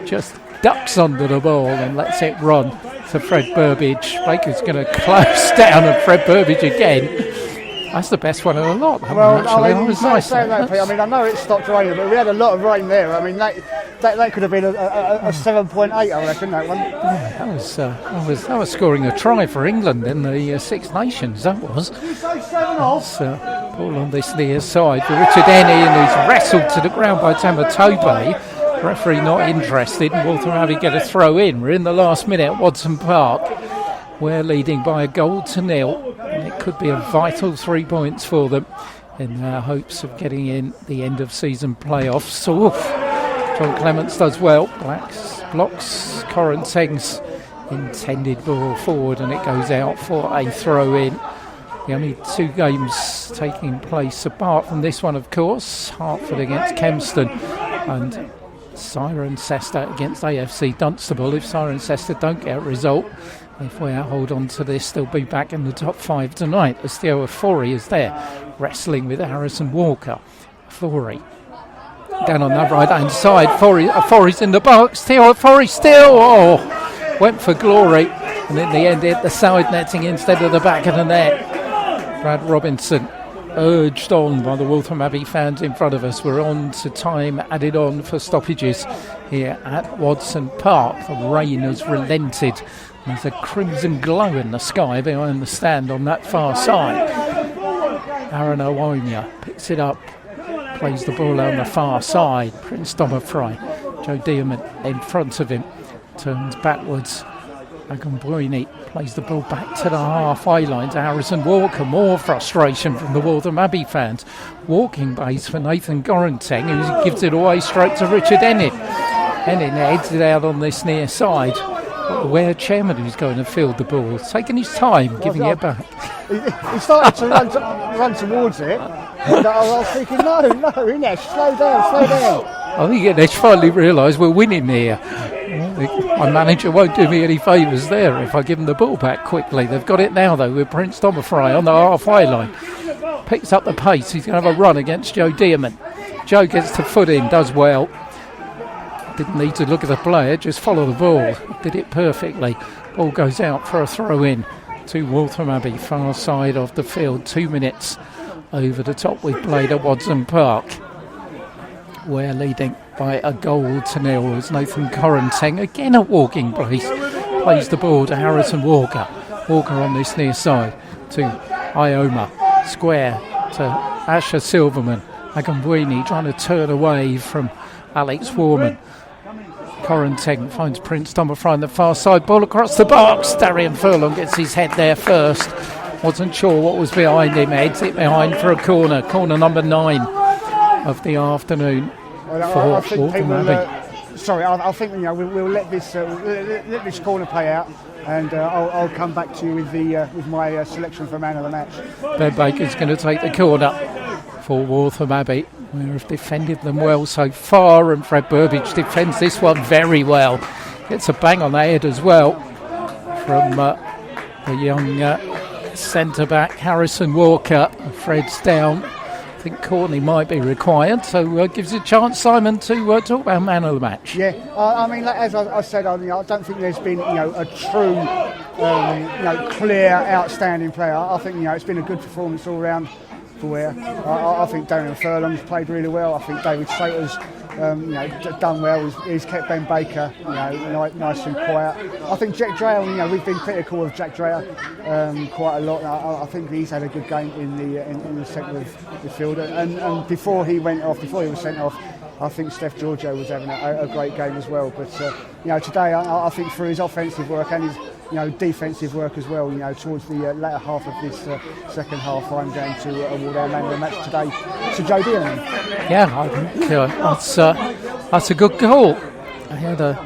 just ducks under the ball and lets it run to Fred Burbage. Baker's going to close down, and Fred Burbage again. That's the best one of the lot. Well, I was nice. I know it stopped raining, but we had a lot of rain there. I mean, that could have been a 7.8, I reckon, that one. Yeah, that was scoring a try for England in the Six Nations, that was. Ball on this near side for Richard Enning, who's wrestled to the ground by Tamatope. Referee not interested, and Waltham Abbey get a throw in. We're in the last minute at Watson Park. We're leading by a goal to nil, and it could be a vital 3 points for them in their hopes of getting in the end of season playoffs. John Clements does well, blocks Correnteng's intended ball forward, and it goes out for a throw in. The only two games taking place apart from this one, of course, Hertford against Kempston and Cirencester against AFC Dunstable. If Cirencester don't get a result, if we hold on to this, they'll be back in the top 5 tonight, as Theo Ofori is there, wrestling with Harrison Walker. Ofori down on that right-hand side. Ofori's in the box. Theo Ofori still went for glory, and in the end hit the side netting instead of the back of the net. Brad Robinson urged on by the Waltham Abbey fans in front of us. We're on to time added on for stoppages here at Watson Park. The rain has relented. There's a crimson glow in the sky behind the stand on that far side. Aaron Iomio picks it up, plays the ball on the far side. Prince Dommerfry, Joe Dearman in front of him, turns backwards. Akinbuene plays the ball back to the halfway line to Harrison Walker. More frustration from the Waltham Abbey fans. Walking base for Nathan Correnteng, who gives it away straight to Richard Enning. Enning heads it out on this near side. The Ware chairman, who's going to field the ball, taking his time, giving it back. He started to run towards it, and I was thinking, no, Inesh, slow down. I think Inesh finally realised we're winning here. My manager won't do me any favours there if I give him the ball back quickly. They've got it now, though, with Prince Dommerfry on the halfway line. Picks up the pace. He's going to have a run against Joe Dearman. Joe gets the foot in, does well. Didn't need to look at the player, just follow the ball. Did it perfectly. Ball goes out for a throw in to Waltham Abbey, far side of the field. 2 minutes over the top we've played at Watson Park. We're leading by a goal to nil as Nathan Correnteng, again at walking pace, plays the ball to Harrison Walker. Walker on this near side to Ioma. Square to Asher Silverman. Akinbuene trying to turn away from Alex Warman. Correnteng finds Prince Dommerfry on the far side. Ball across the box. Darian Furlong gets his head there first. Wasn't sure what was behind him. Heads it behind for a corner. Corner number 9 of the afternoon for Waltham Abbey. I think we'll let this corner play out, and I'll come back to you with my selection for man of the match. Ben Baker's going to take the corner for Waltham Abbey. We have defended them well so far, and Fred Burbage defends this one very well. Gets a bang on the head as well from the young centre-back Harrison Walker. Fred's down. I think Courtney might be required, so gives a chance, Simon, to talk about man of the match. Yeah, I mean, as I said, I don't think there's been a true clear, outstanding player. I think it's been a good performance all round for Ware. I think Darren Furlong's played really well. I think David Slater's done well. He's kept Ben Baker nice and quiet. I think Jack Dreyer, we've been critical of Jack Dreyer quite a lot. I think he's had a good game in the centre of the field. And before he was sent off, I think Steph Giorgio was having a great game as well. But today I think through his offensive work and his defensive work as well, towards the latter half of this second half, I'm going to award our man of the match today to Joe Dearman. Yeah, I think that's a good goal. He had a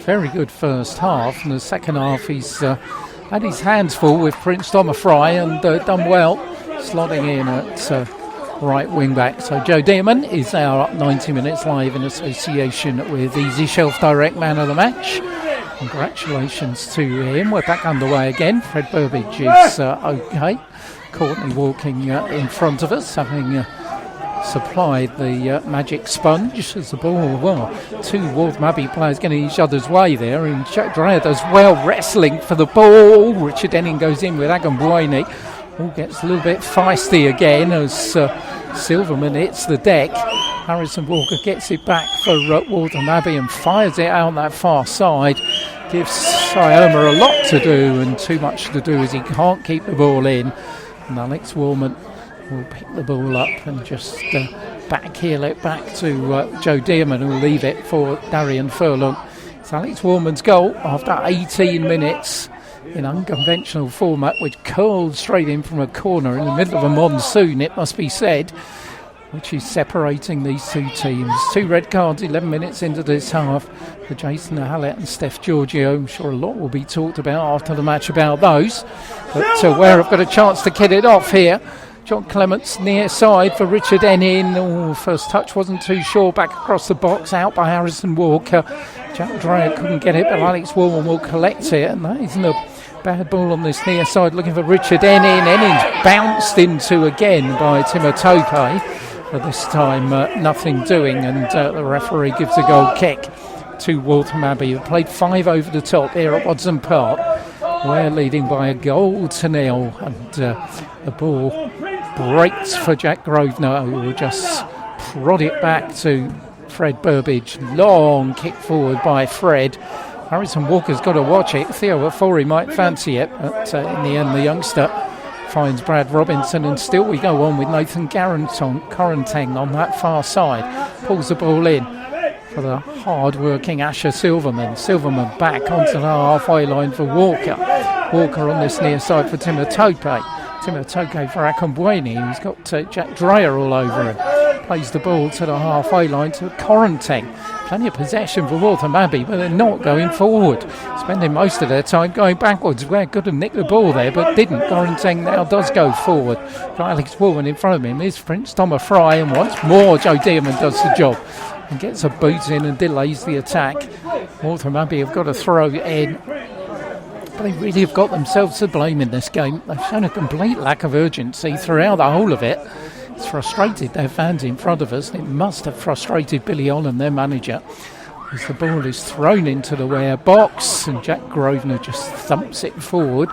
very good first half, and the second half he's had his hands full with Prince Thomas Fry and done well, slotting in at right wing back. So Joe Dearman is our 90 Minutes Live in association with Easy Shelf Direct Man of the Match. Congratulations to him. We're back underway again. Fred Burbage is okay. Courtney walking in front of us, having supplied the magic sponge as the ball. Two Waltham Abbey players getting each other's way there, and Jack Dreyer does well wrestling for the ball. Richard Enning goes in with Agambwini. All gets a little bit feisty again as Silverman hits the deck. Harrison Walker gets it back for Waltham Abbey and fires it out that far side. Gives Sioma a lot to do, and too much to do as he can't keep the ball in. And Alex Warman will pick the ball up and just backheel it back to Joe Dearman, who will leave it for Darian Furlong. It's Alex Warman's goal after 18 minutes in unconventional format, which curled straight in from a corner in the middle of a monsoon, it must be said, which is separating these two teams. 2 red cards, 11 minutes into this half for Jason Hallett and Steph Giorgio. I'm sure a lot will be talked about after the match about those. But Ware have got a chance to get it off here. John Clements near side for Richard Ennin. First touch wasn't too sure. Back across the box, out by Harrison Walker. Jack Dreyer couldn't get it, but Alex Warman will collect it. And that isn't a bad ball on this near side, looking for Richard Ennin. Ennin's bounced into again by Timo Tope. But this time nothing doing, and the referee gives a goal kick to Waltham Abbey, who played 5 over the top here at Watson Park. We're leading by a goal to 0, and the ball breaks for Jack Grosvenor, who will just prod it back to Fred Burbage. Long kick forward by Fred. Harrison Walker's got to watch it. Theo Afori might fancy it, but in the end the youngster finds Brad Robinson, and still we go on with Nathan Correntang on that far side. Pulls the ball in for the hard-working Asher Silverman. Silverman back onto the halfway line for Walker. Walker on this near side for Timo Tope. Timo Tope for Akambweni. He's got Jack Dreyer all over him. Plays the ball to the halfway line to Correntang. Plenty of possession for Waltham Abbey, but they're not going forward. Spending most of their time going backwards. Ware could have nicked the ball there, but didn't. Correntang now does go forward. Got Alex Warman in front of him. Here's Prince Thomas Fry, and once more Joe Dearman does the job and gets a boot in and delays the attack. Waltham Abbey have got to throw it in. But they really have got themselves to blame in this game. They've shown a complete lack of urgency throughout the whole of it. It's frustrated their fans in front of us, and it must have frustrated Billy Holland, their manager, as the ball is thrown into the Ware box, and Jack Grosvenor just thumps it forward,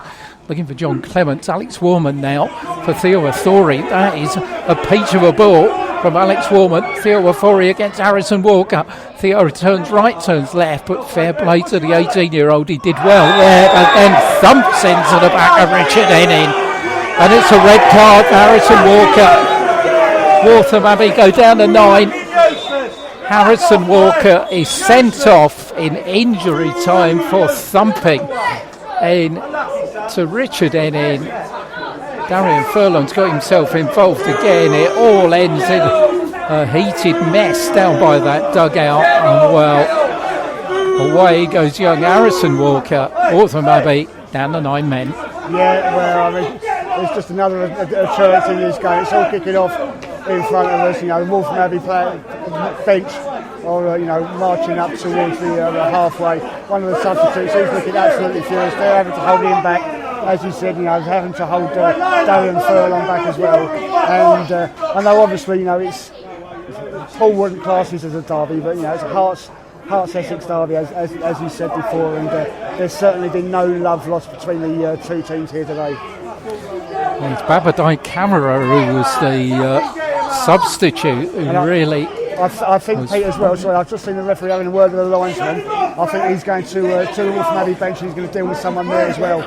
looking for John Clements. Alex Warman now for Theo Afori. That is a peach of a ball from Alex Warman. Theo Afori against Harrison Walker. Theo turns right, turns left, but fair play to the 18-year-old. He did well there, but then thumps into the back of Richard Ennin. And it's a red card for Harrison Walker. Waltham Abbey go down to 9. Harrison Walker is sent off in injury time for thumping in to Richard Ennin. Darian Furlong's got himself involved again. It all ends in a heated mess down by that dugout. And well, away goes young Harrison Walker. Waltham Abbey down to 9 men. Yeah, well, I mean, it's just another occurrence in this game. It's all kicking off in front of us. The Waltham Abbey bench or marching up towards the halfway. One of the substitutes, he's looking absolutely furious. They're having to hold him back, as you said. Having to hold Darian Furlong back as well. And I know obviously it's Paul wouldn't class this as a derby, but it's a Hearts Essex derby, as you said before, and there's certainly been no love lost between the two teams here today. And it's Babadai Camera who was the substitute, who really... I think Pete as well. Sorry, I've just seen the referee having a word with the linesman. I think he's going to the Waltham Abbey bench. He's going to deal with someone there as well.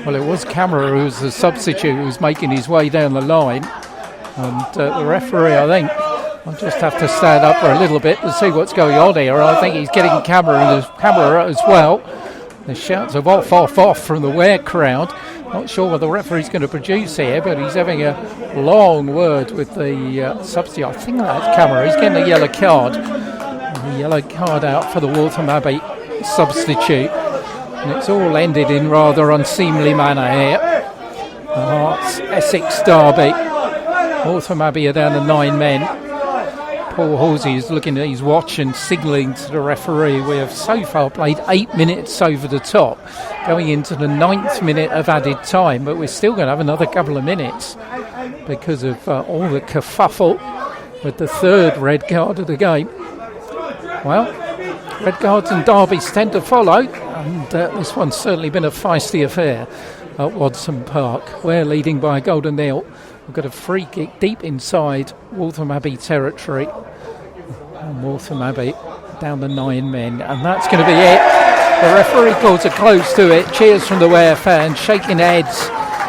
Well, it was Camera who was the substitute who was making his way down the line, and the referee, I think, I'll just have to stand up for a little bit to see what's going on here. I think he's getting Camera as well. The shouts of off from the Ware crowd. Not sure what the referee's going to produce here, but he's having a long word with the substitute. I think that's Camera. He's getting a yellow card. The yellow card out for the Waltham Abbey substitute. And it's all ended in rather unseemly manner here. The Hearts Essex derby. Waltham Abbey are down to 9 men. Paul Halsey is looking at his watch and signalling to the referee. We have so far played 8 minutes over the top, going into the 9th minute of added time, but we're still going to have another couple of minutes because of all the kerfuffle with the third red card of the game. Well, red cards and derbies tend to follow, and this one's certainly been a feisty affair at Waltham Park. We're leading by a golden nil. We've got a free kick deep inside Waltham Abbey territory. And Waltham Abbey down to 9 men. And that's going to be it. The referee calls a close to it. Cheers from the Ware fans, shaking heads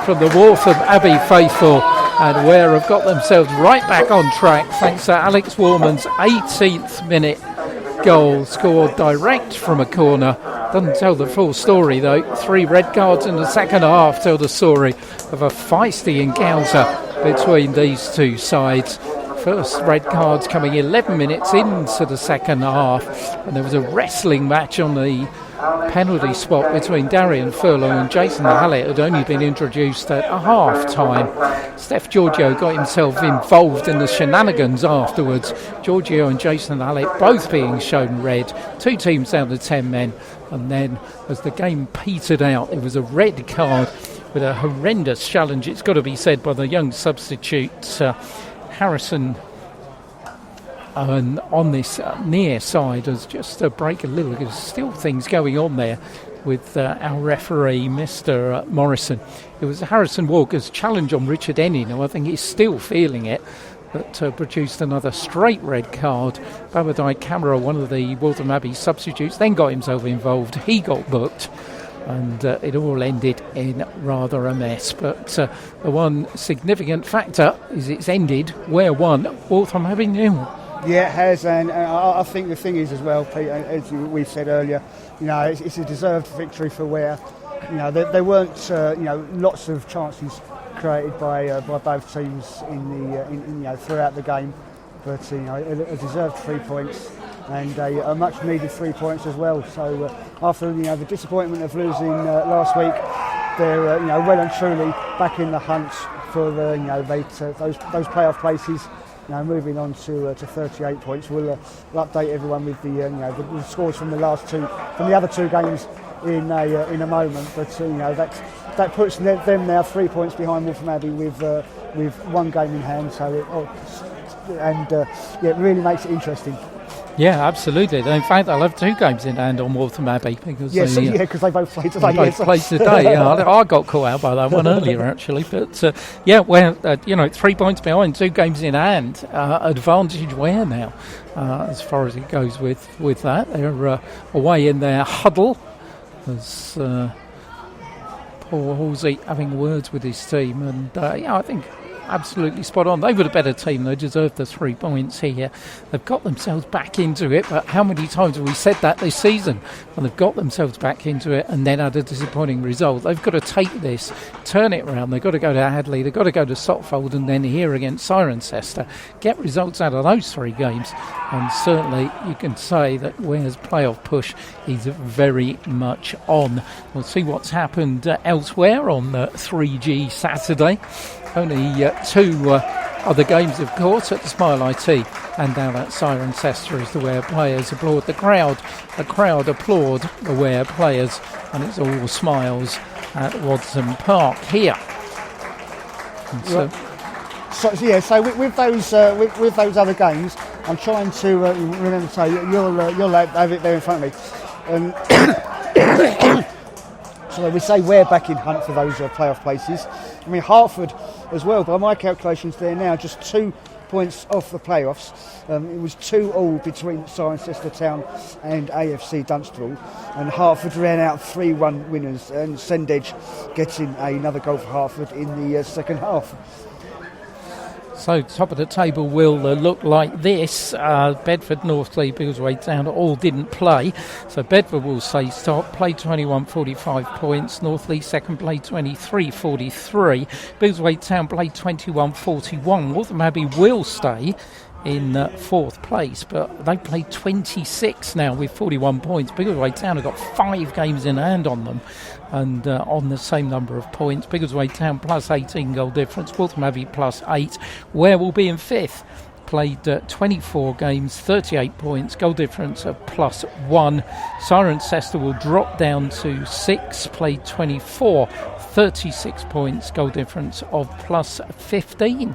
from the Waltham Abbey faithful. And Ware have got themselves right back on track thanks to Alex Warman's 18th minute goal, scored direct from a corner. Doesn't tell the full story though. 3 red cards in the second half tell the story of a feisty encounter between these two sides. First red cards coming 11 minutes into the second half, and there was a wrestling match on the penalty spot between Darian Furlong and Jason Hallett. Had only been introduced at a half time. Steph Giorgio got himself involved in the shenanigans afterwards. Giorgio and Jason Hallett both being shown red. 2 teams down to 10 men, and then as the game petered out, it was a red card with a horrendous challenge, it's got to be said, by the young substitute Harrison on this near side. As just to break a little, there's still things going on there with our referee, Mr. Morrison. It was Harrison Walker's challenge on Richard Ennie. Now I think he's still feeling it, but produced another straight red card. Babadai Camera, one of the Waltham Abbey substitutes, then got himself involved. He got booked, and it all ended in rather a mess. But the one significant factor is it's ended Ware 1, Waltham Abbey 0. Yeah, it has, and I think the thing is as well, Pete, as we said earlier, it's a deserved victory for Ware. There weren't lots of chances created by both teams in throughout the game, but a deserved 3 points. And a much needed 3 points as well. So after the disappointment of losing last week, they're well and truly back in the hunt for those playoff places. Moving on to 38 points. We'll update everyone with the scores from the other two games in a moment. But that puts them now 3 points behind Waltham Abbey with one game in hand. So it really makes it interesting. Yeah, absolutely. In fact, I'll have 2 games in hand on Waltham Abbey because because they both played today. They both played today. I got caught out by that one earlier, actually. But 3 points behind, 2 games in hand, advantage Ware now, as far as it goes with that. They're away in their huddle as Paul Halsey having words with his team, and I think absolutely spot on. They were the better team. They deserved the 3 points here. They've got themselves back into it, but how many times have we said that this season? Well, they've got themselves back into it and then had a disappointing result. They've got to take this, turn it around. They've got to go to Hadley, they've got to go to Sotfold, and then here against Cirencester. Get results out of those 3 games, and certainly you can say that Ware's playoff push is very much on. We'll see what's happened elsewhere on 3G Saturday. Only 2 other games, of course, at the Smile IT and down at Cirencester as the Ware players applaud the crowd. The crowd applaud the Ware players, and it's all smiles at Waltham Park here. So with those other games, I'm trying to remember to say you'll have it there in front of me. So we say Ware back in hunt for those playoff places. I mean Hertford as well. By my calculations, they're now just 2 points off the playoffs. It was 2-2 between Cirencester Town and AFC Dunstable, and Hertford ran out 3-1 winners, and Sendedge getting another goal for Hertford in the second half. So top of the table will look like this. Bedford, Northlea, Biggleswade Town all didn't play. So Bedford will stay top, played 21.45 points. Northlea second, played 23.43. Biggleswade Town played 21.41. Waltham Abbey will stay in fourth place, but they played 26 now with 41 points. Biggleswade Town have got 5 games in hand on them and on the same number of points. Biggleswade Town plus 18 goal difference, Waltham Abbey plus 8. Ware will be in fifth, played 24 games, 38 points, goal difference of plus 1. Cirencester will drop down to 6, played 24, 36 points, goal difference of plus 15.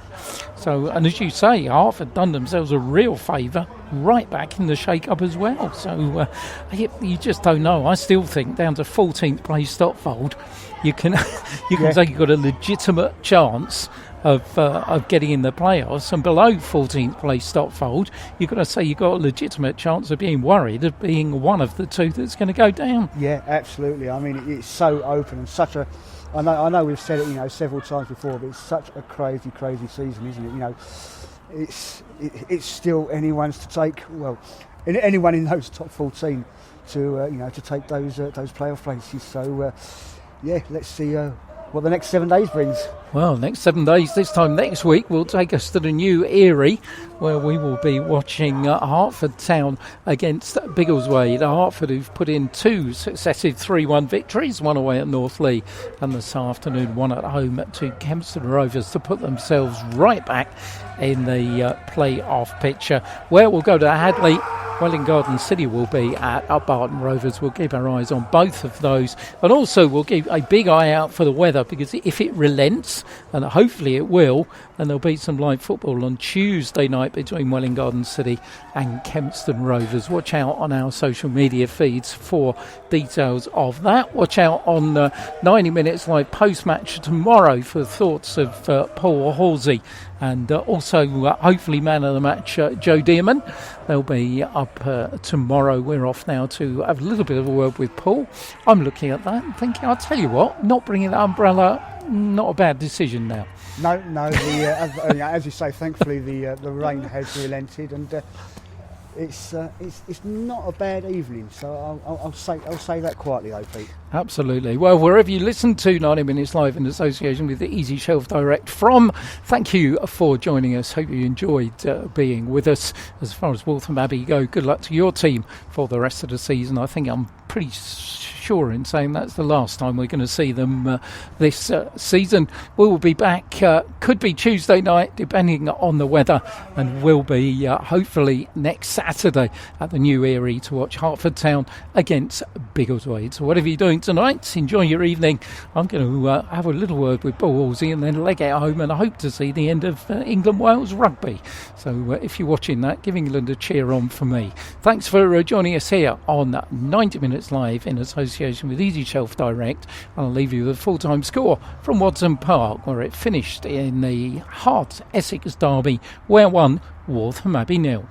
So, and as you say, Hertford done themselves a real favour, right back in the shake-up as well. So you just don't know. I still think down to 14th place Stotfold, you can say you've got a legitimate chance of getting in the playoffs, and below 14th place Stotfold, you've got to say you've got a legitimate chance of being worried of being one of the two that's going to go down. Yeah, absolutely. I mean, it's so open and such a. I know we've said it, several times before, but it's such a crazy season, isn't it? It's still anyone's to take. Well, anyone in those top 14 to take those playoff places. So let's see what the next 7 days brings. Well, next 7 days, this time next week, will take us to the new Erie, where we will be watching Hertford Town against Biggleswade. Hertford, who've put in 2 successive 3-1 victories, one away at Northlea and this afternoon one at home to Kempston Rovers, to put themselves right back in the play-off picture. Where we'll go to Hadley, Welwyn Garden City will be at Barton Rovers. We'll keep our eyes on both of those, and also we'll keep a big eye out for the weather, because if it relents, and hopefully it will, then there'll be some live football on Tuesday night between Welwyn Garden City and Kempston Rovers. Watch out on our social media feeds for details of that. Watch out on 90 Minutes Live post-match tomorrow for thoughts of Paul Halsey, and also hopefully man of the match Joe Dearman. They'll be up tomorrow. We're off now to have a little bit of a word with Paul. I'm looking at that and thinking, I'll tell you what, not bringing the umbrella, not a bad decision now. No. As you say, thankfully the rain has relented, and it's not a bad evening. So I'll say that quietly, though, Pete. Absolutely. Well, wherever you listen to 90 Minutes Live in association with the Easy Shelf Direct from, thank you for joining us. Hope you enjoyed being with us. As far as Waltham Abbey go, good luck to your team for the rest of the season. I think I'm pretty sure in saying that's the last time we're going to see them this season. We will be back, could be Tuesday night depending on the weather, and will be hopefully next Saturday at the New Erie to watch Hertford Town against Biggleswade. So whatever you're doing tonight, enjoy your evening. I'm going to have a little word with Paul Halsey and then leg it home, and I hope to see the end of England-Wales rugby. So if you're watching that, give England a cheer on for me. Thanks for joining us here on 90 Minutes Live in association with Easy Shelf Direct. I'll leave you with a full-time score from Watson Park, where it finished in the Hart Essex derby, Ware 1, Waltham Abbey 0.